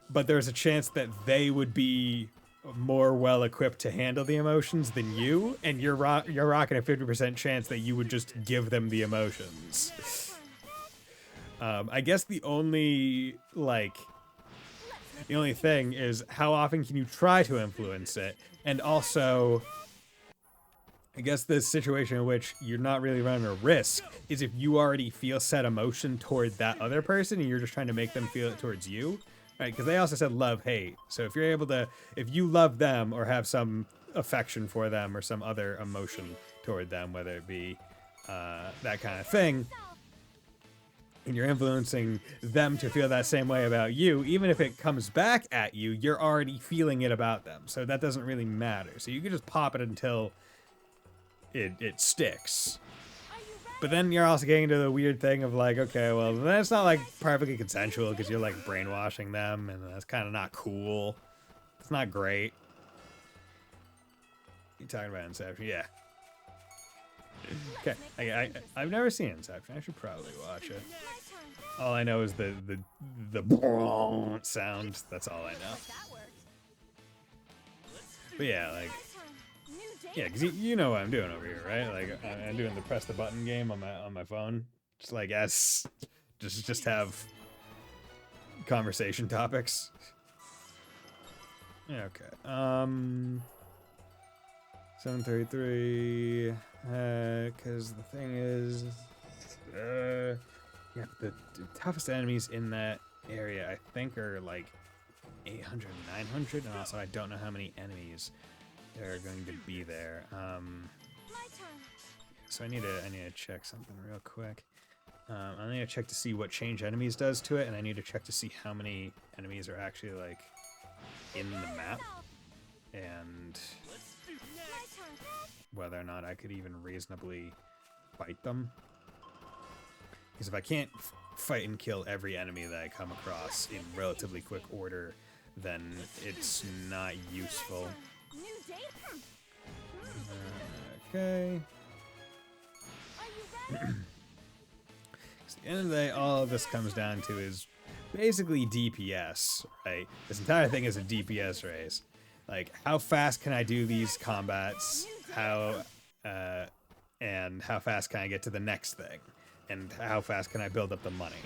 But there's a chance that they would be more well equipped to handle the emotions than you, and you're rocking a 50% chance that you would just give them the emotions. I guess the only thing is how often can you try to influence it, and also I guess the situation in which you're not really running a risk is if you already feel said emotion toward that other person and you're just trying to make them feel it towards you. Right, because they also said love, hate. So if you're able to, if you love them or have some affection for them or some other emotion toward them, whether it be that kind of thing, and you're influencing them to feel that same way about you, even if it comes back at you, you're already feeling it about them. So that doesn't really matter. So you can just pop it until it sticks. But then you're also getting into the weird thing of like, okay, well, that's not like perfectly consensual because you're like brainwashing them, and that's kind of not cool. It's not great. You talking about Inception? Yeah. Okay, I've never seen Inception. I should probably watch it. My turn. All I know is the sound. That's all I know. That worked. But yeah, like. My turn. New data. Yeah, because you know what I'm doing over here, right? Like I'm doing the press the button game on my phone. Just like just have conversation topics. Yeah, okay. 733. Because the thing is, yeah, the toughest enemies in that area I think are like 800, 900, and also I don't know how many enemies there are going to be there. My turn. So I need to check something real quick. I need to check to see what change enemies does to it, and I need to check to see how many enemies are actually like in the map, and My turn. whether or not I could even reasonably fight them. Because if I can't fight and kill every enemy that I come across in relatively quick order, then it's not useful. New data. Okay. Are you ready? At the end of the day, all of this comes down to is basically DPS, right? This entire thing is a DPS race. Like, how fast can I do these combats? And how fast can I get to the next thing? And how fast can I build up the money?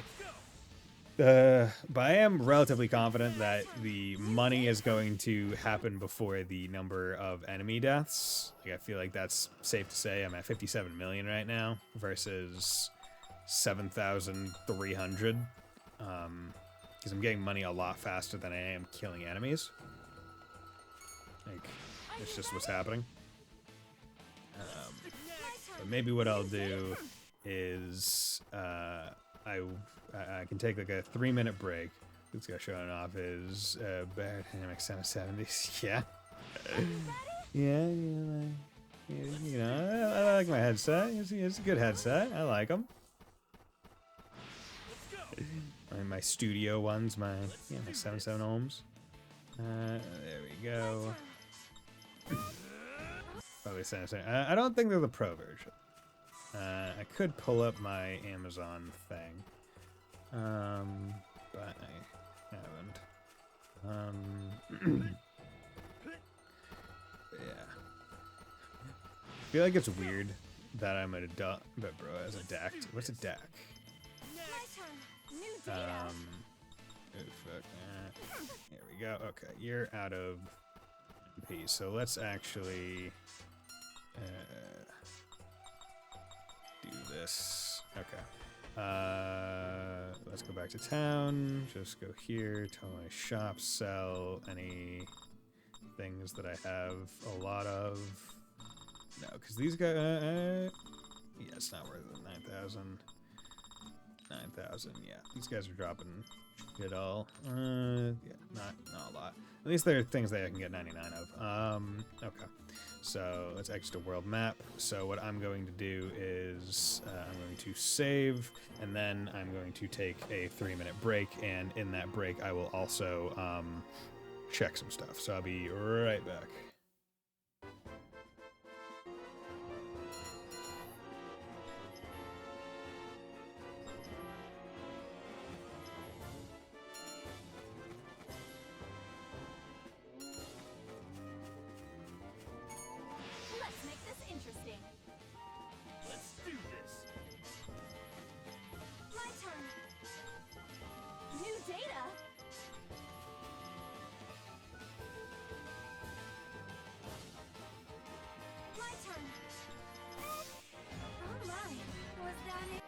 But I am relatively confident that the money is going to happen before the number of enemy deaths. Like, I feel like that's safe to say. I'm at 57 million right now versus 7,300. Because I'm getting money a lot faster than I am killing enemies. Like, it's just what's happening. But maybe what I'll do is I can take like a 3-minute break. This guy showing off his Bayer Dynamic 770s. Yeah. Yeah. You know, I like my headset. It's a good headset. I like them. My studio ones, my 77 ohms. There we go. Probably saying. I don't think they're the pro version. I could pull up my Amazon thing, but I haven't. Yeah. I feel like it's weird that I'm at a duck, but bro has a DAC. What's a DAC? My turn. New data. Oh fuck. Here we go. Okay, you're out of MP, so let's actually do this. Okay. Let's go back to town. Just go here. Tell my shop sell any things that I have a lot of. No, because these guys. Yeah, it's not worth it. 9,000. 9,000. Yeah, these guys are dropping it all. Yeah, not a lot. At least there are things that I can get 99 of. Okay. So let's exit a world map. So what I'm going to do is I'm going to save, and then I'm going to take a 3-minute break. And in that break, I will also check some stuff. So I'll be right back. Let's make this interesting. Let's do this. My turn. New data. My turn. Oh my. Was that it?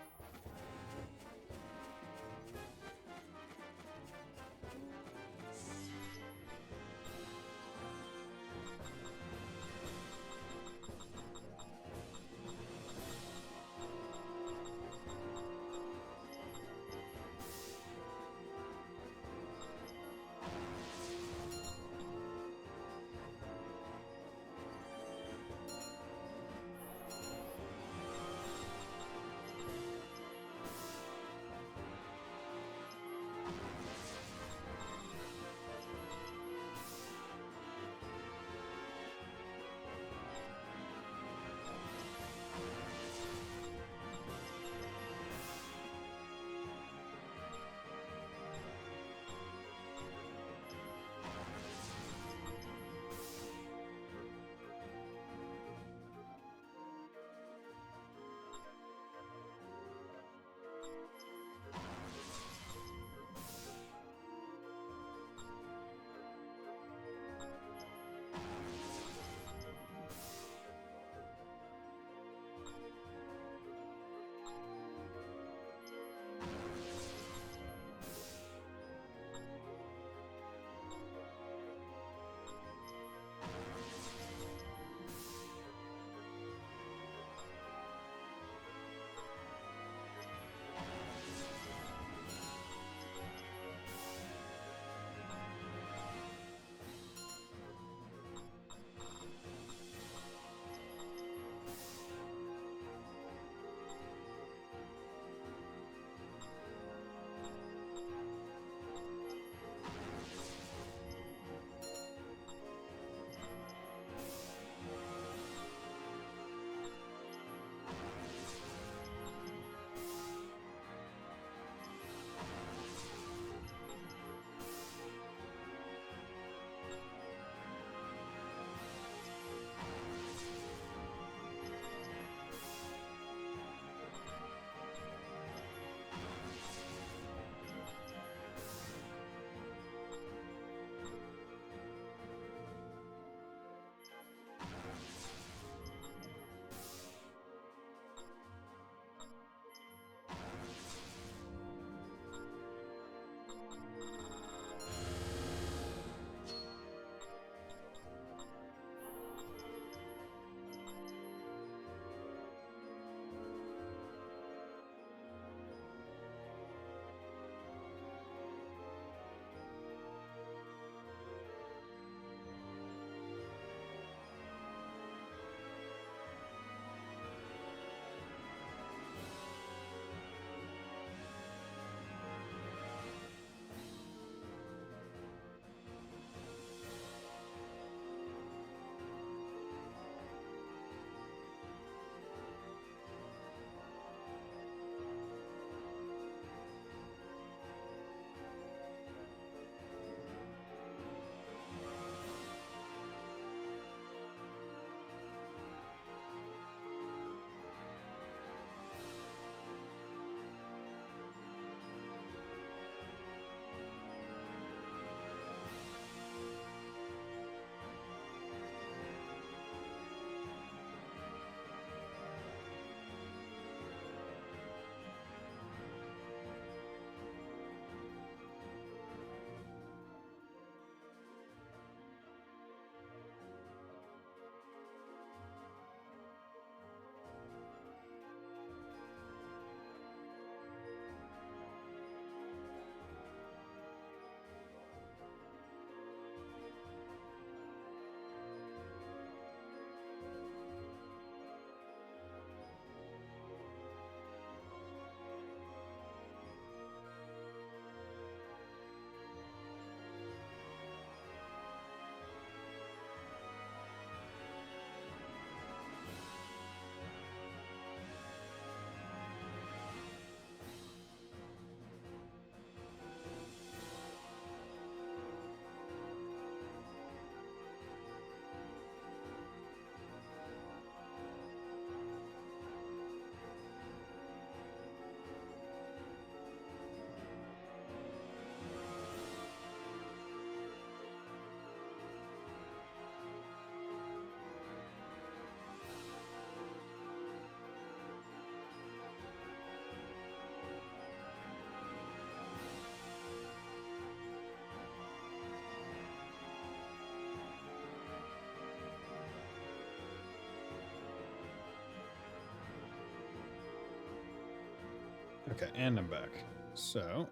Okay, and I'm back. So,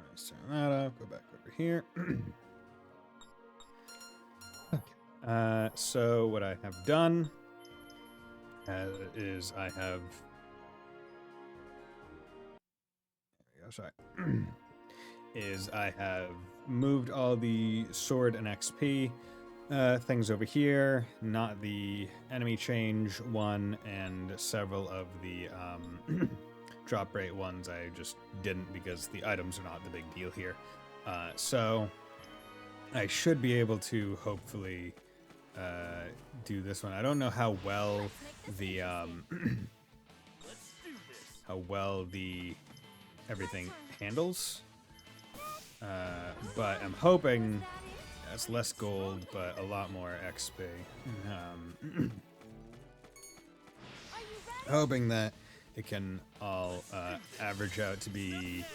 let's turn that up, go back over here. Okay. So what I have done is I have... There we go, sorry. Is I have moved all the sword and XP things over here, not the enemy change one, and several of the drop rate ones I just didn't because the items are not the big deal here. So I should be able to hopefully do this one. I don't know how well the how well the everything handles, but I'm hoping it's less gold, but a lot more XP. Hoping that it can all average out to be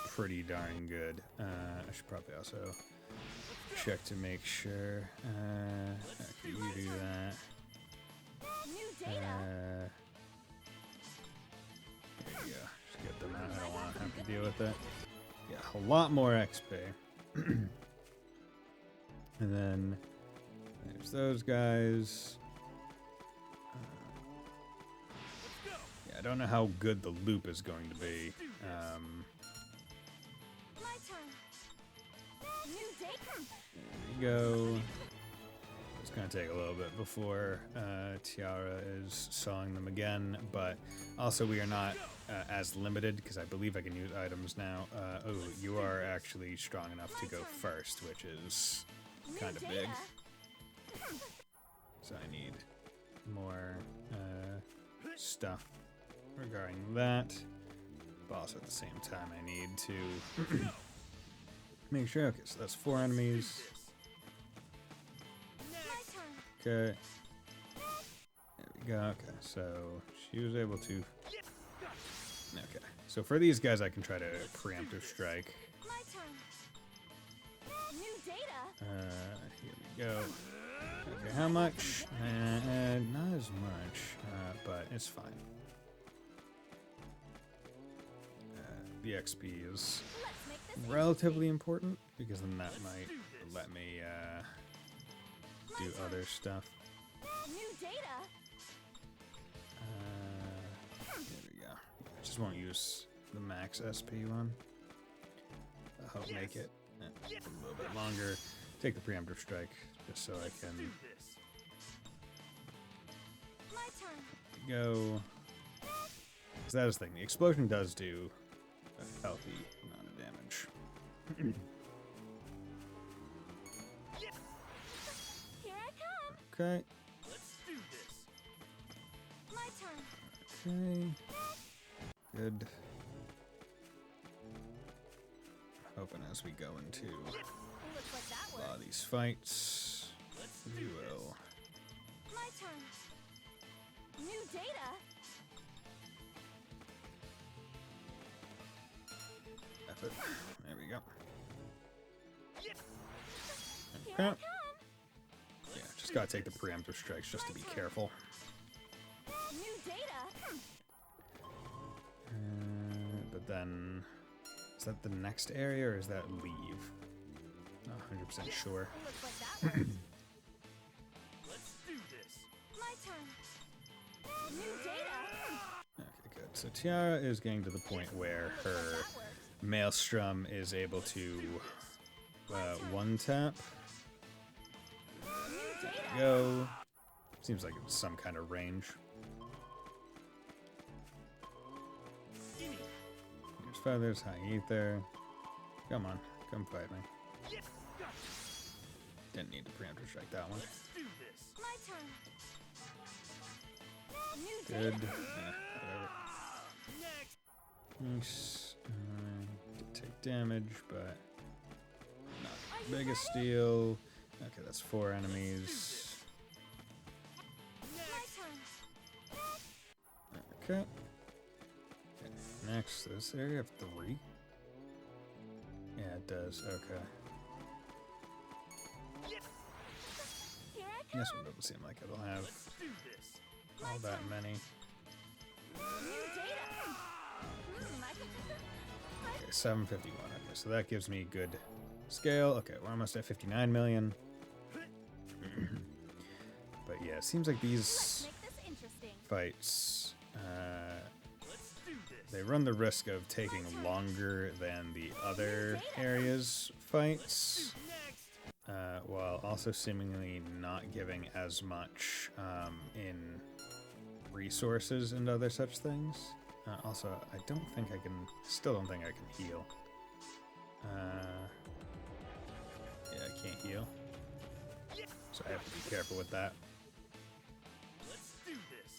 pretty darn good. I should probably also check to make sure. Okay, you do that. There you go. Just get them out. I don't want to have to deal with that. Yeah, a lot more XP. And then there's those guys. Yeah, I don't know how good the loop is going to be. There we go. It's going to take a little bit before Tiara is sawing them again, but also we are not as limited because I believe I can use items now. Oh, you are actually strong enough to go first, which is kind of big. So I need more stuff regarding that. But also at the same time I need to make sure. Okay, so that's 4 enemies. Okay. There we go. Okay, so she was able to... Okay, so for these guys I can try to preemptive strike. Here we go. Okay, how much? Not as much, but it's fine. The XP is relatively important because then that might let me do other stuff. There we go. I just won't use the max SP one. I hope make it a little bit longer. Take the preemptive strike just so I can go. Because that is the thing. The explosion does do a healthy amount of damage. Okay. Okay. Good. Hoping as we go into a lot of these fights, we will. My turn. New data. F it. There we go. Here Okay. I come. Yeah, just gotta take the preemptive strikes just to be careful. New data. But then, is that the next area or is that leave? Not 100% sure. Looks like that worked. Let's do this. My turn. New data. Okay, good. So Tiara is getting to the point where her Maelstrom is able to one tap. There we go. Seems like it's some kind of range. There's feathers, high ether. Come on, come fight me. Didn't need to preemptive strike that one. Let's do this. My turn. New Good. data. Whatever. Next. Nice. Did take damage, but not the biggest deal. Okay, that's 4 enemies. My turn. Okay. Next, this area of 3. Yeah, it does. Okay. Here I come. This one doesn't seem like it'll have Do this. all that many. New data. Okay, 751. Okay, so that gives me good scale. Okay, we're almost at 59 million. But yeah, it seems like Let's these make this interesting. fights, Let's do this. they run the risk of taking longer than the other areas fights, Next. while also seemingly not giving as much in resources and other such things. Also, I still don't think I can heal. Yeah, I can't heal. So I have to be careful with that. Let's do this.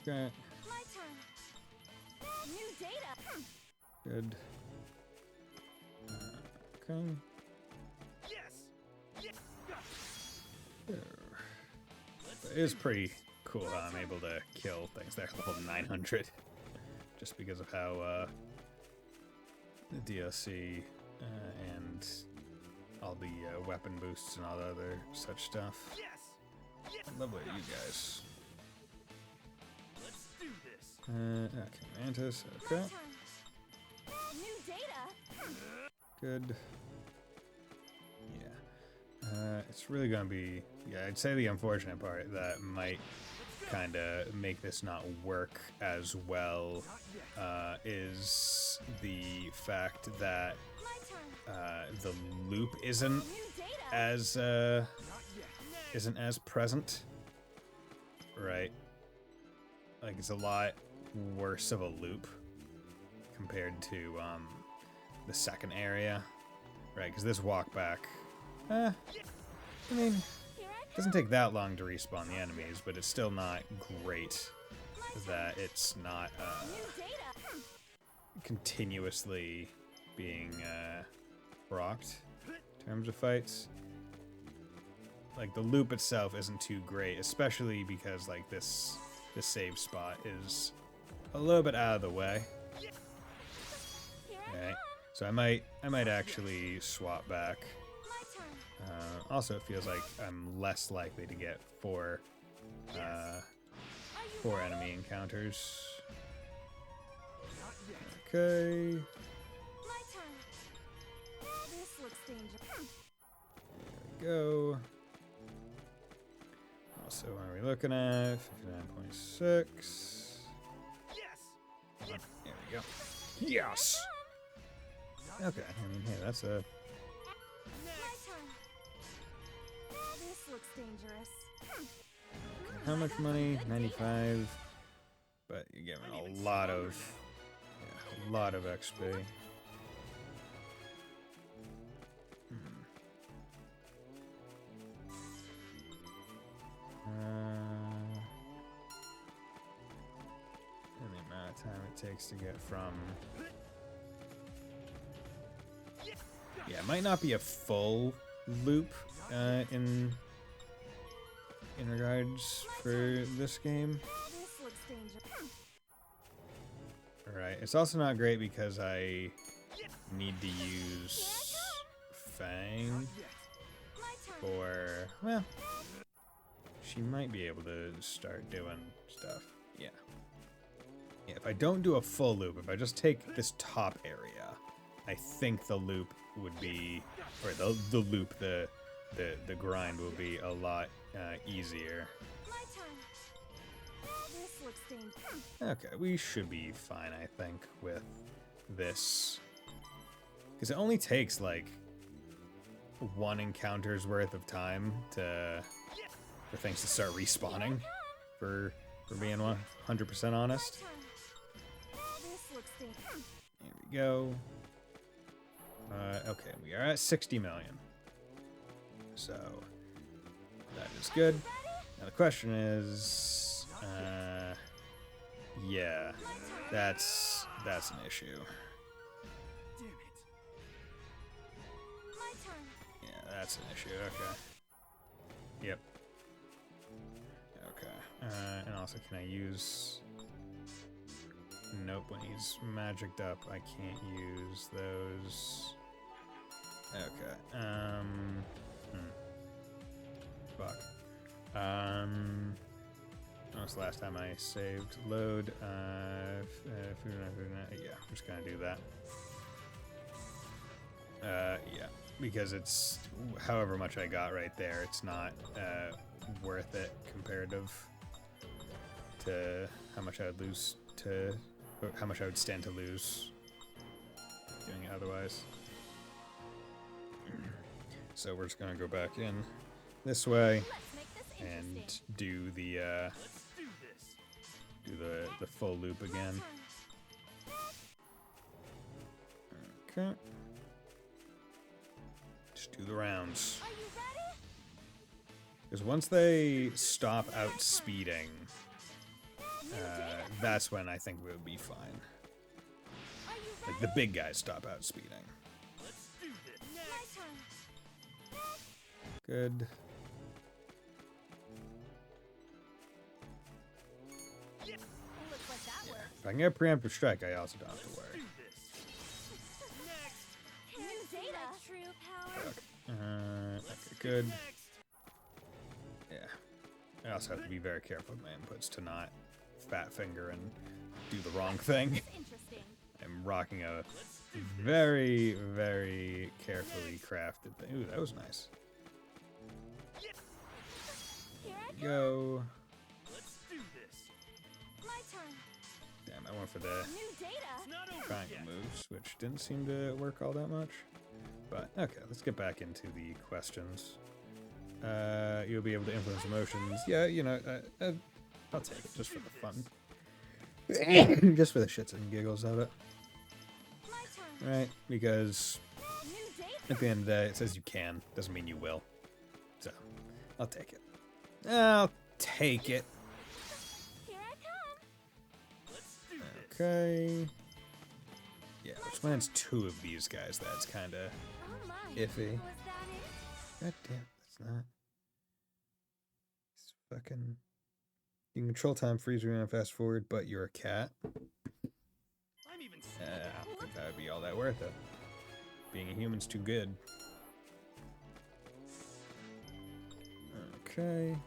Okay, My turn. New data. good. Okay. Yes. There. Let's It is pretty cool how I'm able to kill things that are level 900. Just because of how the DLC and all the weapon boosts and all the other such stuff. Yes. Lovely, you guys. Let's do this. Okay, Mantis. My Okay, turn. New data. good. Yeah. It's really gonna be. Yeah, I'd say the unfortunate part that might kind of make this not work as well is the fact that My turn. the loop isn't New data. as present, right? Like it's a lot worse of a loop compared to the second area, right? Because this walk back, I mean, Here I it doesn't take that long to respawn the enemies, but it's still not great that it's not New data. continuously being rocked in terms of fights. Like the loop itself isn't too great, especially because like this save spot is a little bit out of the way. Here I Okay, come. so I might actually swap back. My turn. Also, it feels like I'm less likely to get four Are you four ready? enemy encounters. Okay. My turn. This looks dangerous. Go. Also, what are we looking at? 59.6. Yes. There we go. Yes! Okay, I mean, hey, that's a... My turn. This looks dangerous. How much money? 95. But you're giving a lot of... Yeah, a lot of XP. And the amount of time it takes to get from... Yeah, it might not be a full loop in regards for this game. This looks dangerous. Right. It's also not great because I need to use Fang My turn. for... Well, she might be able to start doing stuff. Yeah. Yeah, if I don't do a full loop, if I just take this top area, I think the loop would be... Or the loop, the grind will be a lot easier. My turn. This looks dangerous. Okay, we should be fine, I think, with this. Because it only takes, like, one encounter's worth of time for things to start respawning, for being 100% honest. My turn. This looks dangerous. Here we go. Okay, we are at 60 million. So, that is good. Now the question is... yeah, that's an issue. Damn it. My turn. Yeah, that's an issue. Okay. Yep. Okay. And also, can I use... Nope, when he's magicked up, I can't use those. Okay. Fuck. That was the last time I saved. Load. Yeah, I'm just gonna do that. Yeah, because it's however much I got right there. It's not worth it comparative to how much I would lose to, or how much I would stand to lose doing it otherwise. So we're just gonna go back in this way and do the the full loop again. Okay. Just do the rounds. Are you ready? Because once they stop outspeeding, that's when I think we would be fine. Are you ready? Like the big guys stop outspeeding. My turn. Good. Looks like that worked. If I can get preemptive strike, I also don't have to worry. New data. True power. Okay, good. Yeah. I also have to be very careful with my inputs to not fat finger and do the wrong thing. Interesting. I'm rocking a very, very carefully crafted thing. Ooh, that was nice. Here I come. Go. My turn. Damn, I went for the New data. triangle moves, which didn't seem to work all that much. But okay, let's get back into the questions. You'll be able to influence emotions. Yeah, you know, I'll take it just for the fun. Just for the shits and giggles of it. My turn. Right? Because New data. at the end of the day, it says you can. Doesn't mean you will. So, I'll take it. I'll take it. Here I come. Okay. Yeah, which lands two of these guys. That's kind of Oh my. iffy. Was that it? God damn, that's not. It's fucking. You can control time, freeze, rewind, fast forward, but you're a cat. I'm even I don't think that would be all that worth it. Being a human's too good. Okay.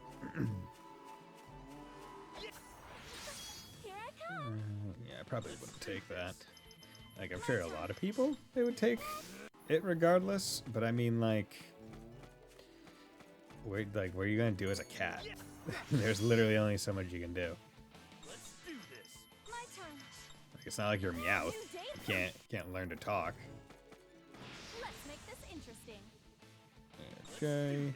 Here I come. Yeah, I probably wouldn't take that. Like, I'm sure a lot of people, they would take it regardless, but I mean, like, what are you gonna do as a cat? There's literally only so much you can do. My turn. Like, it's not like you're Meowth. New You data. can't learn to talk. Let's make this interesting. Okay.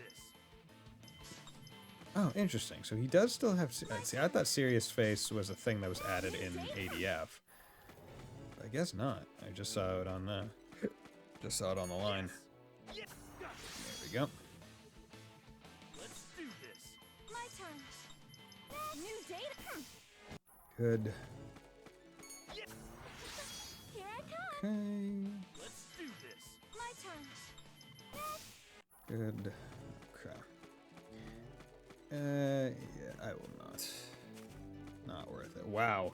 Oh, interesting. So he does still have. See, I thought Serious Face was a thing that was added in ADF. I guess not. I just saw it on the. Just saw it on the line. There we go. My turn. New data. Good. Here I come. Okay. My turn. Good. Okay. Yeah, I will not. Not worth it. Wow.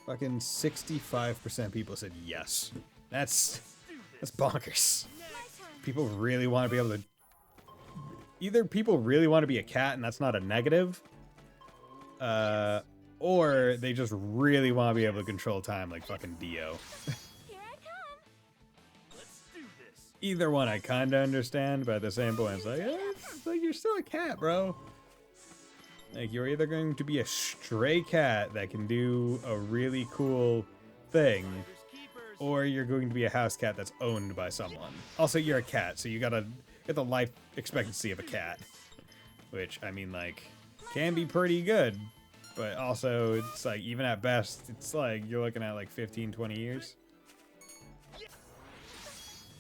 Fucking 65% people said yes. That's bonkers. My turn. People really want to be able to. Either people really want to be a cat and that's not a negative, or they just really want to be able to control time like fucking Dio. Here I come. Either one I kind of understand, but at the same point, it's like you're still a cat, bro. Like, you're either going to be a stray cat that can do a really cool thing, or you're going to be a house cat that's owned by someone. Also, you're a cat, so you gotta get the life expectancy of a cat. Which, I mean, like, can be pretty good. But also, it's like, even at best, it's like, you're looking at like 15, 20 years. Here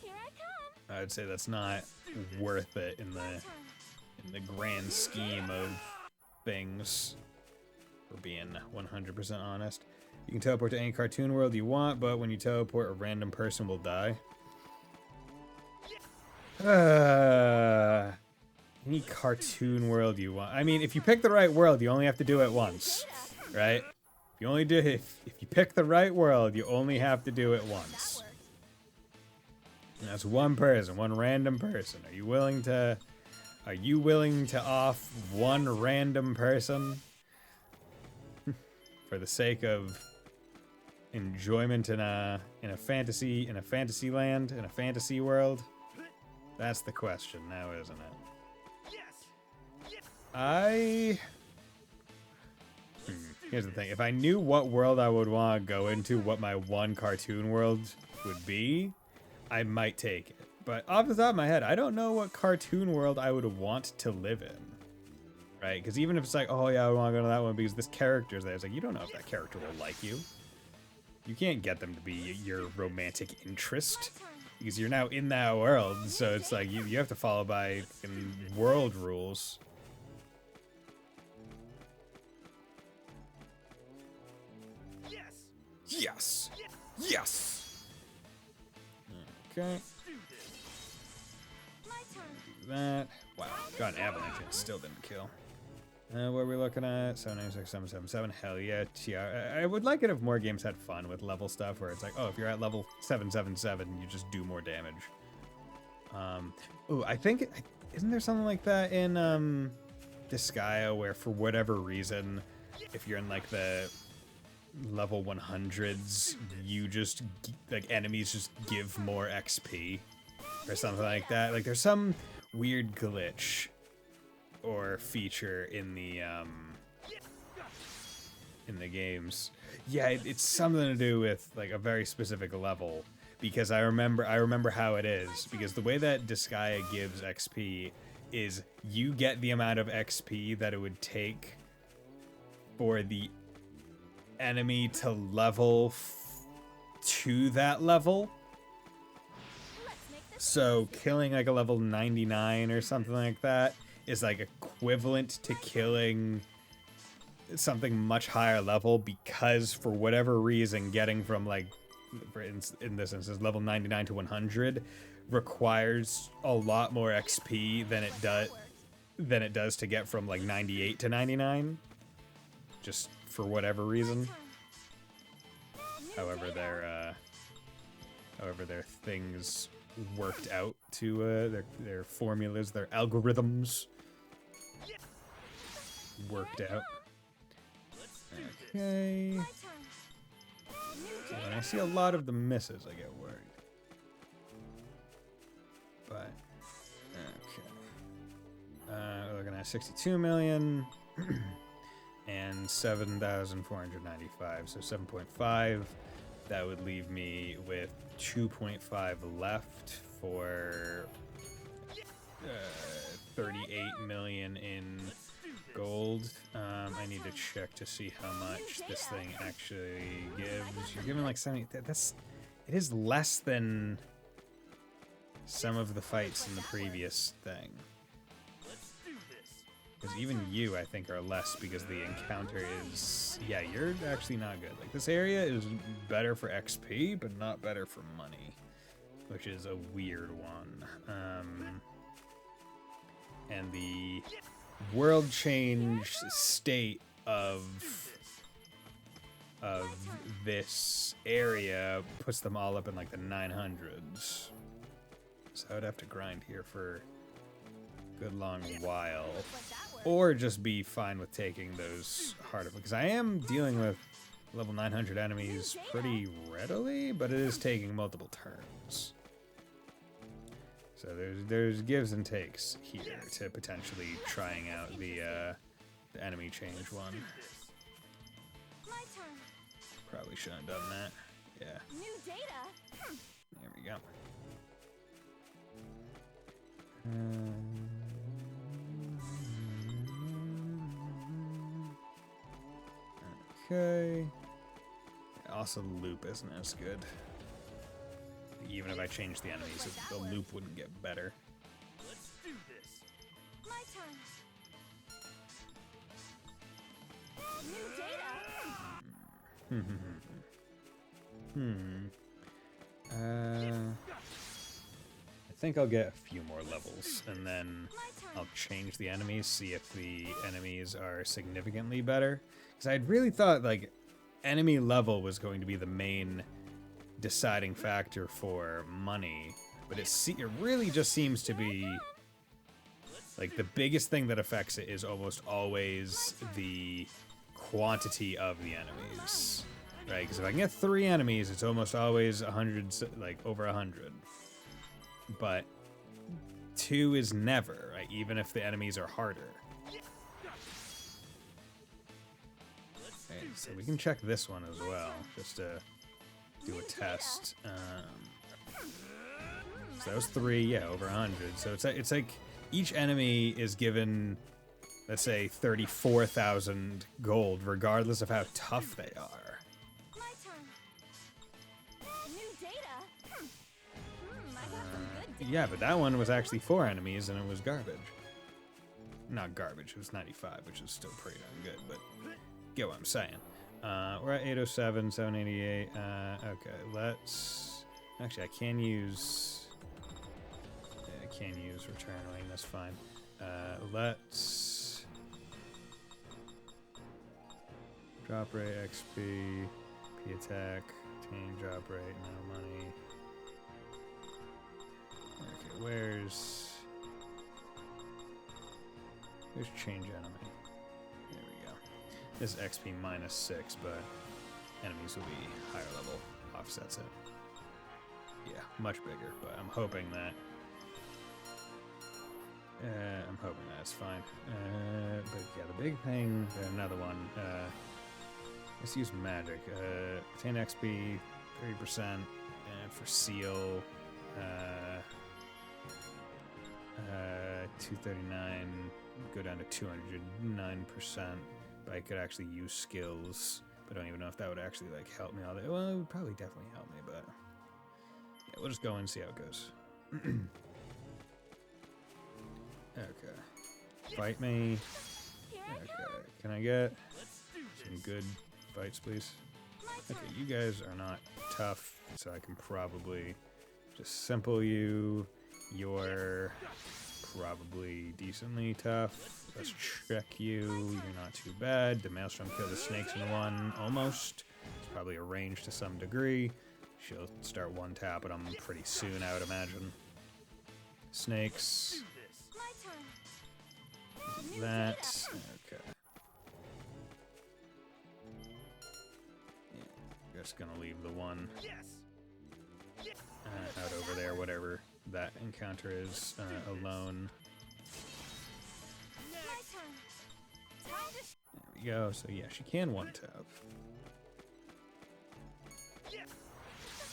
I come. I'd say that's not worth it in My turn. the grand scheme of things. For being 100% honest. You can teleport to any cartoon world you want, but when you teleport, a random person will die. Any cartoon world you want. I mean, if you pick the right world, you only have to do it once, right? If you pick the right world, you only have to do it That once. worked. And that's one person, one random person. Are you willing to off one random person for the sake of enjoyment in a fantasy land, in a fantasy world? That's the question now, isn't it? Yes. Here's the thing. If I knew what world I would want to go into, what my one cartoon world would be, I might take it. But off the top of my head, I don't know what cartoon world I would want to live in. Right? Because even if it's like, oh yeah, I want to go to that one because this character's there. It's like, you don't know if that character will like you. You can't get them to be your romantic interest. Because you're now in that world. So it's like, you have to follow by fucking world rules. Yes! Yes! Okay. My turn. That. Wow. Got an avalanche and it still didn't kill. What are we looking at? 796, 777. Hell yeah. TR. I would like it if more games had fun with level stuff where it's like, oh, if you're at level 777, you just do more damage. Ooh, I think. Isn't there something like that in Disgaea where for whatever reason, if you're in like the level 100s, you just like enemies just give more XP or something like that? Like there's some weird glitch or feature in the games. Yeah, it's something to do with like a very specific level, because I remember how it is, because the way that Disgaea gives XP is you get the amount of XP that it would take for the enemy to level to that level. So killing like a level 99 or something like that is like equivalent to killing something much higher level, because for whatever reason getting from like, in this instance, level 99 to 100 requires a lot more XP than it does to get from like 98 to 99, just for whatever reason. However their things worked out to their formulas, their algorithms worked out. Okay. When I see a lot of the misses, I get worried. But okay. We're looking at 62 million and 7,495. So 7.5. That would leave me with 2.5 left for 38 million in gold. I need to check to see how much this thing actually gives. You're giving like 70. It is less than some of the fights in the previous thing. Because even you, I think, are less, because the encounter is... Yeah, you're actually not good. Like, this area is better for XP, but not better for money, which is a weird one. And the world change state of this area puts them all up in, like, the 900s. So I would have to grind here for a good long while. Or just be fine with taking those harder, because I am dealing with level 900 enemies pretty readily, but it is taking multiple turns. So there's gives and takes here to potentially trying out the enemy change one. Probably shouldn't have done that. Yeah. New data. There we go. Okay. Also, the loop isn't as good. Even if I change the enemies, the loop wouldn't get better. Let's do this. My turn. New data. I think I'll get a few more levels, and then I'll change the enemies, see if the enemies are significantly better. Because I'd really thought, like, enemy level was going to be the main deciding factor for money, but it really just seems to be, like, the biggest thing that affects it is almost always the quantity of the enemies, right? Because if I can get 3 enemies, it's almost always 100, like over 100. But 2 is never, right? Even if the enemies are harder. Okay, so we can check this one as well, just to do a test. So that was 3, yeah, over 100. So it's like each enemy is given, let's say, 34,000 gold, regardless of how tough they are. My turn. New data. I got some good data. Yeah, but that one was actually 4 enemies, and it was garbage. Not garbage, it was 95, which is still pretty darn good, but get what I'm saying. We're at 807, 788. Okay, let's... Actually, I can use... Yeah, I can use return wing, that's fine. Let's... Drop rate, XP, P attack, obtain drop rate, no money. Okay, where's change enemy? There we go. This is XP -6, but enemies will be higher level, offsets it. Yeah, much bigger, but I'm hoping that it's fine. But yeah, the big thing, another one. Let's use magic. Obtain XP, 30%, and for seal, 239, go down to 209%. But I could actually use skills, but I don't even know if that would actually like help me all day. Well, it would probably definitely help me, but yeah, we'll just go and see how it goes. Okay, fight me. Okay, can I get some good fights, please? Okay, you guys are not tough, so I can probably just simple you. You're probably decently tough. Let's check you. You're not too bad. The Maelstrom killed the snakes in one, almost. It's probably a range to some degree. She'll start one tapping them pretty soon, I would imagine. Snakes. My turn. That. Okay. Yeah, just gonna leave the one out over there, whatever that encounter is, alone. My turn. Time to There we go. So yeah, she can one tap.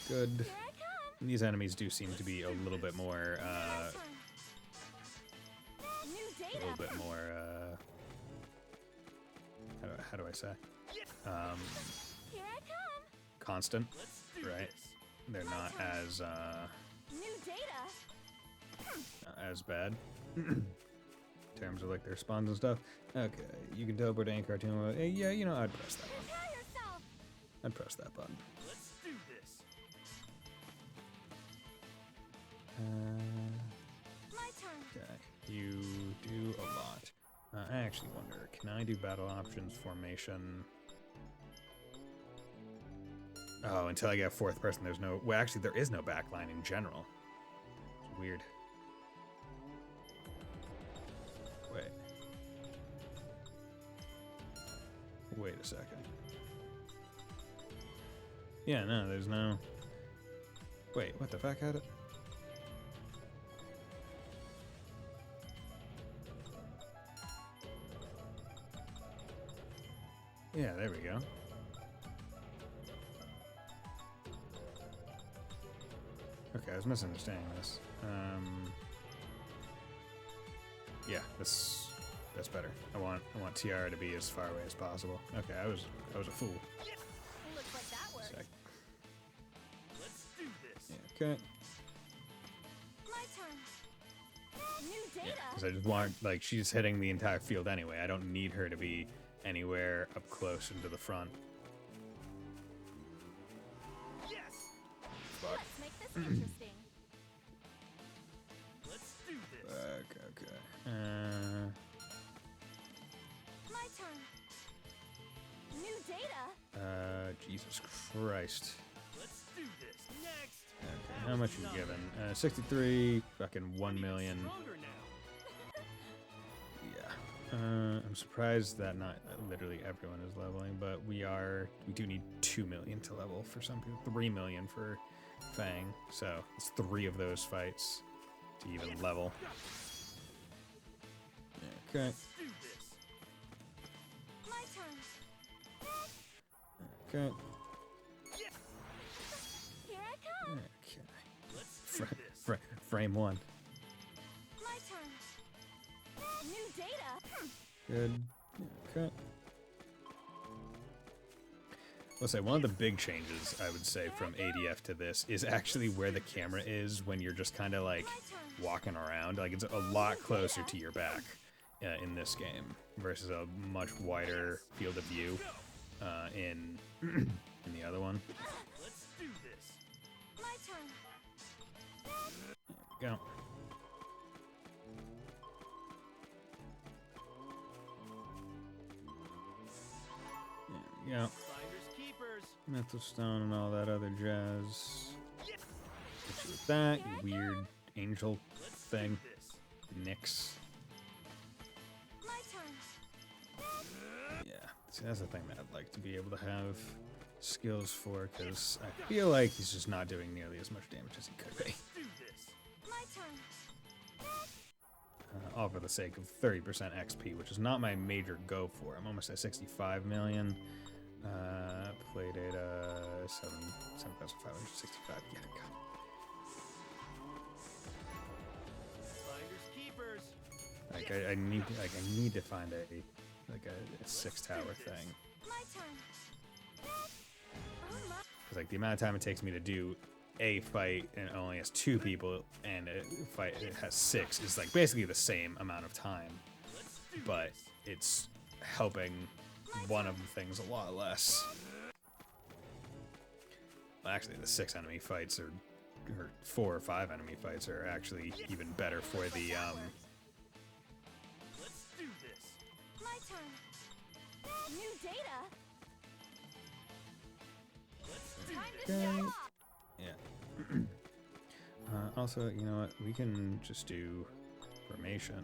Good. here I come. And these enemies do seem to be a little bit more, My turn. New a data. little bit more, how do I say? Here I come. Constant, right? They're not as, New data. as bad. In terms of like their spawns and stuff. Okay, you can teleport to any cartoon mode. Yeah, you know, I'd press that one. Prepare yourself. I'd press that button. Let's do this. My turn. Okay, you do a lot. I actually wonder, can I do battle options, formation? Oh, until I get 4th person, there's no... Well, actually, there is no backline in general. It's weird. Wait. Wait a second. Yeah, no, there's no... Wait, what the fuck had it? Yeah, there we go. Okay, I was misunderstanding this. Yeah, that's better. I want Tiara to be as far away as possible. Okay, I was a fool. Looks like that works. Sec. Let's do this. Yeah, okay. My turn. New Yeah, data. because I just want, like, she's hitting the entire field anyway. I don't need her to be anywhere up close into the front. Yes. Fuck. Let's make this interesting. Let's do this. Okay. My turn. New data. Jesus Christ. Let's do this. Next. Okay, how much you given? 63, fucking 1 million. Stronger now. I'm surprised that not literally everyone is leveling, but we do need 2 million to level for some people, 3 million for Fang, so it's 3 of those fights to even level. Okay. My turn. Okay. Here I come. Okay. Frame 1. My turn. New data. Good. Okay. I'll say one of the big changes I would say from ADF to this is actually where the camera is when you're just kind of like walking around. Like it's a lot closer to your back in this game versus a much wider field of view in in the other one. Let's do this. My turn. There we go. There we go. Finders keepers. Metal stone and all that other jazz. Get you with that, you weird angel thing. This. Nix. My turn. Yeah, see, that's the thing that I'd like to be able to have skills for, because I feel like he's just not doing nearly as much damage as he could be. Do this. My turn. All for the sake of 30% XP, which is not my major go for. I'm almost at 65 million. Play data 7,565. Yeah, God. Finders keepers. Like I need to find a 6-tower thing. My turn. Oh my. Because like the amount of time it takes me to do a fight and it only has 2 people, and a fight it has 6 is like basically the same amount of time, but it's helping one of the things a lot less. Well, actually, the 6 enemy fights or 4 or 5 enemy fights are actually even better for the Let's do this. My turn. New data. Time to Okay. show off. Yeah. Also, you know what? We can just do formation.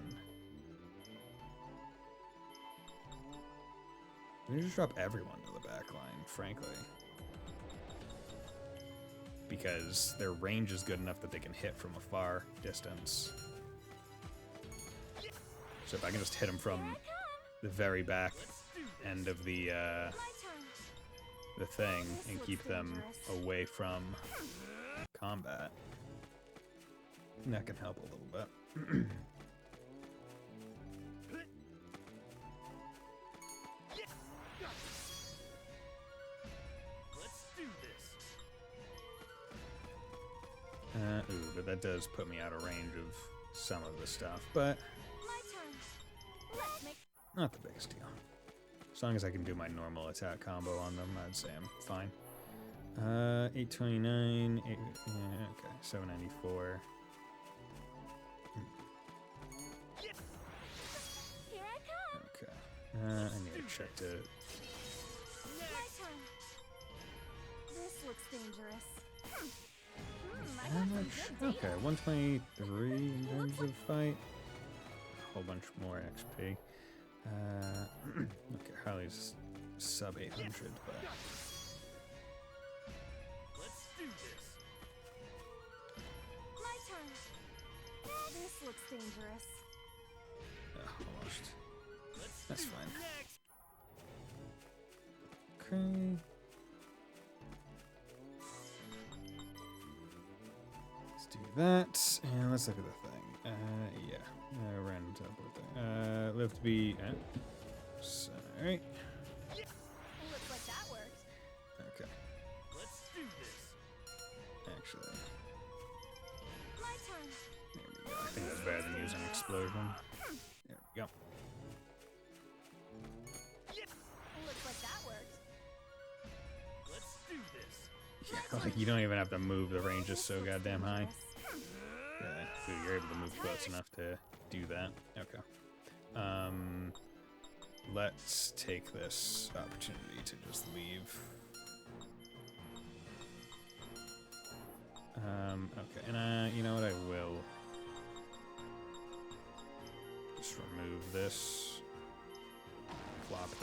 We can just drop everyone to the back line, frankly. Because their range is good enough that they can hit from a far distance. So if I can just hit them from the very back end of the My turn. thing and keep them away from combat, that can help a little bit. Let's do this. Ooh, but that does put me out of range of some of the stuff, but My turn. Let's make. not the biggest deal. As long as I can do my normal attack combo on them, I'd say I'm fine. 829, yeah, okay, 794. Here I come. Okay. I need to check to. My turn. This looks dangerous. I How got some much? good data. Okay, 123 in terms of fight. A whole bunch more XP. Okay, Harley's sub 800, but Let's do this. My turn. This looks dangerous. almost. Let's That's do fine. next. Okay. Let's do that, and let's look at the thing. Yeah, random teleport thing. Live to be. So, all right. Looks like that worked. Okay. Let's do this. Actually, My turn. there we go. I think that's better than using explosion. There we go. Looks like that worked. Let's do this. Yeah, like you don't even have to move. The range is so This looks goddamn high. dangerous. Yeah, so you're able to move close enough to do that. Okay. Let's take this opportunity to just leave. Okay, and you know what? I will just remove this.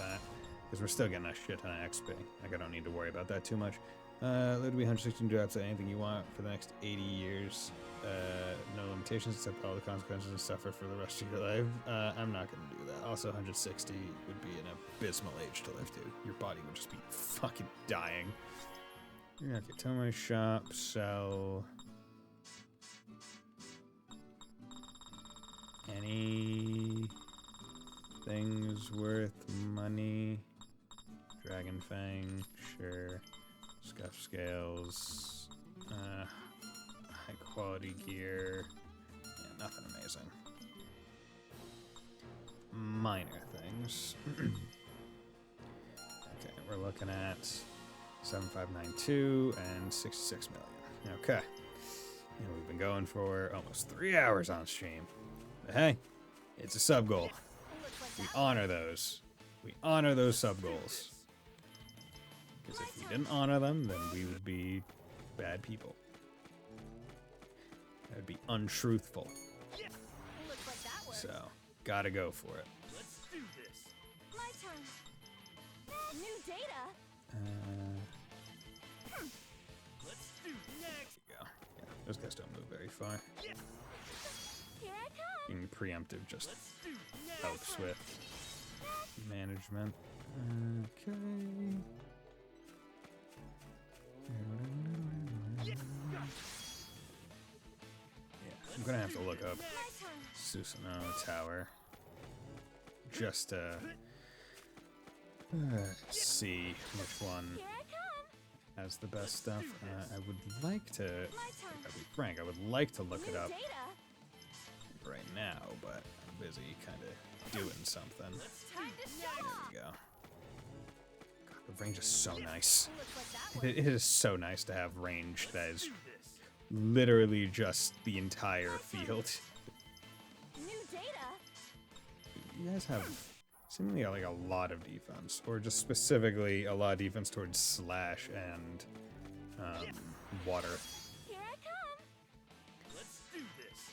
that. Because we're still getting a shit ton of XP. Like, I don't need to worry about that too much. Let it be 116 drops at anything you want for the next 80 years. No limitations except all the consequences and suffer for the rest of your life. I'm not going to do that. Also, 160 would be an abysmal age to live to. Your body would just be fucking dying. Okay, tell my shop, sell... any things worth money. Dragon Fang, sure. Scuff scales. High quality gear. Yeah, nothing amazing. Minor things. Okay, we're looking at 7592 and 66 million. Okay. And we've been going for almost 3 hours on stream. But hey, it's a sub goal. We honor those. We honor those sub goals. Because if we didn't honor them, then we would be bad people. That would be untruthful. So, gotta go for it. Let's do this. My turn. New data. Let's do next. There you go. Yeah, those guys don't move very far. Here I come. Being preemptive just Let's do next. helps with management. Okay. Yeah, I'm gonna have to look up My turn. Susanoo Tower just to see which one Here I come. has the best stuff. I would like to, My turn. I'll be frank, I would like to look New it up data. right now, but I'm busy kind of doing something. Time to show There off. we go. God, the range is so nice. Looks like that It is so nice to have range that is Do this. literally just the entire field. New data. You guys have seemingly like a lot of defense, or just specifically a lot of defense towards slash and water. Here I come. Let's do this.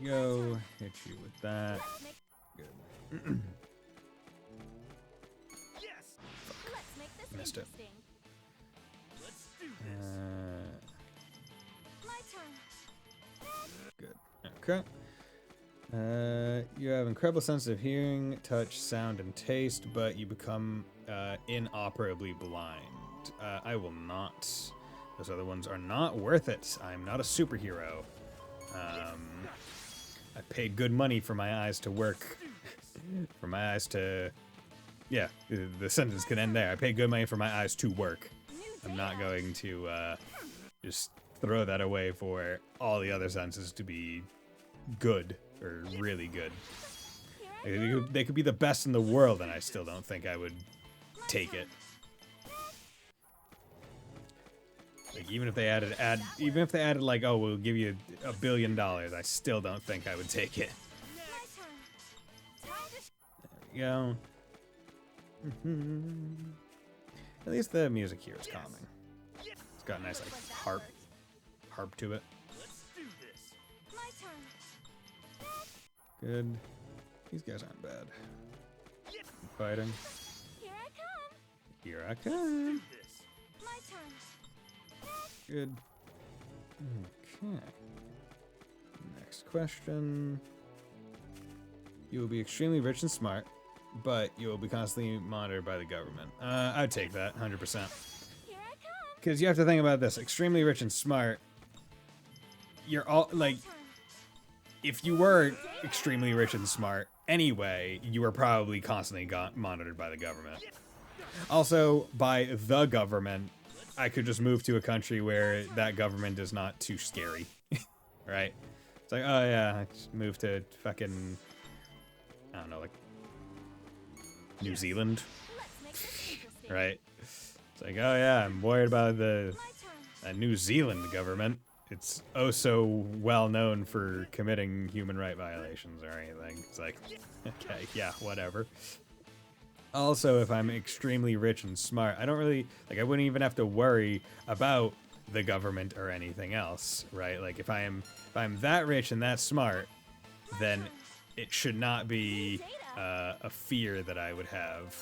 Yo, hit you with that. Let's make Good. Yes. let's make this Missed it. interesting. Let's do this. My turn. Good. Okay. You have incredible sense of hearing, touch, sound, and taste, but you become inoperably blind. I will not. Those other ones are not worth it. I'm not a superhero. I paid good money for my eyes to work. For my eyes to... Yeah, the sentence can end there. I paid good money for my eyes to work. New I'm data. not going to just throw that away for all the other senses to be good or really good. Here I Like, they could be the best in the world, and I still don't think I would take it. Like even if they added like, oh, we'll give you $1 billion, I still don't think I would take it. my turn. Time to There we go. At least the music here is calming. It's got a nice like harp to it. Let's do this. my turn. Good. These guys aren't bad. Fighting. Here I come. Here I come. Do this. My turn. Good. Okay. Next question. You will be extremely rich and smart, but you will be constantly monitored by the government. I'd take that, 100%. Here I come. Because you have to think about this. Extremely rich and smart, you're all, like, Turn. if you were extremely rich and smart anyway, you were probably constantly monitored by the government. Also, by the government, I could just move to a country where that government is not too scary. Right? It's like, oh yeah, I just moved to fucking, I don't know, like, New Zealand, Let's make this interesting. right? It's like, oh yeah, I'm worried about the My turn. New Zealand government. It's oh so well known for committing human right violations or anything. It's like, okay, yeah, whatever. Also, if I'm extremely rich and smart, I don't really, like, I wouldn't even have to worry about the government or anything else, right? Like, if I'm that rich and that smart, then it should not be a fear that I would have.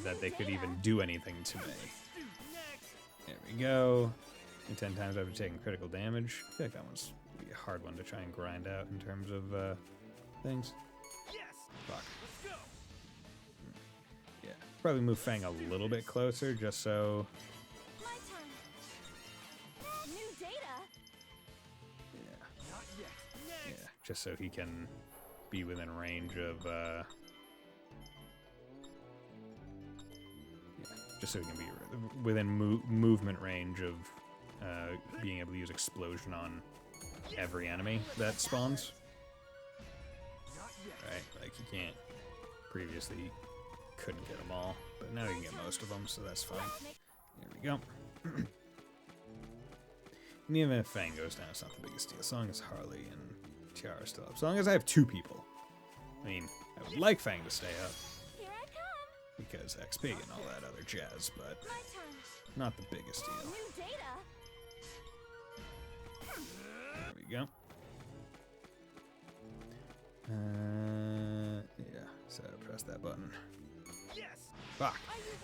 That they could even do anything to me. There we go. And 10 times after taking critical damage. I feel like that one's gonna be a hard one to try and grind out in terms of things. Fuck. Yeah. Probably move Fang a little bit closer just so. My turn. New data. Yeah, just so he can be within range of just so he can be within movement range of being able to use explosion on every enemy that spawns. Right, like he can't. Previously, couldn't get them all, but now you can get most of them, so that's fine. Here we go. And even if Fang goes down, it's not the biggest deal. As long as Harley and Tiara are still up. As long as I have 2 people. I mean, I would like Fang to stay up. Here I come. Because XP and all that other jazz, but My turn. not the biggest deal. New data. There we go. Yeah, so press that button. Fuck.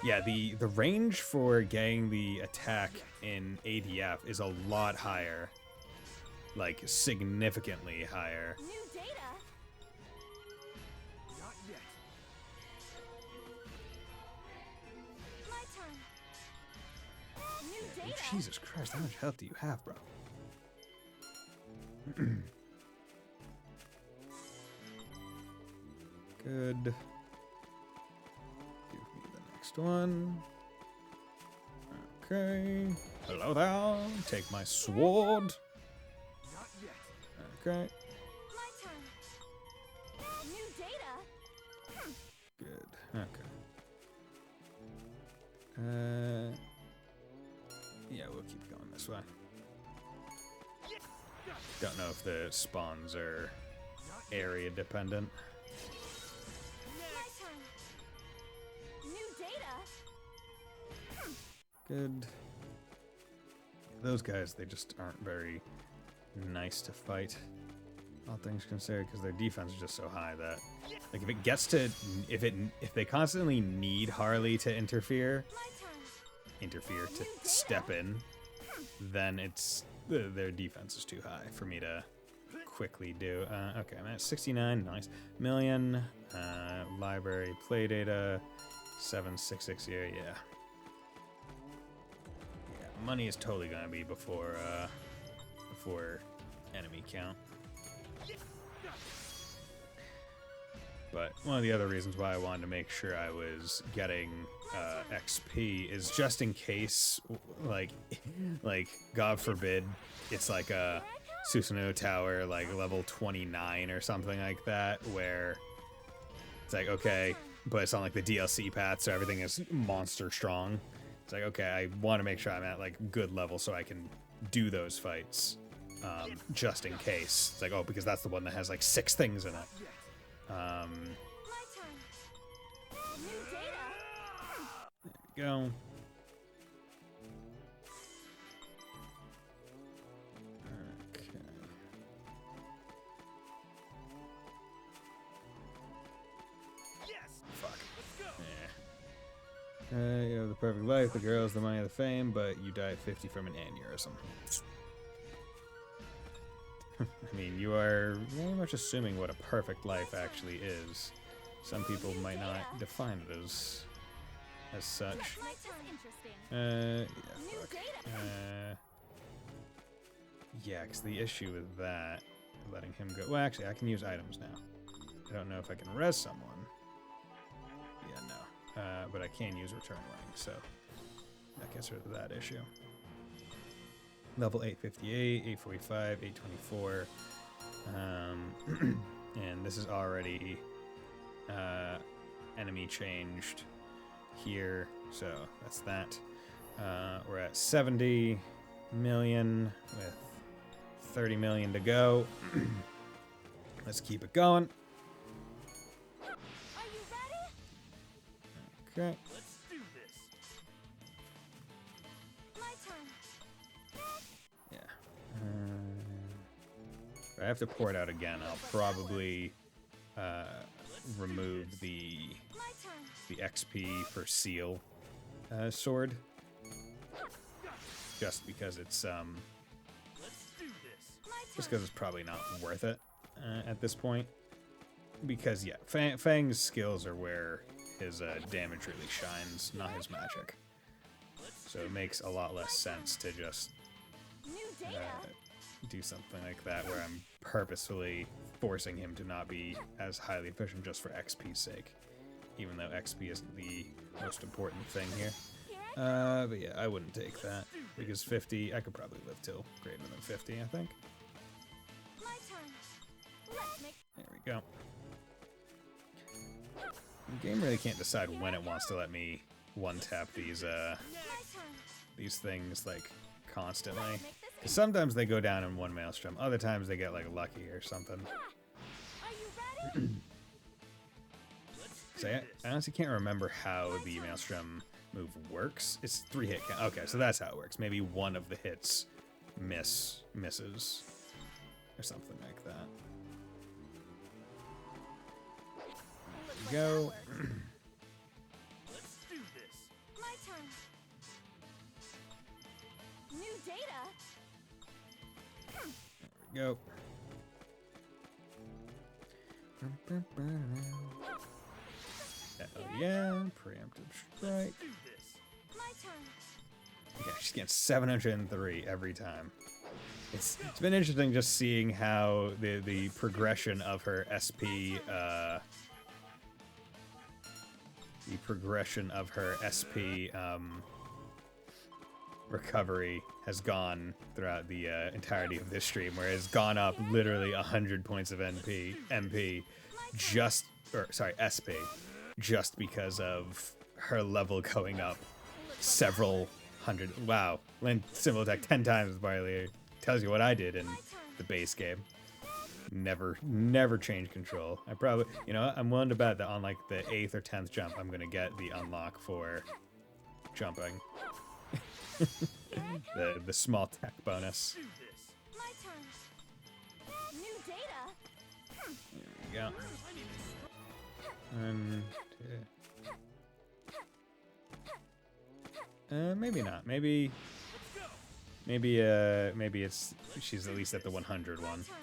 Yeah, the range for getting the attack in ADF is a lot higher. Like, significantly higher. New data. My turn. New Oh, data. Jesus Christ, how much health do you have, bro? Good. Give me the next one. Okay. Hello there. Take my sword. Okay. My turn. New data. Good. Okay. Yeah, we'll keep going this way. Don't know if the spawns are area dependent. My turn. New data. Good. Those guys, they just aren't very nice to fight, all things considered, because their defense is just so high that, like, if it gets to, if they constantly need Harley to interfere, My turn. to step in, then it's their defense is too high for me to quickly do. Okay, I'm at 69, nice. Million, library, play data, 766 here, yeah. Yeah, money is totally gonna be before enemy count. But one of the other reasons why I wanted to make sure I was getting XP is just in case, like God forbid, it's like a Susanoo Tower, like level 29 or something like that, where it's like, okay, but it's on like the DLC path, so everything is monster strong. It's like, okay, I want to make sure I'm at like good level so I can do those fights, just in case. It's like, oh, because that's the one that has like 6 things in it. My turn. New data. There we go. Okay. Fuck. Yeah. You have the perfect life, the girls, the money, the fame, but you die at 50 from an aneurysm. I mean, you are very much assuming what a perfect life actually is. Some people might not define it as such. My turn. Yeah, New fuck. data. Yeah, because the issue with that, letting him go. Well, actually, I can use items now. I don't know if I can res someone. Yeah, no. But I can use return ring, so that gets rid of that issue. Level 858, 845, 824. And this is already enemy changed here, so that's that. We're at 70 million with 30 million to go. Let's keep it going. Are you ready? Okay. Let's do this. My turn. If I have to pour it out again, I'll probably remove the My turn. XP for Seal sword. Just because it's Let's do this. My turn. just because it's probably not worth it at this point. Because yeah, Fang's skills are where his damage really shines, not his magic. So it makes a lot less sense to just New data. do something like that where I'm purposefully forcing him to not be as highly efficient just for XP's sake. Even though XP isn't the most important thing here. Here I But yeah, I wouldn't take that. Because 50, I could probably live till greater than 50, I think. My turn. Let's make There we go. The game really can't decide when it wants to let me one-tap these my turn. these things like constantly. Make this 'Cause sometimes they go down in one maelstrom, other times they get like lucky or something. Are you ready? So I honestly can't remember how the maelstrom move works. It's 3-hit count. Okay, so that's how it works. Maybe one of the hits misses or something like that. Looks There you like go. that worked. Let's do this. My turn. New data. Go. Oh yeah, preemptive strike. Do this. My turn. Yeah, she's getting 703 every time. It's been interesting just seeing how the progression of her SP recovery has gone throughout the entirety of this stream, where it's gone up literally 100 points of MP just, or sorry, SP, just because of her level going up several hundred. Wow, land symbol attack 10 times with Barley tells you what I did in the base game. Never change control. I probably, you know, I'm willing to bet that on like the 8th or 10th jump, I'm gonna get the unlock for jumping. the small tech bonus. Do this. My turn. New data. There we go. Maybe not. Maybe it's she's at least at the 100 one. Turn.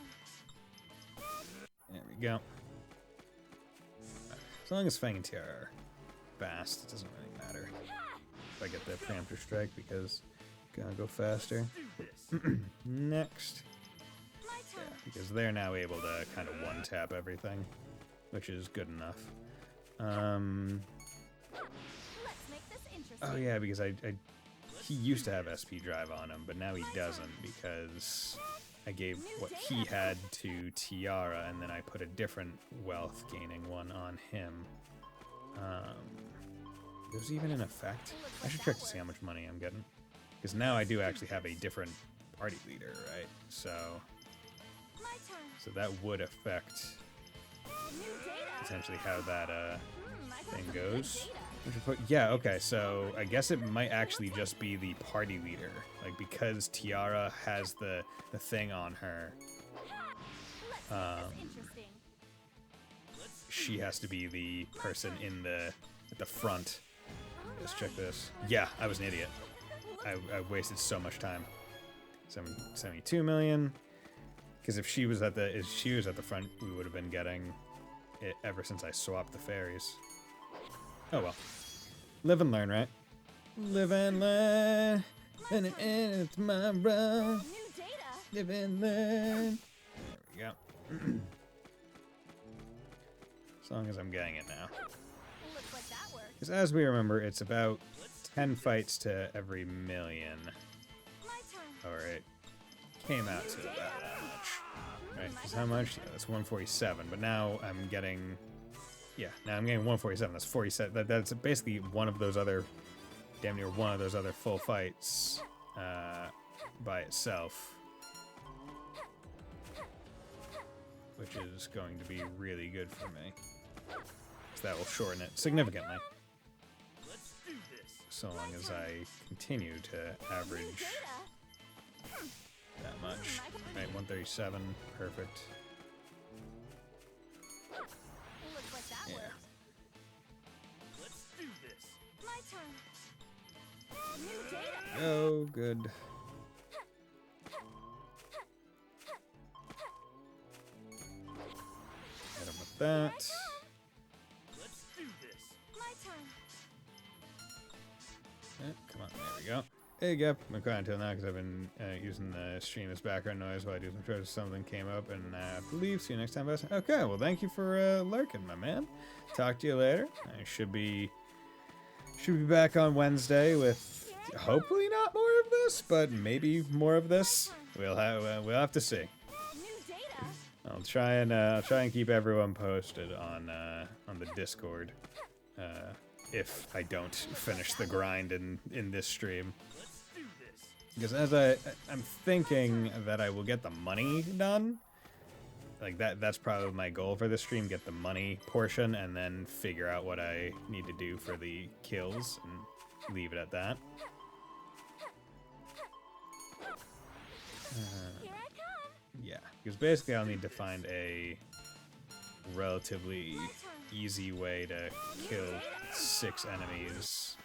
There we go. As long as Fang and Tiara are fast, it doesn't really matter if I get the preemptive strike because it's gonna go faster. Do this. Next. My Yeah, turn. because they're now able to kind of one-tap everything, which is good enough. Let's make this interesting. Oh yeah, because he used to have SP drive on him, but now he doesn't because I gave what he had to Tiara, and then I put a different wealth gaining one on him. Was even in effect? I should check to see how much money I'm getting, because now I do actually have a different party leader, right? So My turn. that would affect New data. potentially how that I got thing some goes. good data. Yeah, okay, so I guess it might actually just be the party leader. Like, because Tiara has the thing on her, Let's make this interesting. she has to be the person at the front. Let's check this. Yeah, I was an idiot. I wasted so much time. 72 million. Because if she was at the front, we would have been getting it ever since I swapped the fairies. Oh well. Live and learn, right? Live and learn. And it's my run. New data. Live and learn. There we go. As long as I'm getting it now. Looks like that worked. Because as we remember, it's about 10 fights to every million. My turn. Or it came out to about that much. Right, because how much? Yeah, that's 147. But now I'm getting... Yeah, now I'm getting 147. That's 47. That's basically one of those other... Damn near one of those other full fights by itself. Which is going to be really good for me. So that will shorten it significantly. Let's do this. So long as I continue to average Data. that that much. Right, 137. Perfect. Looks like that Yeah. worked. Let's do this. My turn. New data. Oh, good. Hit him with that. Let's do this. My turn. Come on, there we go. Hey, Gep. I'm quiet until now because I've been using the stream as background noise while I do some shows. Something came up, and I believe. See you next time, Bison. Okay, well, thank you for lurking, my man. Talk to you later. I should be back on Wednesday with hopefully not more of this, but maybe more of this. We'll have to see. New data. I'll try and keep everyone posted on the Discord. If I don't finish the grind in this stream. Let's do this. Because I'm thinking that I will get the money done. Like that's probably my goal for this stream, get the money portion and then figure out what I need to do for the kills and leave it at that. Here I come. Yeah, because basically I'll need to find a relatively easy way to kill 6 enemies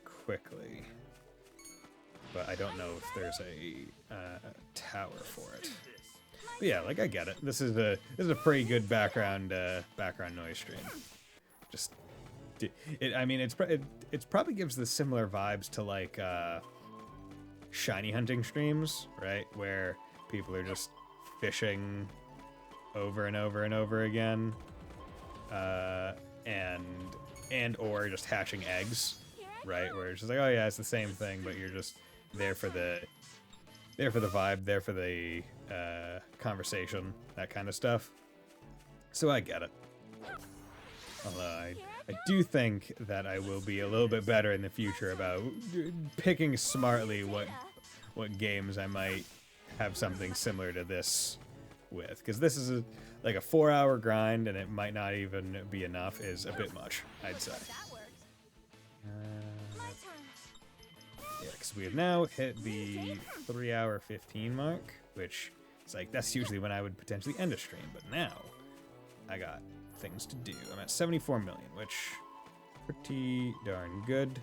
quickly. But I don't know if there's a tower for it. But yeah, like I get it. This is a pretty good background noise stream. Just, I mean, it probably gives the similar vibes to like shiny hunting streams, right? Where people are just fishing over and over and over again, and or just hatching eggs, right? Where it's just like, oh yeah, it's the same thing, but you're just there for the vibe, there for the conversation, that kind of stuff. So I get it. Although I do think that I will be a little bit better in the future about picking smartly what games I might have something similar to this with, because this is like a 4-hour grind and it might not even be enough is a bit much, I'd say. That worked. My turn. Yeah, because we have now hit the 3-hour 15 mark, which is like, that's usually when I would potentially end a stream, but now I got things to do. I'm at 74 million, which pretty darn good.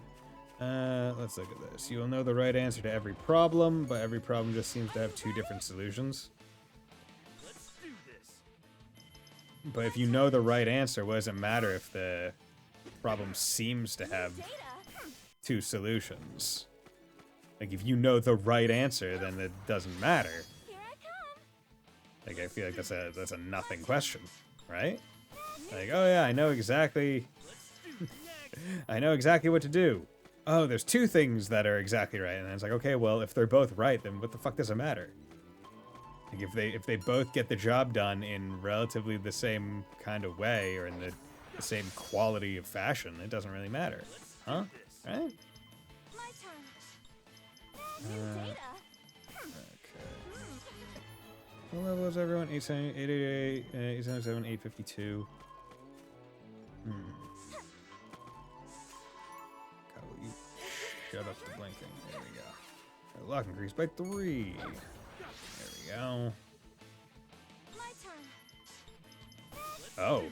Let's look at this. You will know the right answer to every problem, but every problem just seems to have 2 different solutions. Let's do this. But if you know the right answer, what does it matter if the problem seems to have Data. 2 solutions? Like, if you know the right answer, then it doesn't matter. Here I come. Like, I feel like that's a nothing question, right? Like, oh yeah, I know exactly what to do. Oh, there's 2 things that are exactly right, and then it's like, okay, well, if they're both right, then what the fuck does it matter? Like, if they both get the job done in relatively the same kind of way or in the same quality of fashion, it doesn't really matter, huh? Right? My turn. New data. Okay. What level is everyone? 888, 877, 852. God, will you shut up the blinking? There we go. Lock increased by 3. There we go. My turn. Oh,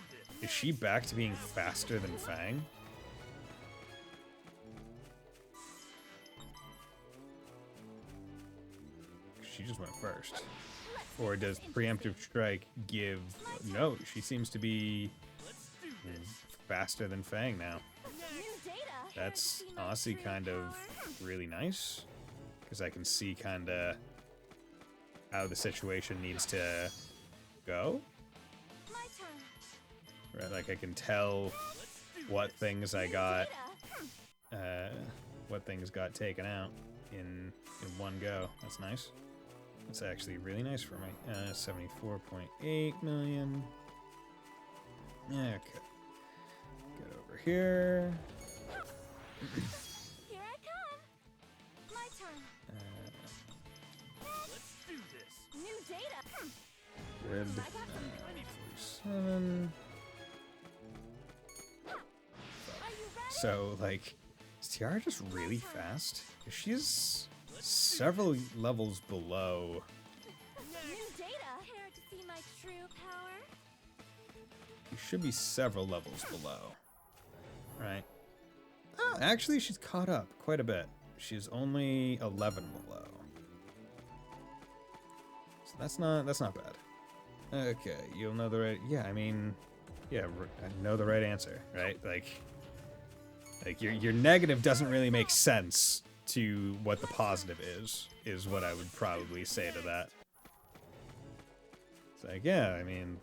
is she back to being faster than Fang? She just went first. Or does preemptive strike give... No, she seems to be faster than Fang now. New data. That's honestly kind of really nice, because I can see kind of how the situation needs to go. My turn. Right, like I can tell what things I got, what things got taken out in one go. That's nice. That's actually really nice for me. 74.8 million. Yeah, okay. Get over here. Here I come. My turn. Let's do this. New data. Good. I got some good. 47. Are you ready? So, like, is Tiara just really fast? 'Cause she's several levels below. New data. Care to see my true power? She should be several levels below. Right. Oh, actually, she's caught up quite a bit. She's only 11 below. So that's not bad. Okay, you'll know the right... Yeah, I mean... Yeah, I know the right answer, right? Like your negative doesn't really make sense to what the positive is what I would probably say to that. It's like, yeah, I mean...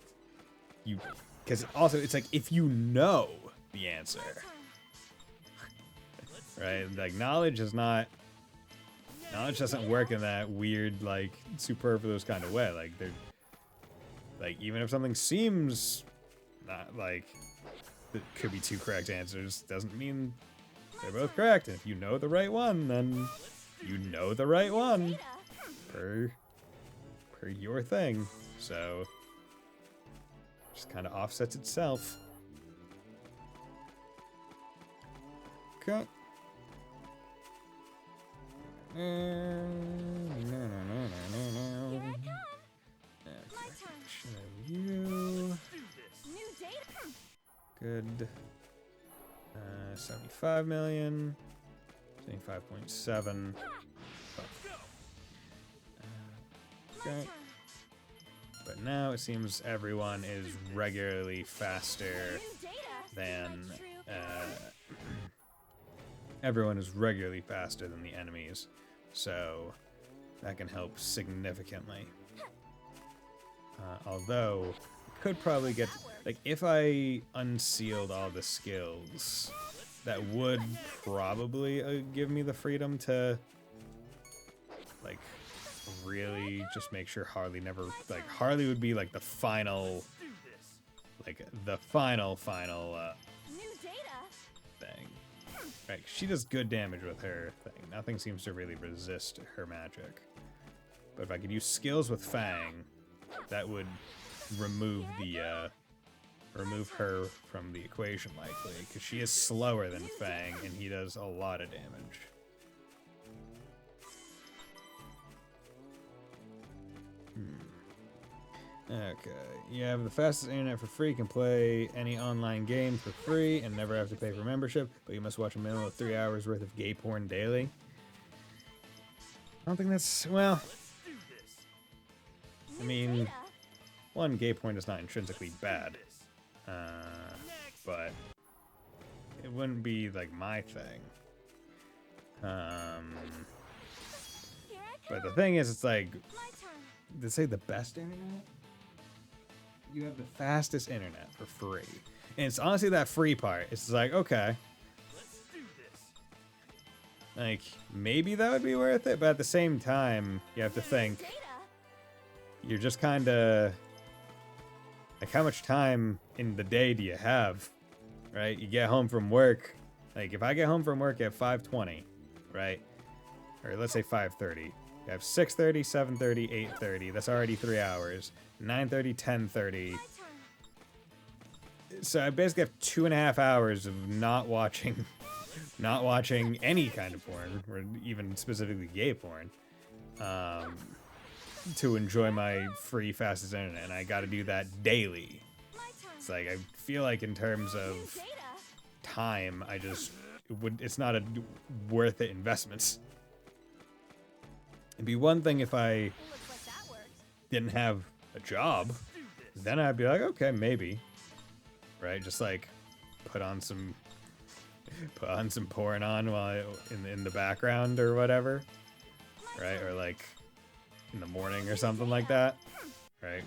Because also, it's like, if you know the answer... Right? Like, knowledge doesn't work in that weird, like, superfluous kind of way. Like, they're... Like, even if something seems not, like, it could be two correct answers, doesn't mean they're both correct. And if you know the right one, then you know the right one. Per your thing. So, just kind of offsets itself. Okay. Here I come. You. New data. Good. 75 million. 75.7. Okay. But now it seems everyone is regularly faster than everyone is regularly faster than the enemies, so that can help significantly. Although, could probably get, like, if I unsealed all the skills, that would probably give me the freedom to, like, really just make sure Harley never, like, Harley would be, like, the final, like, the final, thing. Right, she does good damage with her thing. Nothing seems to really resist her magic. But if I could use skills with Fang, that would remove the, remove her from the equation likely, because she is slower than Fang, and he does a lot of damage. Okay, you have the fastest internet for free, can play any online game for free, and never have to pay for membership, but you must watch a minimum of 3 hours worth of gay porn daily. I don't think that's, well, I mean, one, gay porn is not intrinsically bad, but it wouldn't be, like, my thing. But the thing is, it's like, to say the best internet? You have the fastest internet for free. And it's honestly that free part. It's like, okay. Like, maybe that would be worth it, but at the same time, you have to think, you're just kind of, like, how much time in the day do you have, right? You get home from work, like, if I get home from work at 5:20, right? Or let's say 5:30. You have 6:30, 7:30, 8:30. That's already 3 hours. 9:30, 10:30. So I basically have 2.5 hours of not watching any kind of porn, or even specifically gay porn, to enjoy my free fastest internet, and I got to do that daily. It's like, I feel like in terms of time, it's not a worth it investment. It'd be one thing if I didn't have a job, then I'd be like, okay, maybe, right? Just like put on some porn on while in the background or whatever, right? Or like in the morning or something like that, right?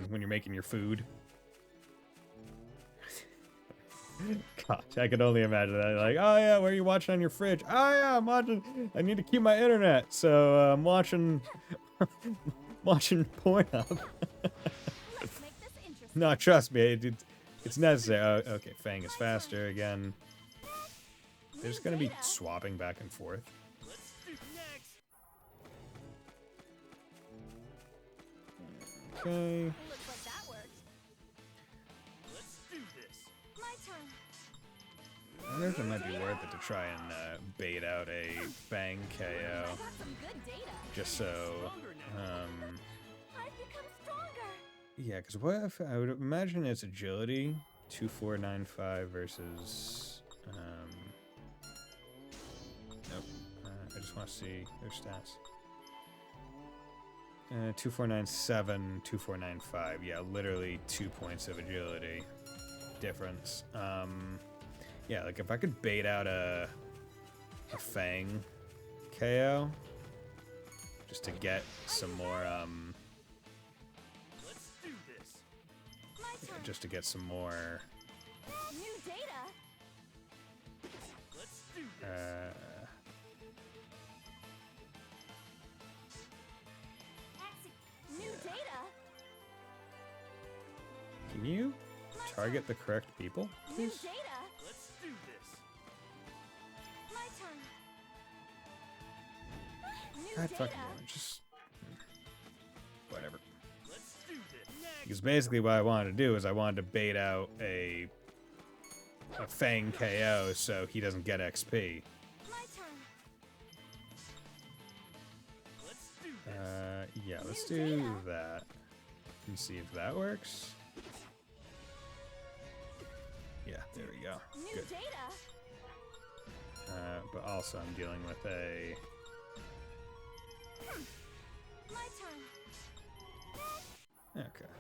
When you're making your food. Gosh, I could only imagine that. Like, oh yeah, what are you watching on your fridge? Oh yeah, I'm watching. I need to keep my internet, so I'm watching porn up. No, trust me, it's necessary. Oh, okay, Fang is faster again. They're just gonna be swapping back and forth. Okay. wonder if it might be worth it to try and bait out a Fang KO, I got some good data. just so. I've become stronger. Yeah, because what if I would imagine it's agility 2495 versus. Nope. I just want to see their stats. 2497, 2495. Yeah, literally 2 points of agility difference. Yeah, like if I could bait out a Fang KO just to get some more Let's do this. My yeah, turn. just to get some more New data. Let's do this. New data. Can you target the correct people, New please? data. Let's do this. My turn. New God data. fucking just whatever. Let's do this. Next. Because basically what I wanted to do is I wanted to bait out a Fang KO so he doesn't get XP. My turn. Let's do this. Yeah, let's do that and see if that works. Yeah, there we go. New Good. data. But also I'm dealing with a. My turn. Okay.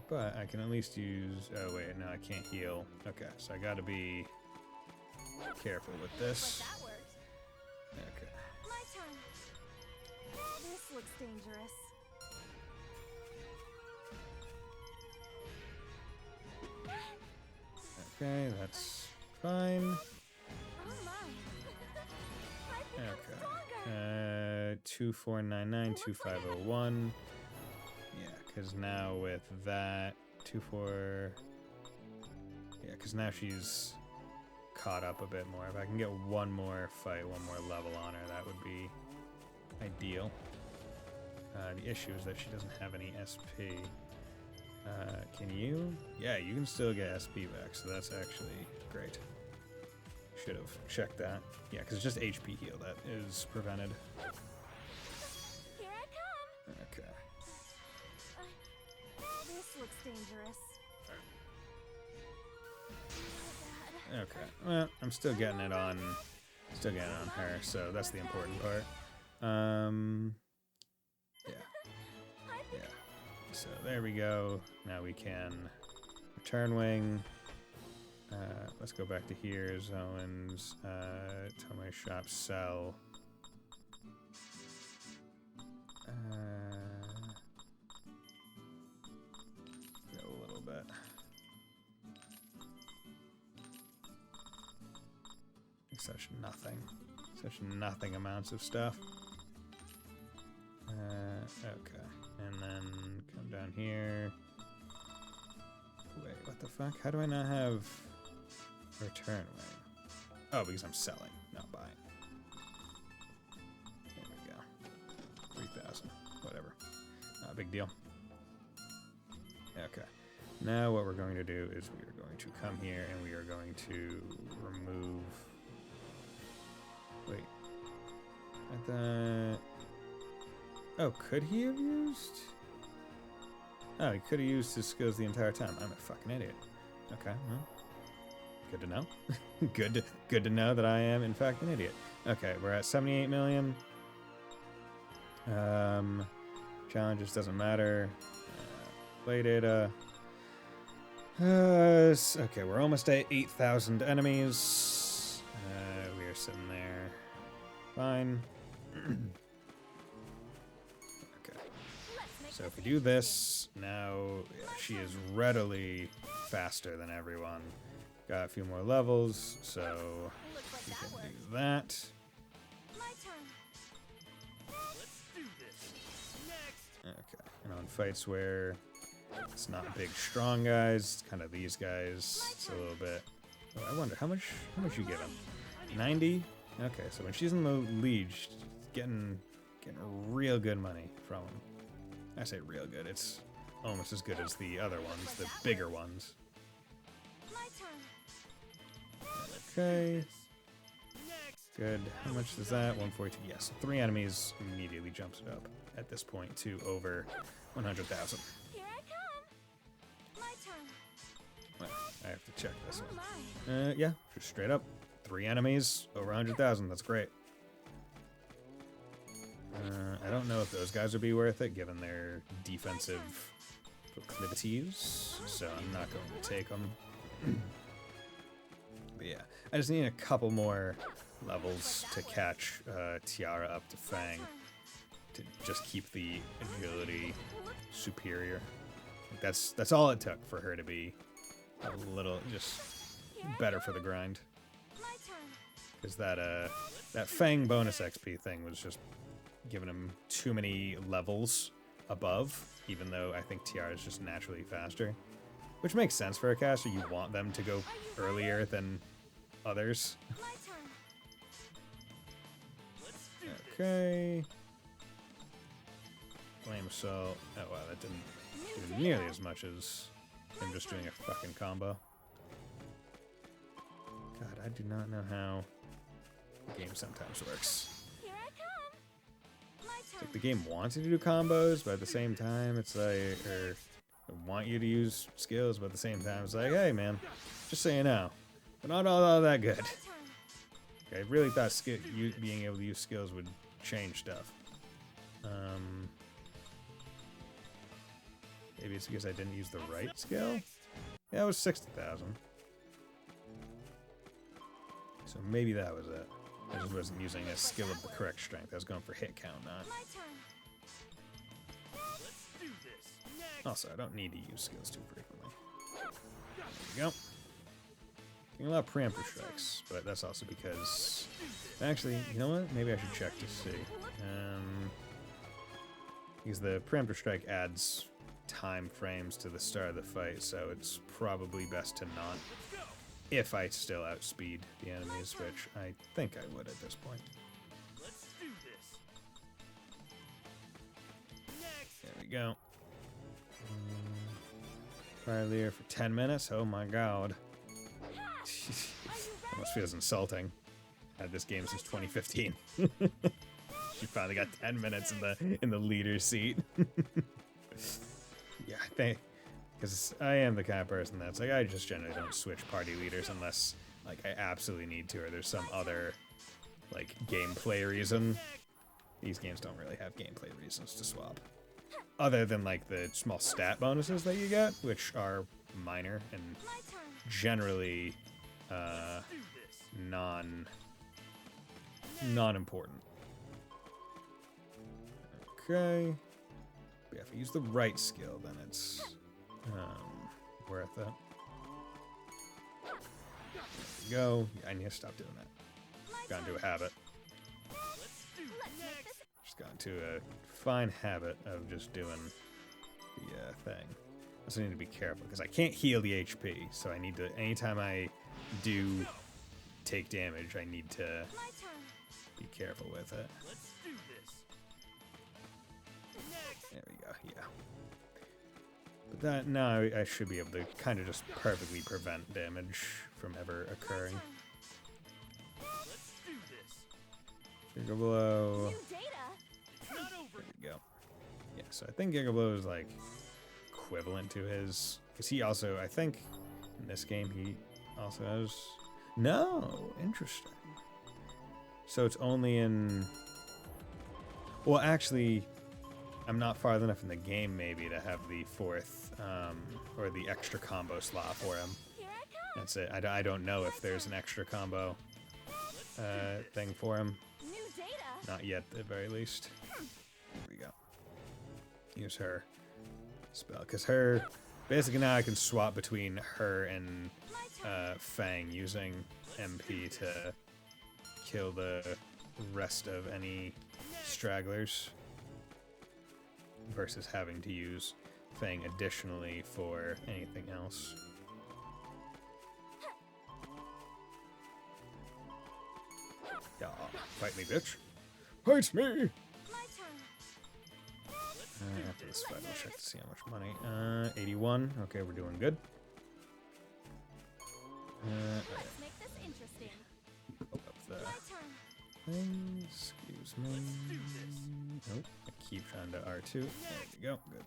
But I can at least use. Oh wait, no, I can't heal. Okay, so I gotta be careful with Like this. that worked. Okay. My turn. This looks dangerous. Okay, that's fine. Oh my. I've become stronger. 2499, 2501. Yeah, because now with that, 24. Yeah, because now she's caught up a bit more. If I can get one more fight, one more level on her, that would be ideal. The issue is that she doesn't have any SP. Can you? Yeah, you can still get SP back, so that's actually great. Should have checked that. Yeah, because it's just HP heal that is prevented. Here I come. Okay. This looks dangerous. Oh, God. Okay. Well, I'm still getting it on. Still getting it on her, so that's the important part. Yeah. Yeah. So there we go. Now we can return wing. Let's go back to here. Zones. Tell my shop sell. Go a little bit. Such nothing amounts of stuff. Okay, and then come down here. Wait, what the fuck? How do I not have return way? Oh, because I'm selling, not buying. There we go. 3,000, whatever. Not a big deal. Okay. Now what we're going to do is we are going to come here and we are going to remove. Wait. I thought. Oh, could he have used? Oh, he could have used his skills the entire time. I'm a fucking idiot. Okay, well, good to know. good to know that I am in fact an idiot. Okay, we're at 78 million. Challenges doesn't matter. Play data. Okay, we're almost at 8,000 enemies. We are sitting there. Fine. Okay. So if we do this, now yeah, she is readily faster than everyone. Got a few more levels, so Looks like we that can worked. do that. My turn. Let's do this. Next. Okay. And on fights where it's not big, strong guys, it's kind of these guys. It's a little bit. Oh, I wonder how much you give him. 90. Okay, so when she's in the lead, she's getting real good money from him. I say real good. It's almost as good as the other ones, the bigger ones. My Okay. Next. Good. How much is that? 142. Yes. 3 enemies immediately jumps it up at this point to over 100,000. Here I come. My turn. Well, I have to check this Oh one. my. Yeah, just straight up. 3 enemies, over 100,000. That's great. I don't know if those guys would be worth it, given their defensive proclivities, so I'm not going to take them. But yeah, I just need a couple more levels to catch Tiara up to Fang, to just keep the agility superior. Like that's all it took for her to be a little just better for the grind. My turn. Because that Fang bonus XP thing was just giving him too many levels above, even though I think Tiara is just naturally faster. Which makes sense for a caster. You want them to go earlier than others. My turn. Let's do this. Okay. Flame Assault. Oh wow, that didn't do nearly as much as him just doing a fucking combo. God, I do not know how the game sometimes works. Here I come. My It's turn. like the game wants you to do combos, but at the same time, it's like, or they want you to use skills, but at the same time, it's like, hey man, just so you know, but not all that good. My turn. I really thought being able to use skills would change stuff. Maybe it's because I didn't use the right skill? Yeah, it was 60,000. So maybe that was it. I just wasn't using a skill of the correct strength. I was going for hit count, not. My turn. Let's do this. Next. Also, I don't need to use skills too frequently. There we go. Getting a lot of preemptive strikes, but that's also because... Actually, you know what? Maybe I should check to see. Because the preemptive strike adds time frames to the start of the fight, so it's probably best to not, if I still outspeed the enemies, which I think I would at this point. Let's do this. Next. There we go. Fire Leer for 10 minutes? Oh my god. Almost feels insulting. Had this game since 2015. She finally got 10 minutes in the leader seat. Yeah, I think, because I am the kind of person that's like, I just generally don't switch party leaders unless like I absolutely need to, or there's some other like gameplay reason. These games don't really have gameplay reasons to swap, other than like the small stat bonuses that you get, which are minor and My turn. generally non-important. Okay. Yeah, if I use the right skill, then it's worth it. There we go. Yeah, I need to stop doing that. Got into a habit. Let's do next. Just got into a fine habit of just doing the thing. I also need to be careful because I can't heal the HP, so I need to. Anytime I do take damage, I need to My turn. be careful with it. Let's do this. Next. There we go. Yeah. But that now I should be able to kind of just perfectly prevent damage from ever occurring. Let's do this. Giga Blow. New data. It's not over. There we go. Yeah, so I think Giga Blow is like equivalent to his, because he also, I think, in this game he also has. No, interesting. So it's only in. Well, actually, I'm not far enough in the game maybe to have the fourth or the extra combo slot for him. Here I come. That's it. I don't know if there's an extra combo thing for him. New data. Not yet, at the very least. There we go. Use her spell, because her basically now I can swap between her and Fang using MP to kill the rest of any stragglers, versus having to use Fang additionally for anything else. Yeah, fight me, bitch. Fight me! My turn. After this fight, I'll check to see how much money. 81. Okay, we're doing good. Let's make this Excuse me. Nope. I keep trying to R2. There we go. Good.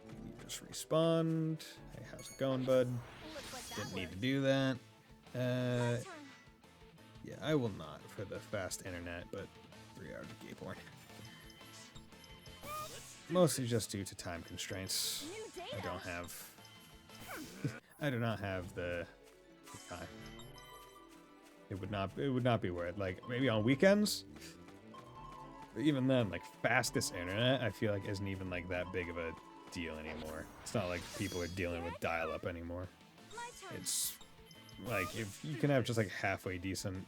You just respond. Hey, how's it going, bud? Looks like that Didn't need to worked. do that. My turn. Yeah, I will not for the fast internet, but 3 hours of gay porn. Mostly just due to time constraints. New I data. don't have. I do not have the time. It would not be worth. Like maybe on weekends. But even then, like fastest internet, I feel like isn't even like that big of a deal anymore. It's not like people are dealing with dial-up anymore. My turn. It's like if you can have just like halfway decent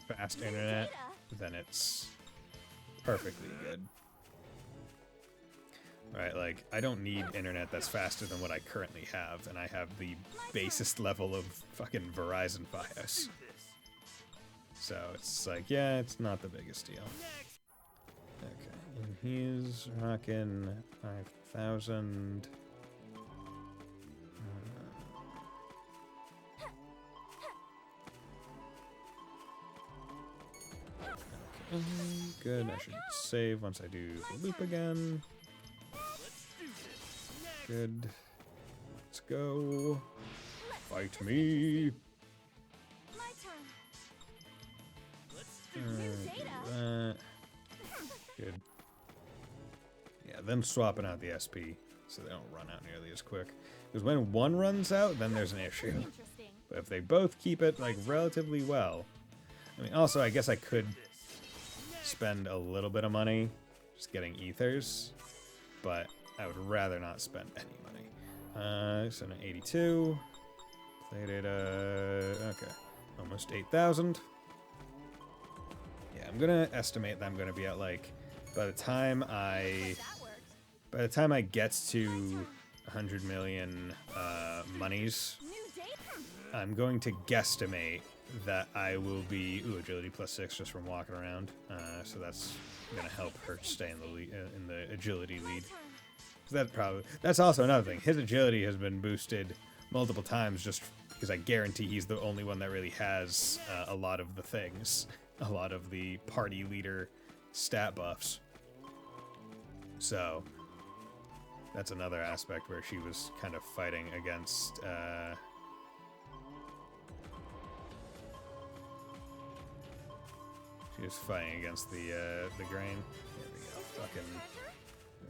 fast New internet, data. then it's perfectly good. Right, like I don't need internet that's faster than what I currently have, and I have the basest level of fucking Verizon Fios. So it's like, yeah, it's not the biggest deal. Okay, and he's rocking 5,000. Okay, good. I should save once I do the loop again. Good. Let's go. Fight me. My turn. Do New data. that. Good. Yeah, them swapping out the SP so they don't run out nearly as quick. Because when one runs out, then there's an issue. Interesting. But if they both keep it like relatively well, I mean, also I guess I could spend a little bit of money just getting ethers, but I would rather not spend any money. So an 82. Play data. Okay, almost 8,000. Yeah, I'm gonna estimate that I'm gonna be at like by the time I get to 100 million monies, New data. I'm going to guesstimate that I will be agility +6 just from walking around. So that's gonna help her stay in the in the agility lead. That's also another thing. His agility has been boosted multiple times just because I guarantee he's the only one that really has a lot of the things, a lot of the party leader stat buffs. So that's another aspect where she was kind of fighting against. She was fighting against the grain. There we go. Fucking.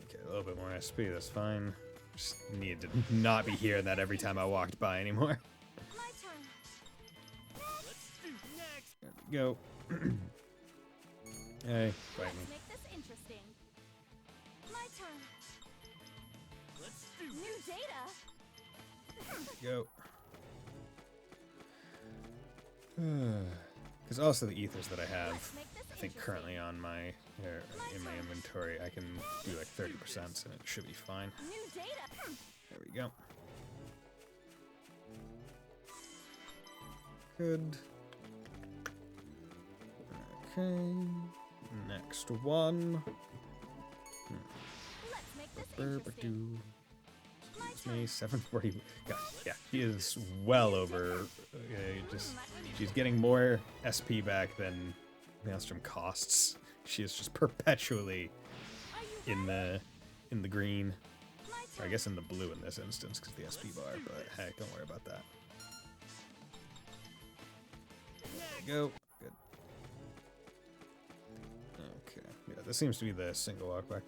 Okay, a little bit more SP. That's fine. Just needed to not be hearing that every time I walked by anymore. My turn. There we go. Hey, fight Let's me. make this interesting. My turn. New data. Go. Because also the ethers that I have, Let's make this I think interesting. currently on my in my inventory, I can do like 30%, and it should be fine. New data. There we go. Good. Okay. Next one. Let's make this interesting. Excuse me, 740. God, yeah, she is well over. She's getting more SP back than Maelstrom costs. She is just perpetually Are you in the green. my Or I turn? guess in the blue in this instance because the SP bar. But heck, don't worry about that. There we go. Good. Okay. Yeah, this seems to be the single walk back.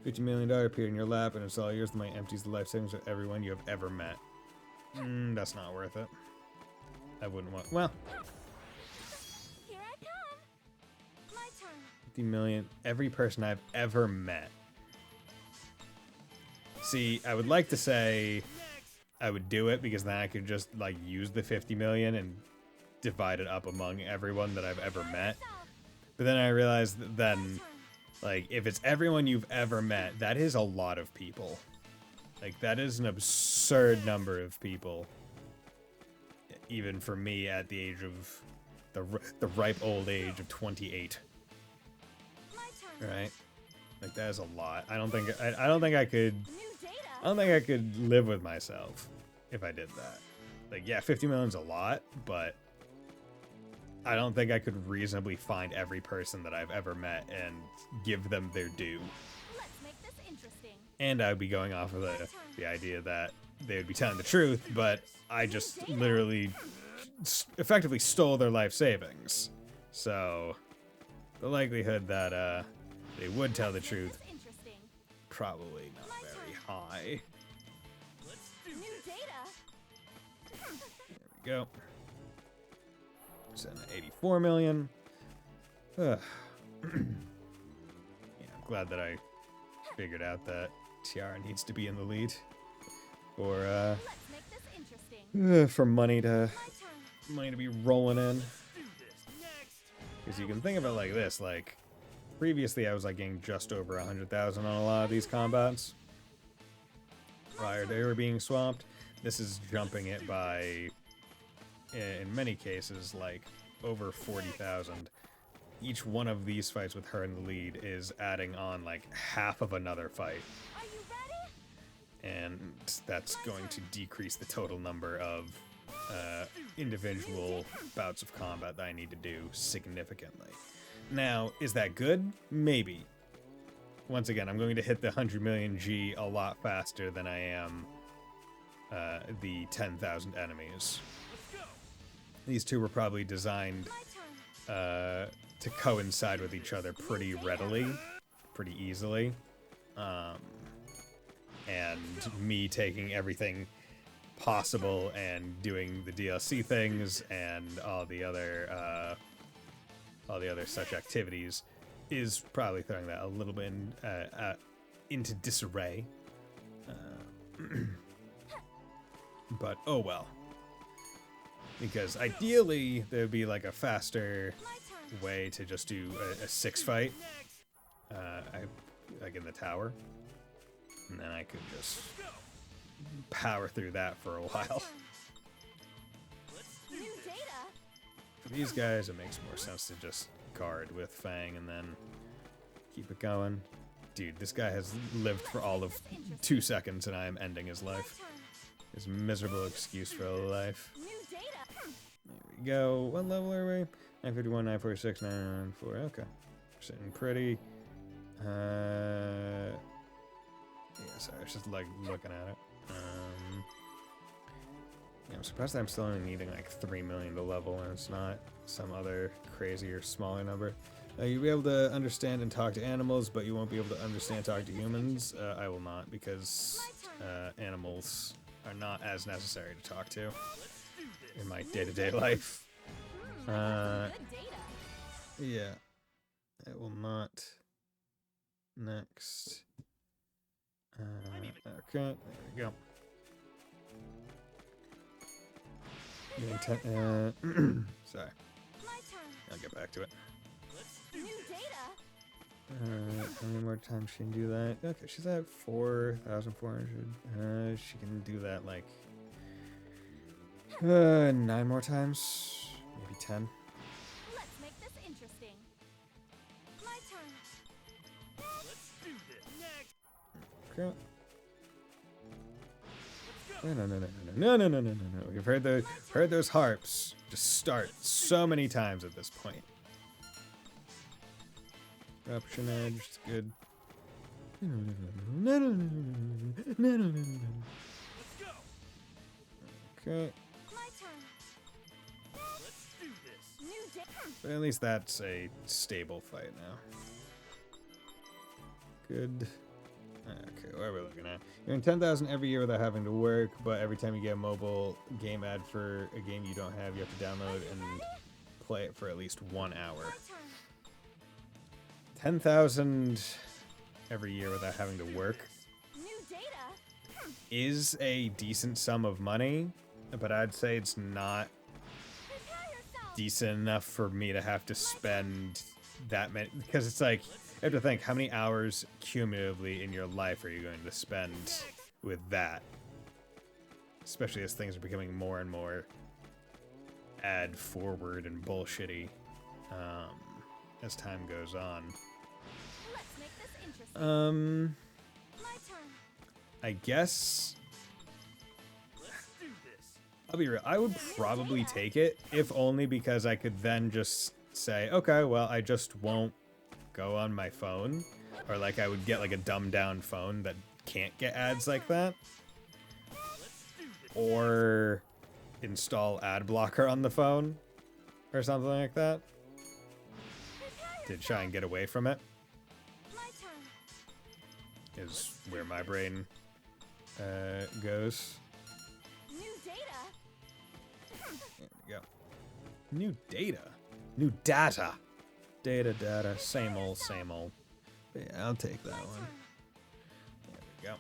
$50 million appeared in your lap, and it's all yours. The money empties the life savings of everyone you have ever met. That's not worth it. I wouldn't want. Well, Here I come. My turn. 50 million. Every person I've ever met. See, I would like to say I would do it because then I could just like use the 50 million and divide it up among everyone that I've ever met. But then I realized that then, like, if it's everyone you've ever met, that is a lot of people. Like, that is an absurd number of people. Even for me at the age of the ripe old age of 28, My turn. right? Like that is a lot. I don't think I could. New data. I don't think I could live with myself if I did that. Like, yeah, 50 million's a lot, but I don't think I could reasonably find every person that I've ever met and give them their due. Let's make this interesting. And I would be going off of the idea that they would be telling the truth, but I just literally effectively stole their life savings. So the likelihood that they would tell the truth, This interesting. probably not very high. Let's do New this. data. There we go. So 84 million. Yeah, I'm glad that I figured out that Tiara needs to be in the lead for Let's make this interesting. for money to My turn. be rolling in. Do this. Next. Because you can think of it like this, like previously I was like getting just over 100,000 on a lot of these combats prior they were being swapped. This is jumping it by, in many cases, like over 40,000. Each one of these fights with her in the lead is adding on like half of another fight, Are you ready? and that's going to decrease the total number of individual bouts of combat that I need to do significantly. Now, is that good? Maybe. Once again, I'm going to hit the 100 million G a lot faster than I am the 10,000 enemies. These two were probably designed My turn. to coincide with each other pretty readily, pretty easily. And me taking everything possible and doing the DLC things and all the other such activities is probably throwing that a little bit into disarray. But oh well. Because ideally there'd be like a faster My turn. way to just do a 6 fight, like in the tower, and then I could just power through that for a while. New data. For these guys, it makes more sense to just guard with Fang and then keep it going. Dude, this guy has lived for all of 2 seconds and I am ending his My life. turn. His miserable excuse for life. New data. There we go. What level are we? 951, 946, 994. Okay. Sitting pretty. Yeah, sorry, I was just like looking at it. Yeah, I'm surprised that I'm still only needing like 3 million to level and it's not some other crazy or smaller number. You'll be able to understand and talk to animals, but you won't be able to understand and talk to humans. I will not, because animals are not as necessary to talk to in my day-to-day life. I got some good data. Yeah, it will not. Next. Okay, there we go. Sorry, My turn. I'll get back to it. New data. How many more times she can do that? Okay, she's at 4,400. She can do that like 9 more times, maybe 10. Let's make this interesting. My turn. Let's do this. Next. Okay. No. We've heard those harps just start so many times at this point. Corruption edge, it's good. Okay, My turn. Let's do this. New data. but at least that's a stable fight now. Good. Okay, what are we looking at? You're in 10,000 every year without having to work, but every time you get a mobile game ad for a game you don't have, you have to download and play it for at least 1 hour. My turn. 10,000 every year without having to work New data. is a decent sum of money, but I'd say it's not Prepare yourself. decent enough for me to have to spend that many, because it's like, you have to think, how many hours cumulatively in your life are you going to spend with that? Especially as things are becoming more and more ad forward and bullshitty as time goes on. Let's make this interesting. My turn. I guess Let's do this. I'll be real. I would probably take it, if only because I could then just say, okay, well, I just won't go on my phone. Or like I would get like a dumbed down phone that can't get ads like that. Or install ad blocker on the phone or something like that to try and get away from it. My turn. Is where my brain goes. New data. There we go. New data. New data. Data. Same old, same old. But yeah, I'll take that one. There we go.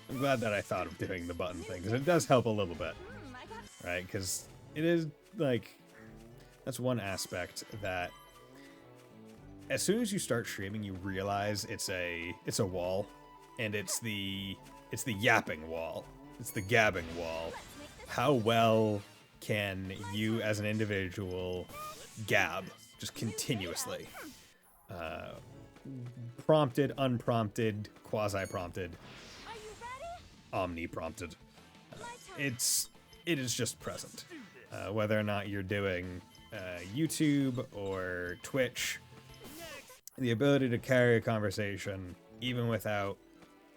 I'm glad that I thought of doing the button thing, because it does help a little bit. I got Right? Because it is, like, that's one aspect that as soon as you start streaming, you realize it's a wall, and it's the yapping wall. It's the gabbing wall. How well can you as an individual gab just continuously? Prompted, unprompted, quasi-prompted, Are you ready? omni-prompted. My turn. It is just present. Whether or not you're doing YouTube or Twitch, the ability to carry a conversation even without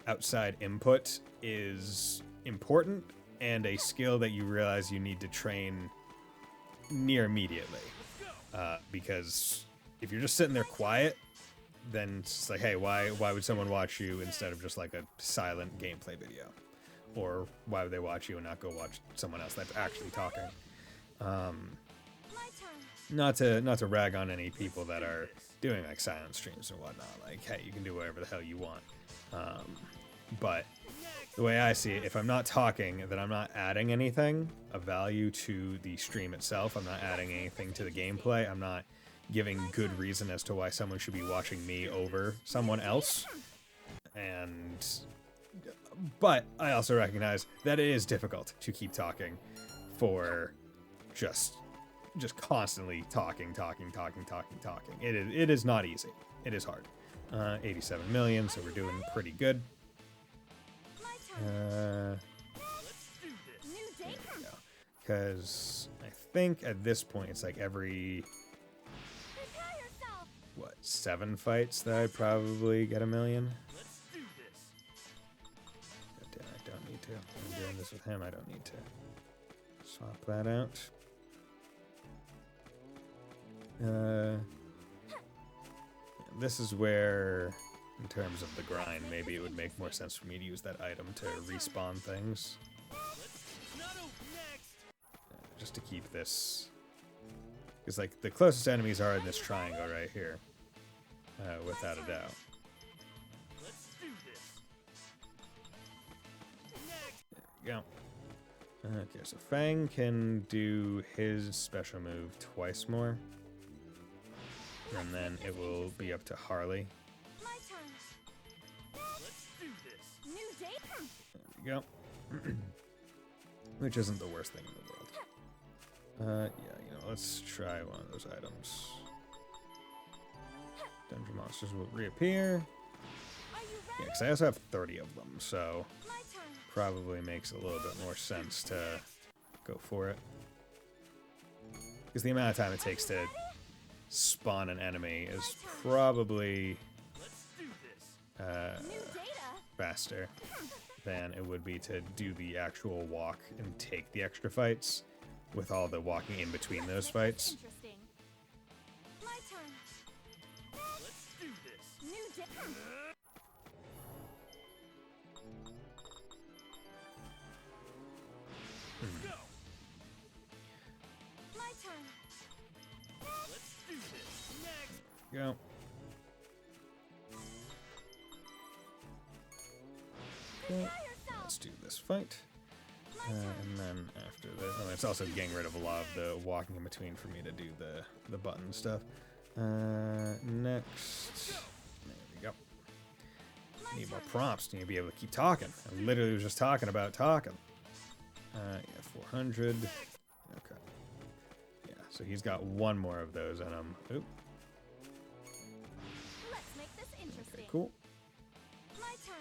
outside input is important, and a skill that you realize you need to train near immediately. Because if you're just sitting there quiet, then it's just like, hey, why would someone watch you instead of just like a silent gameplay video? Or why would they watch you and not go watch someone else that's actually talking? My turn. Not to rag on any people that are doing like silent streams and whatnot. Like, hey, you can do whatever the hell you want. But the way I see it, if I'm not talking, then I'm not adding anything of value to the stream itself. I'm not adding anything to the gameplay. I'm not giving good reason as to why someone should be watching me over someone else. But I also recognize that it is difficult to keep talking for just constantly talking. It is not easy. It is hard. 87 million, so we're doing pretty good. My turn. New There data. we go. Because I think at this point it's like every, Prepare yourself. what, 7 fights that I probably get 1 million? God damn, I don't need to. I'm doing this with him, I don't need to. Swap that out. This is where, in terms of the grind, maybe it would make more sense for me to use that item to respawn things. Just to keep this. Because, like, the closest enemies are in this triangle right here. Without a doubt. There we go. Okay, so Fang can do his special move twice more. And then it will be up to Harley. My turn. New data. There we go. Which isn't the worst thing in the world. Yeah, you know, let's try one of those items. Dungeon monsters will reappear. Are you Yeah, ready? because I also have 30 of them, so My turn. probably makes a little bit more sense to go for it. Because the amount of time it takes to spawn an enemy is probably New data. faster than it would be to do the actual walk and take the extra fights with all the walking in between those fights. Interesting. My turn. New data. My turn. Go. Okay, let's do this fight. And then after that, oh, it's also getting rid of a lot of the walking in between for me to do the button stuff. Next, there we go. Need more prompts. Need to be able to keep talking. I literally was just talking about talking. Yeah, 400. Okay. Yeah, so he's got one more of those in him. Oop. Let's make this interesting. Okay, cool. My turn.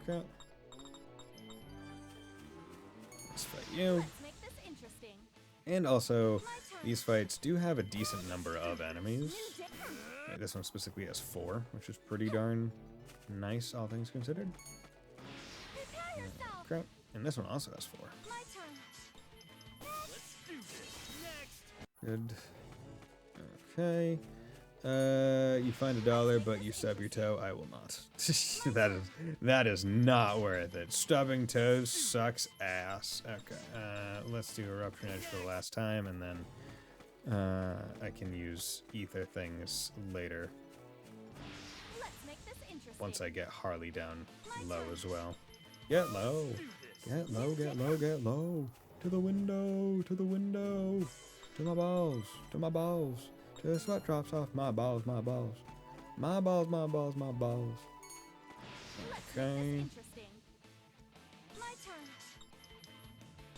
Okay. Let's fight you. Let's make this interesting. And also, My turn. these fights do have a decent number of enemies. New da- Like, this one specifically has 4, which is pretty darn nice, all things considered. Prepare yourself. Okay. And this one also has 4. My turn. Let's do this. Next. Good. Okay. You find $1, but you stub your toe. I will not. that is not worth it. Stubbing toes sucks ass. Okay. Let's do Eruption Edge for the last time, and then I can use ether things later Let's make this interesting. once I get Harley down low as well. Get low. Get low. Get low. Get low. To the window. To the window. To my balls. To my balls. Till the sweat drops off my balls, my balls. My balls, my balls, my balls. Let's Okay. make this interesting. My turn.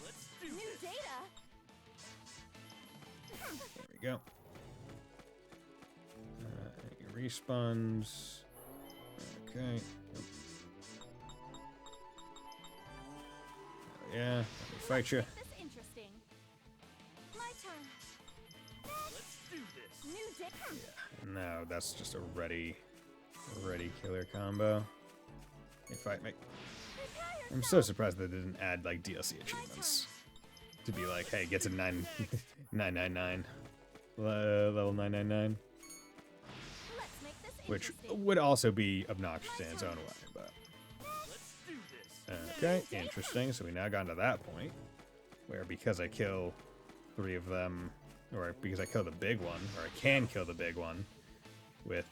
Let's do New this. data. There we go. It respawns. Okay. Yeah, let me fight you. Make this interesting. My turn. Let's do this. New data. No, that's just a ready killer combo. You fight me. Prepare I'm so surprised they didn't add like DLC achievements to be like, hey, get to 999 level 999, Let's make this which interesting. would also be obnoxious in its own way. But Let's do this. okay, interesting. So we now got to that point where because I kill 3 of them, or because I kill the big one, or I can kill the big one with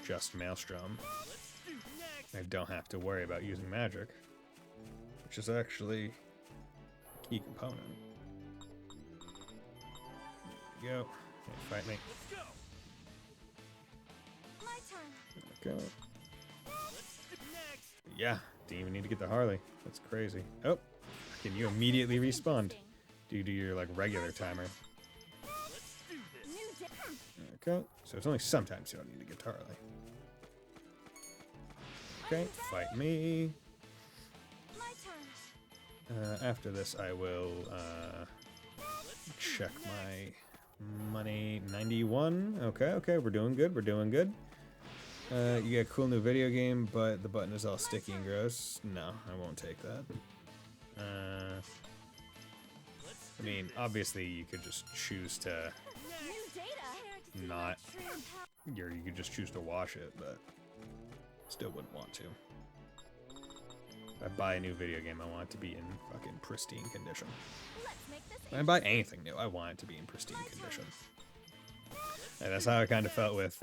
just Maelstrom, Let's do next. I don't have to worry about using magic, which is actually a key component. There you go. Okay, fight me. Let's go. My turn. Okay. Let's do next. Yeah, didn't even need to get the Harley. That's crazy. Oh, can you immediately Make this respawn interesting. due to your like regular timer? Let's do this. New data. Okay, so it's only sometimes you don't need to get to Harley. Okay, fight me. My turn. After this, I will check my money. 91. Okay, we're doing good. We're doing good. You get a cool new video game, but the button is all sticky and gross. No, I won't take that. I mean, obviously, you could just choose to New data. not. True power. You could just choose to wash it, but still wouldn't want to. If I buy a new video game, I want it to be in fucking pristine condition. Let's make this When I buy anything new, I want it to be in pristine condition. And that's how I kind of felt with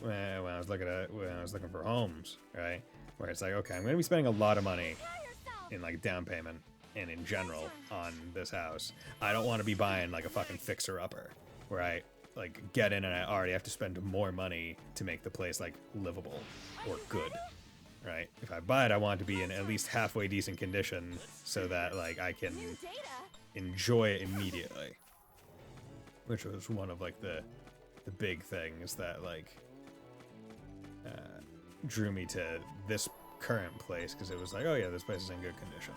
when I was looking for homes, right? Where it's like, okay, I'm gonna be spending a lot of money Prepare yourself. in like down payment and in general on this house. I don't want to be buying like a fucking fixer-upper where I like get in and I already have to spend more money to make the place like livable or good, right? If I buy it, I want it to be in at least halfway decent condition so that like I can New data. enjoy it immediately, which was one of like the big things that like drew me to this current place, because it was like, oh yeah, this place is in good condition.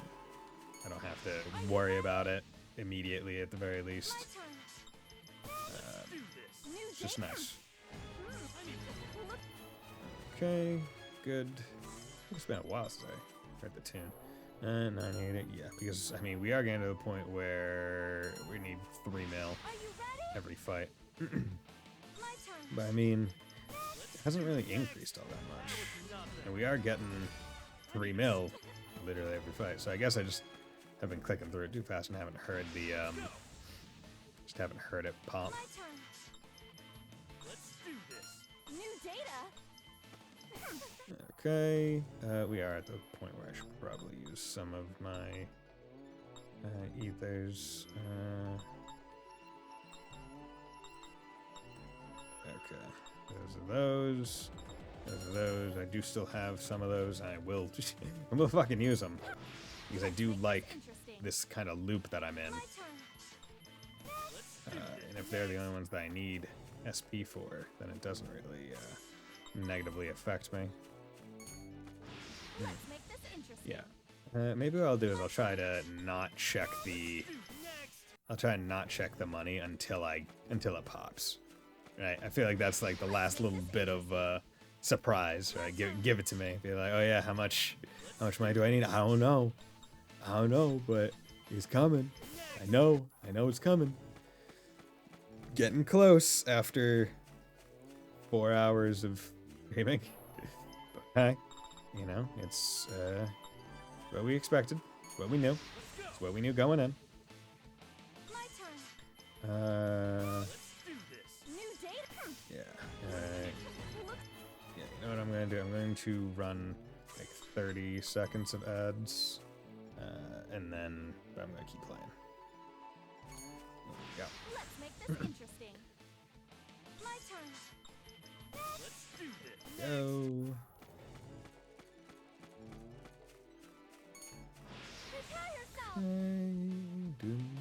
I don't have to worry about it immediately at the very least. My turn. Do this. New It's just data. nice. Look. Okay, good. It's been a while since I heard the tune. 980, yeah, because I mean we are getting to the point where we need 3 mil Are you ready? every fight. My turn. But I mean, it hasn't really increased all that much. And we are getting 3 mil literally every fight. So I guess I just have been clicking through it too fast and haven't heard the just haven't heard it pop. My turn. Let's do this. New data. Okay, we are at the point where I should probably use some of my ethers. Okay, those are those. Those are those. I do still have some of those. I will I'm gonna fucking use them because I do like Interesting. this kind of loop that I'm in. My turn. And if they're the only ones that I need SP for, then it doesn't really negatively affect me. Let's make interesting. Yeah. Maybe what I'll do is I'll try to not check the. I'll try and not check the money until it pops. Right. I feel like that's like the last little bit of surprise. Right. Give it to me. Be like, oh yeah, how much money do I need? I don't know, but it's coming. I know it's coming. Getting close after 4 hours of gaming. But hey, you know, it's what we expected. It's what we knew. It's what we knew going in. My turn. New data. Yeah. Yeah, you know what I'm going to do? I'm going to run like 30 seconds of ads, and then I'm going to keep playing. There we go. Let's make this interesting. My turn. Go. Prepare yourself.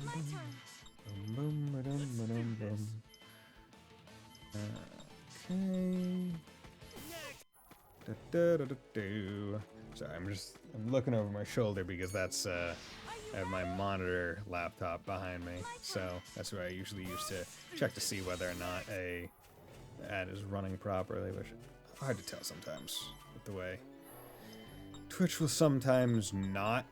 My turn. Okay. Sorry, I'm looking over my shoulder because that's I have my monitor laptop behind me, so that's what I usually use to check to see whether or not the ad is running properly, which is hard to tell sometimes with the way Twitch will sometimes not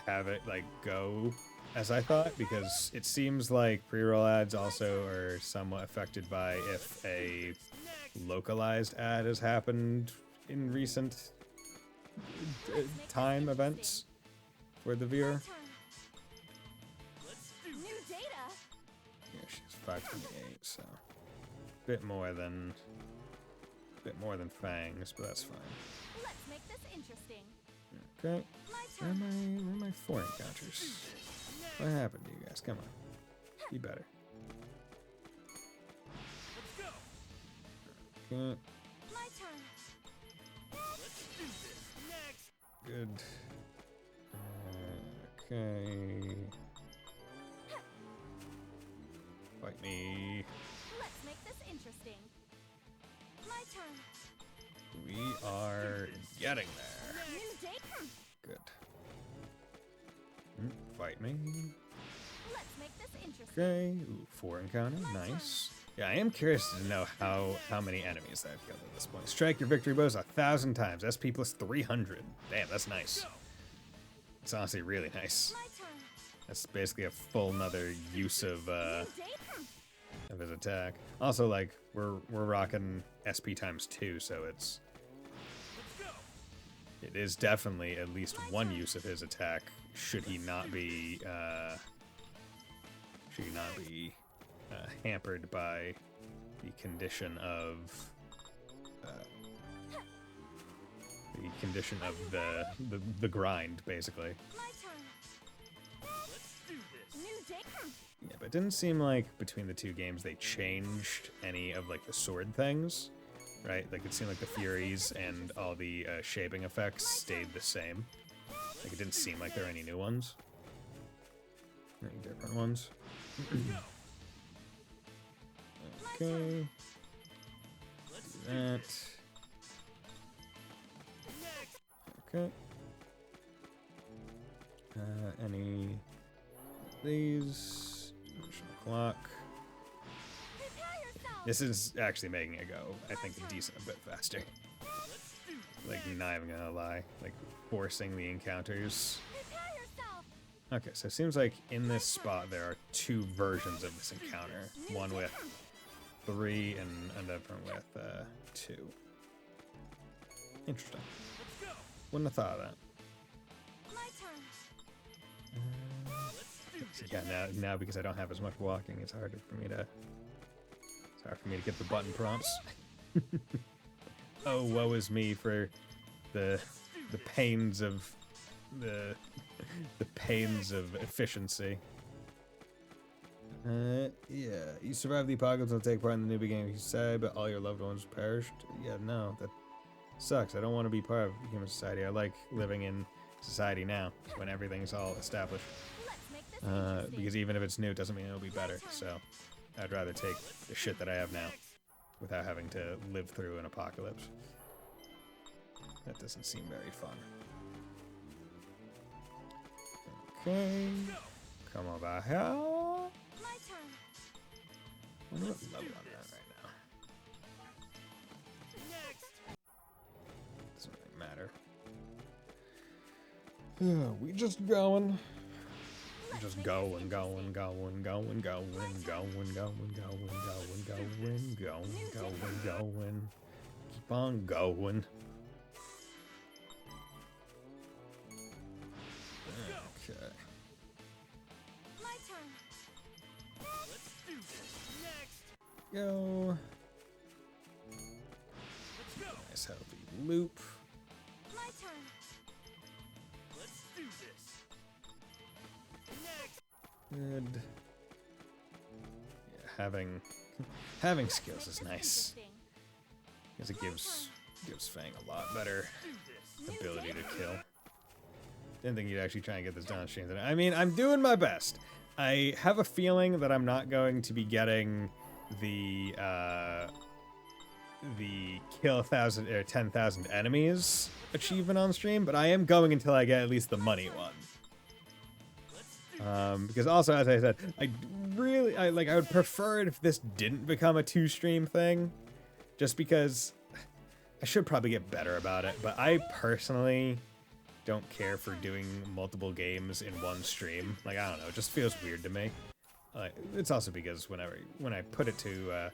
have it like go as I thought, because it seems like pre-roll ads also are somewhat affected by if a localized ad has happened in recent time events for the viewer. New data. Yeah, she's 528, so bit more than Fangs, but that's fine. Let's make this interesting. Okay. My Where turn. are my 4 encounters? What happened to you guys? Come on. Be better. Okay. My turn. Good. Okay. Fight me. Let's make this interesting. My turn. We are getting there. New date. Good. Fight me. Let's make this interesting. Okay. Ooh, 4 encounter. Nice. Yeah, I am curious to know how many enemies I've killed at this point. Strike your victory bows 1,000 times. SP plus 300. Damn, that's nice. It's honestly really nice. My turn. That's basically a full another use of New date. his attack. Also, like we're rocking SP times 2, so it is definitely at least one use of his attack. Should he not be hampered by the condition of the grind, basically. My turn. New date. Yeah, but it didn't seem like between the two games they changed any of like the sword things, right? Like it seemed like the Furies and all the shaping effects stayed the same. Like it didn't seem like there were any new ones. Any different ones. Okay. Do that. Okay. Any of these? Clock. Prepare yourself. This is actually making it go, I think, a decent bit faster. Like, not even gonna lie. Like, forcing the encounters. Prepare yourself. Okay, so it seems like in this spot there are 2 versions of this encounter. One with 3 and another with 2. Interesting. Wouldn't have thought of that. My turn. Yeah, now because I don't have as much walking, it's hard for me to get the button prompts. Oh, woe is me for the pains of the pains of efficiency. Yeah, you survived the apocalypse and take part in the new beginning, you say, but all your loved ones perished. Yeah, no, that sucks. I don't want to be part of human society. I like living in society now, when everything's all established. Let's make this interesting. Because even if it's new, it doesn't mean it'll be better. So, I'd rather take the shit that I have now, without having to live through an apocalypse. That doesn't seem very fun. Okay. Come over here. My turn. I wonder what level I'm at right now. Next. Doesn't really matter. We just going. Just going, going, going, going, going, going, going, going, going, going, going, going. Keep on going. Okay. My turn. Let's do this. Next. Go. Let's go. Nice healthy loop. My turn. Let's do this. Next. Good. Yeah, having skills is nice. Because it gives Fang a lot better Do this. ability to kill. Didn't think you'd actually try and get this down stream today. I mean, I'm doing my best. I have a feeling that I'm not going to be getting the kill 1,000 or 10,000 enemies achievement on stream, but I am going until I get at least the money one. Because also, as I said, I would prefer it if this didn't become a 2-stream thing, just because I should probably get better about it, but I personally don't care for doing multiple games in one stream. Like, I don't know, it just feels weird to me. It's also because when I put it to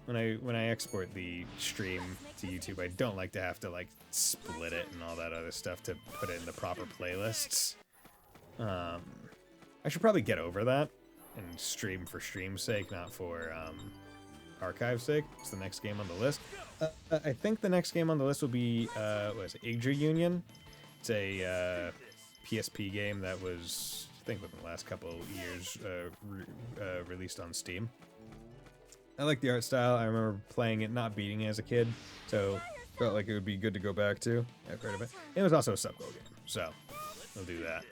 when I export the stream to YouTube, I don't like to have to like split it and all that other stuff to put it in the proper playlists. I should probably get over that and stream for stream's sake, not for archive's sake. It's the next game on the list. I think the next game on the list will be what is it, Igdra Union. It's a PSP game that was, I think, within the last couple of years released on Steam. I like the art style. I remember playing it, not beating it as a kid, so felt like it would be good to go back to. I've heard of it. It was also a sub-goal game, so we'll do that.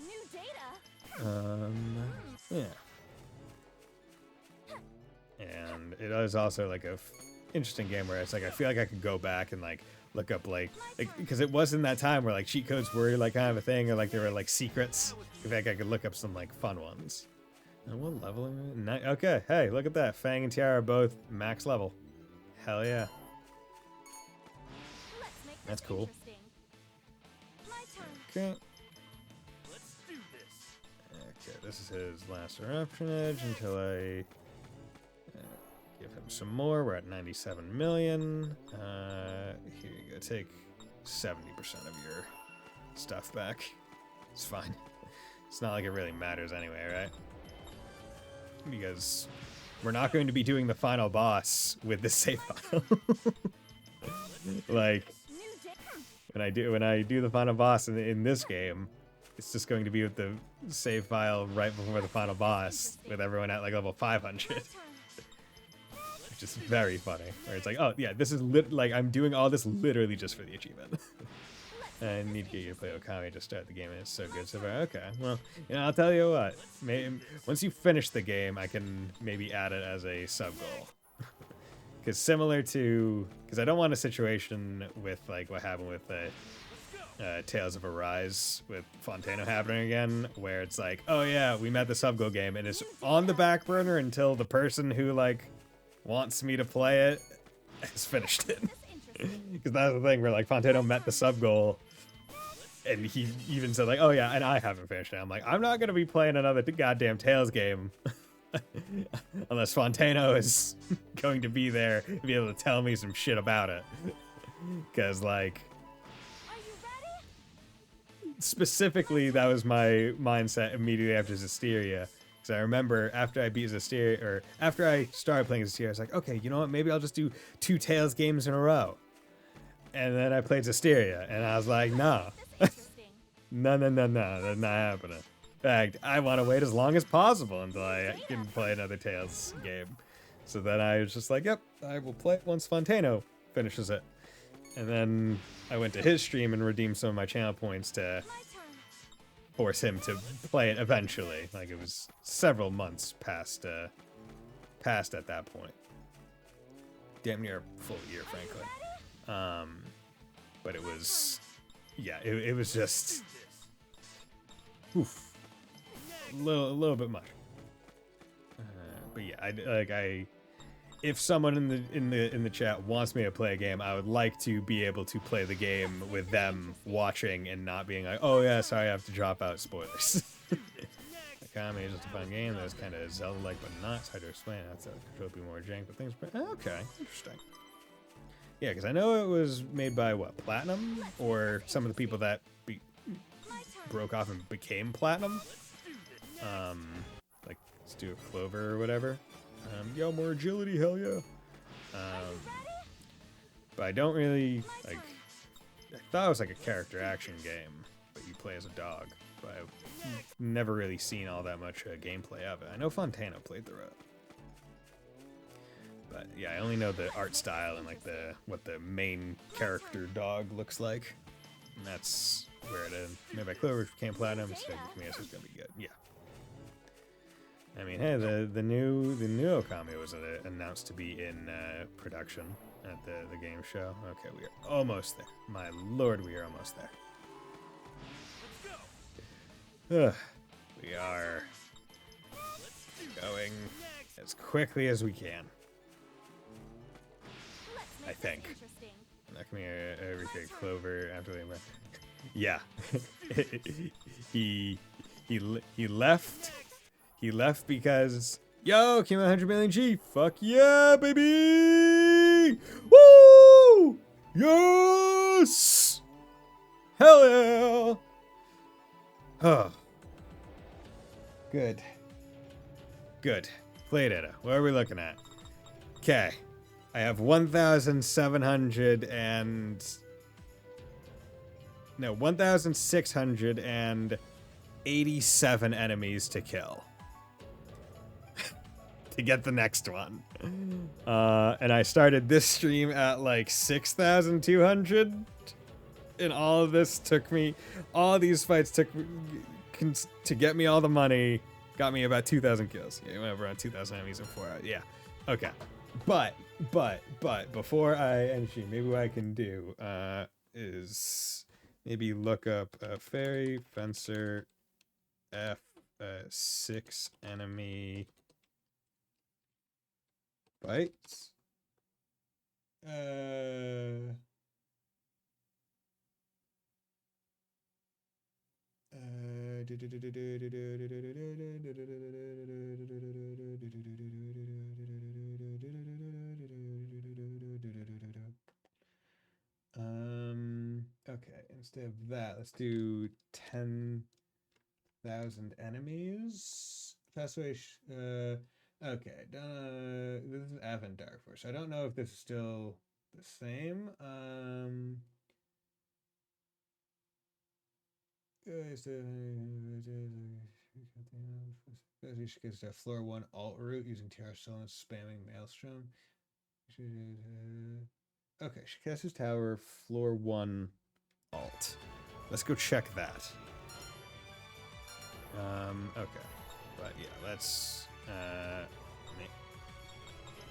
New data. Yeah. And it is also like a interesting game where it's like I feel like I could go back and like look up like because it was in that time where like cheat codes were like kind of a thing, or like there were like secrets. In fact, I could look up some like fun ones. And what level am I? Okay, hey, look at that. Fang and Tiara are both max level. Hell yeah. Let's make That's this cool. interesting. My turn. Okay. Let's do this. Okay, this is his last eruption edge until I give him some more. We're at 97 million. Here you go. Take 70% of your stuff back. It's fine. It's not like it really matters anyway, right? Because we're not going to be doing the final boss with the save file. Like New data. when I do the final boss in this game, it's just going to be with the save file right before the final boss, with everyone at like level 500. My turn. Which is very funny. Where it's like, oh yeah, this is like I'm doing all this literally just for the achievement. I need to get you to play Okami to start the game, and it's so good so far. Okay, well, you know, I'll tell you what. Maybe, once you finish the game, I can maybe add it as a sub goal. Because similar to, because I don't want a situation with like what happened with Tales of Arise with Fontano happening again, where it's like, oh yeah, we met the sub goal game, and it's on the back burner until the person who like wants me to play it has finished it. Because that's the thing where like Fontano met the sub goal, and he even said like, oh yeah, and I haven't finished it. I'm like, I'm not gonna be playing another goddamn Tales game unless Fontano is going to be there to be able to tell me some shit about it. Because like, Are you ready? specifically, that was my mindset immediately after Zestiria. Because I remember after I beat Zestiria, or after I started playing Zestiria, I was like, okay, you know what? Maybe I'll just do 2 Tales games in a row. And then I played Zestiria, and I was like, no. This interesting. No, that's not happening. In fact, I want to wait as long as possible until I can play another Tales game. So then I was just like, yep, I will play it once Fontano finishes it. And then I went to his stream and redeemed some of my channel points to My turn. force him to play it eventually. Like, it was several months past at that point. Damn near a full year, frankly. But it was, yeah, it was just, oof, a little bit much. But yeah, if someone in the chat wants me to play a game, I would like to be able to play the game with them watching and not being like, oh yeah, sorry, I have to drop out. Spoilers. Akame is just a fun game that's kind of Zelda-like, but not. It's hard to explain. That's a control be more jank, but things. Okay, interesting. Yeah, because I know it was made by what, Platinum, or some of the people that broke off and became Platinum. Like Stu Clover or whatever. Yo, more agility, hell yeah. But I don't really like. I thought it was like a character action game, but you play as a dog. But I've never really seen all that much gameplay of it. I know Fontana played through it, but yeah, I only know the art style and like what the main character dog looks like. And that's where it is. Made by Clover, became Platinum. So Kamiya's is gonna be good. Yeah. I mean, hey, the new Okami was announced to be in production at the game show. Okay, we are almost there. My lord, we are almost there. We are going as quickly as we can. I think. Not come here, Enrique Clover after they went. Yeah, he left. He left because yo came 100 million G. Fuck yeah, baby! Woo! Yes! Hell yeah! Oh. Good. Good. Play data. What are we looking at? Okay. I have 1,687 enemies to kill. To get the next one. And I started this stream at like 6,200. And all of this took me, all these fights took me, to get me all the money, got me about 2,000 kills. Yeah, went around 2,000 enemies in 4 hours. Yeah. Okay. But, before I end stream, maybe what I can do is maybe look up Fairy Fencer F6 enemy fights. Okay, instead of that, let's do 10,000 enemies. Fast way. Okay, this is Avon Dark Force. I don't know if this is still the same. She gets a floor 1 alt route using Terra Sol and spamming Maelstrom. Okay, she casts his tower floor 1 alt. Let's go check that. Okay. But yeah, let's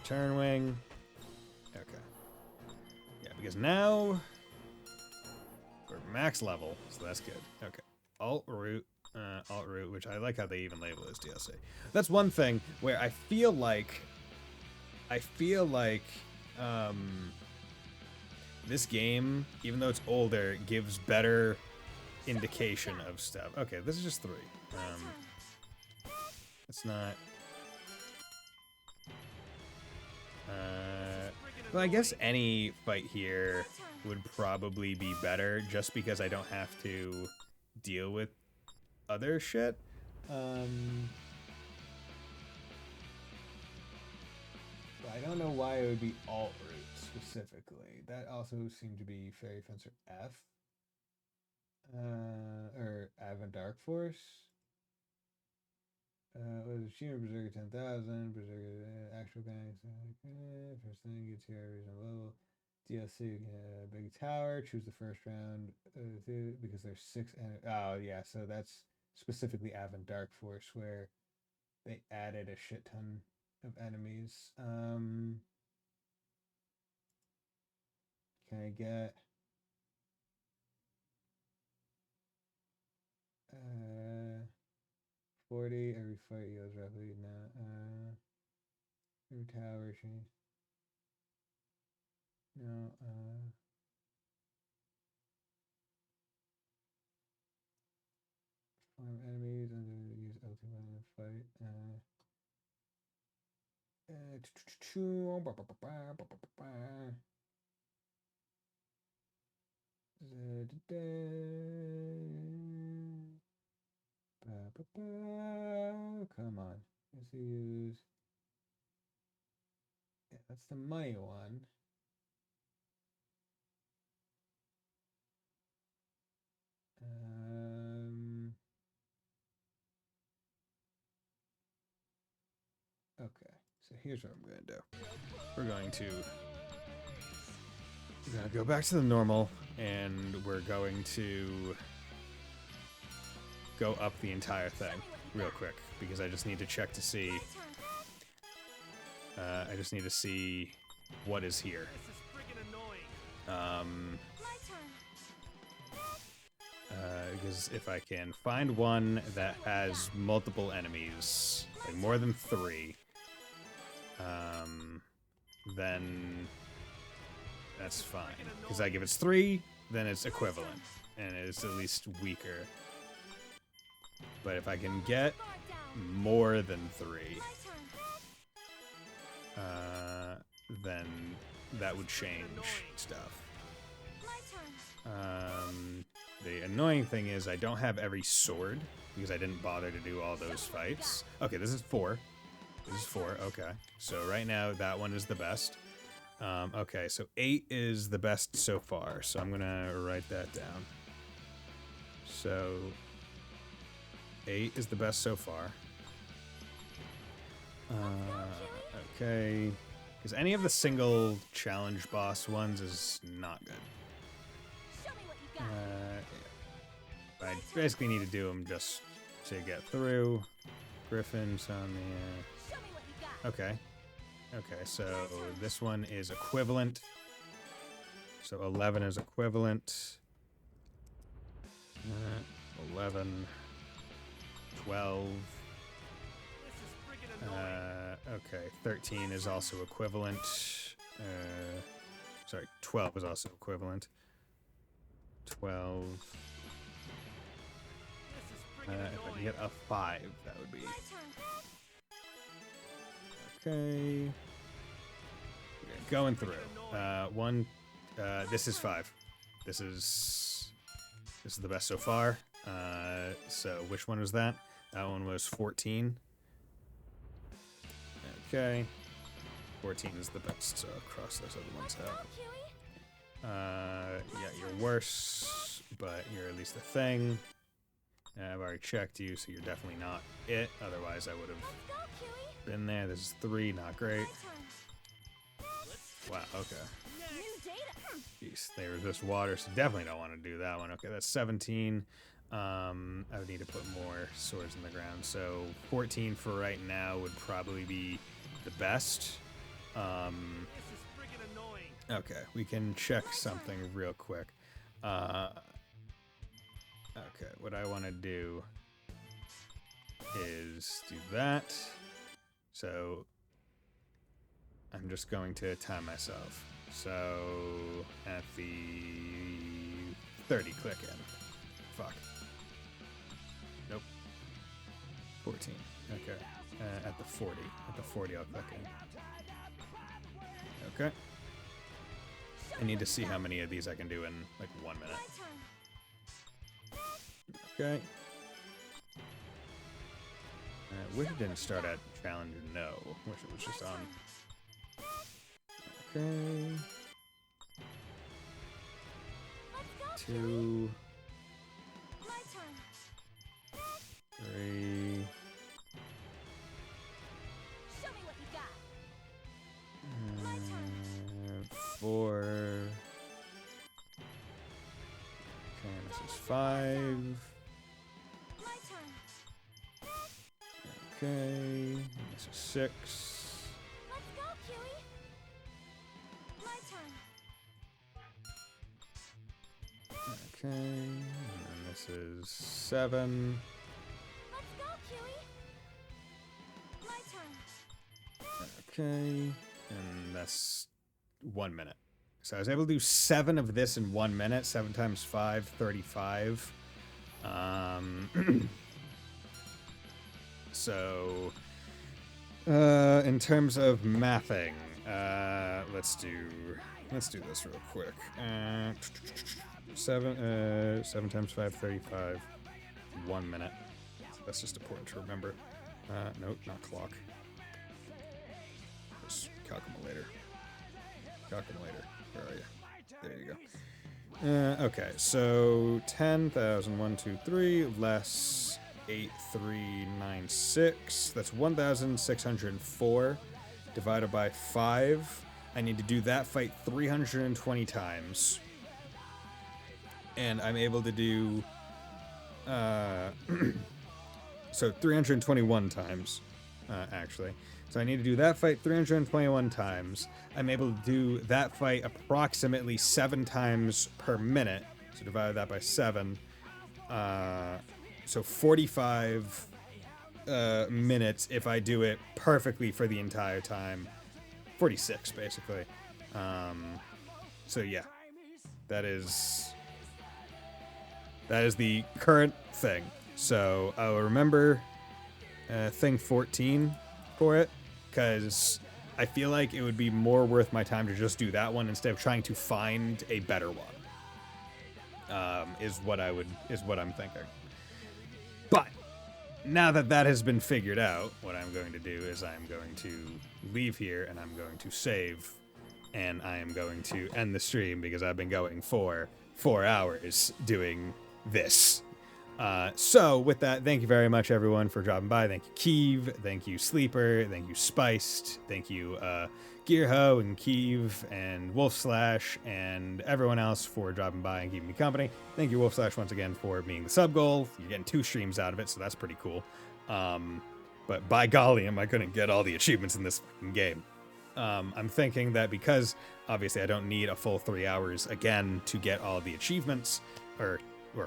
turn wing. Okay. Yeah, because now we're max level, so that's good. Okay. Alt route, which I like how they even label it as DLC. That's one thing where I feel like this game, even though it's older, gives better indication of stuff. Okay, this is just 3. It's not. Well, I guess any fight here would probably be better, just because I don't have to deal with other shit. But I don't know why it would be alt route specifically. That also seemed to be Fairy Fencer F. Or Avon Dark Force. Was Achievement Berserker 10,000, Berserker actual guys. First thing gets here reasonable level. DLC Big Tower. Choose the first round because there's 6. Oh yeah, so that's specifically Avon Dark Force where they added a shit ton of enemies. Can I get 40. Every fight yields roughly every tower she no farm enemies under use ultimate in a fight. Come on. Let's use. Yeah, that's the money one. Okay, so here's what I'm going to do. We're going to go back to the normal, and we're going to go up the entire thing real quick, because I just need to check to see. I just need to see what is here. This is friggin' annoying. Because if I can find one that has multiple enemies, like more than 3, then that's fine. Because like if it's 3, then it's equivalent, and it's at least weaker. But if I can get more than 3, then that would change stuff. The annoying thing is I don't have every sword, because I didn't bother to do all those fights. Okay, this is 4. This is 4, okay. So right now, that one is the best. Okay, so 8 is the best so far, so I'm gonna write that down. So 8 is the best so far. Okay. Because any of the single challenge boss ones is not good. I basically need to do them just to get through. Griffin's on the... Okay. Okay, so this one is equivalent. So 11 is equivalent. 11. 12. Okay, 13 is also equivalent. Sorry, 12 is also equivalent. 12. If I can get a 5, that would be... Okay. Going through. This is 5. This is the best so far. So which one was that? That one was 14. Okay. 14 is the best, so I'll cross those other ones out. Yeah, you're worse, but you're at least a thing. I've already checked you, so you're definitely not it. Otherwise, I would have been there. This is 3, not great. Wow, okay. Jeez, they resist water, so definitely don't want to do that one. Okay, that's 17. I would need to put more swords in the ground. So 14 for right now would probably be the best. Okay, we can check something real quick. Okay, what I want to do is do that. So I'm just going to time myself. So at the 30, click in. Fuck. Nope. 14. Okay. At the 40. At the 40, I'll click in. Okay. I need to see how many of these I can do in like 1 minute. Okay. Wish it didn't start at challenge no. Wish it was just on. Okay. 2. 3. 4. Okay, this is 5. Okay, and this is 6. Okay, and this is 7. Okay, and that's 1 minute. So I was able to do 7 of this in 1 minute. 7 times 5, 35. So, in terms of mathing, let's do this real quick. 7 times 5, 35. 1 minute. That's just important to remember. Nope, not clock. Just calculator. Calculator. Where are you? There you go. Okay, so 10,000, 1, 2, 3, less 8,396. That's 1,604 divided by 5. I need to do that fight 320 times. And I'm able to do... so 321 times, actually. So I need to do that fight 321 times. I'm able to do that fight approximately 7 times per minute. So divide that by 7. So 45 minutes if I do it perfectly for the entire time. 46, basically. So yeah, that is the current thing. So I'll remember thing 14 for it, because I feel like it would be more worth my time to just do that one instead of trying to find a better one. Is what I'm thinking. But now that that has been figured out, what I'm going to do is I'm going to leave here and I'm going to save, and I am going to end the stream because I've been going for 4 hours doing this. So with that, thank you very much, everyone, for dropping by. Thank you, Keeve. Thank you, Sleeper. Thank you, Spiced. Thank you, Gearho and Keeve and Wolf Slash and everyone else for dropping by and keeping me company. Thank you, Wolf Slash, once again for being the sub goal. You're getting 2 streams out of it, so that's pretty cool. But by golly, am I going to get all the achievements in this fucking game. I'm thinking that because obviously I don't need a full 3 hours again to get all the achievements, or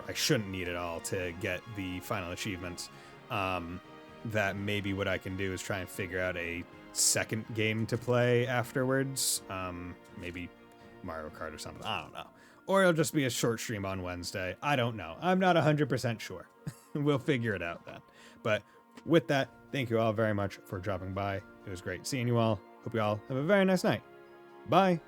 I shouldn't need it all to get the final achievements, that maybe what I can do is try and figure out a second game to play afterwards. Maybe Mario Kart or something. I don't know. Or it'll just be a short stream on Wednesday. I don't know. I'm not 100% sure. We'll figure it out then. But with that, thank you all very much for dropping by. It was great seeing you all. Hope you all have a very nice night. Bye.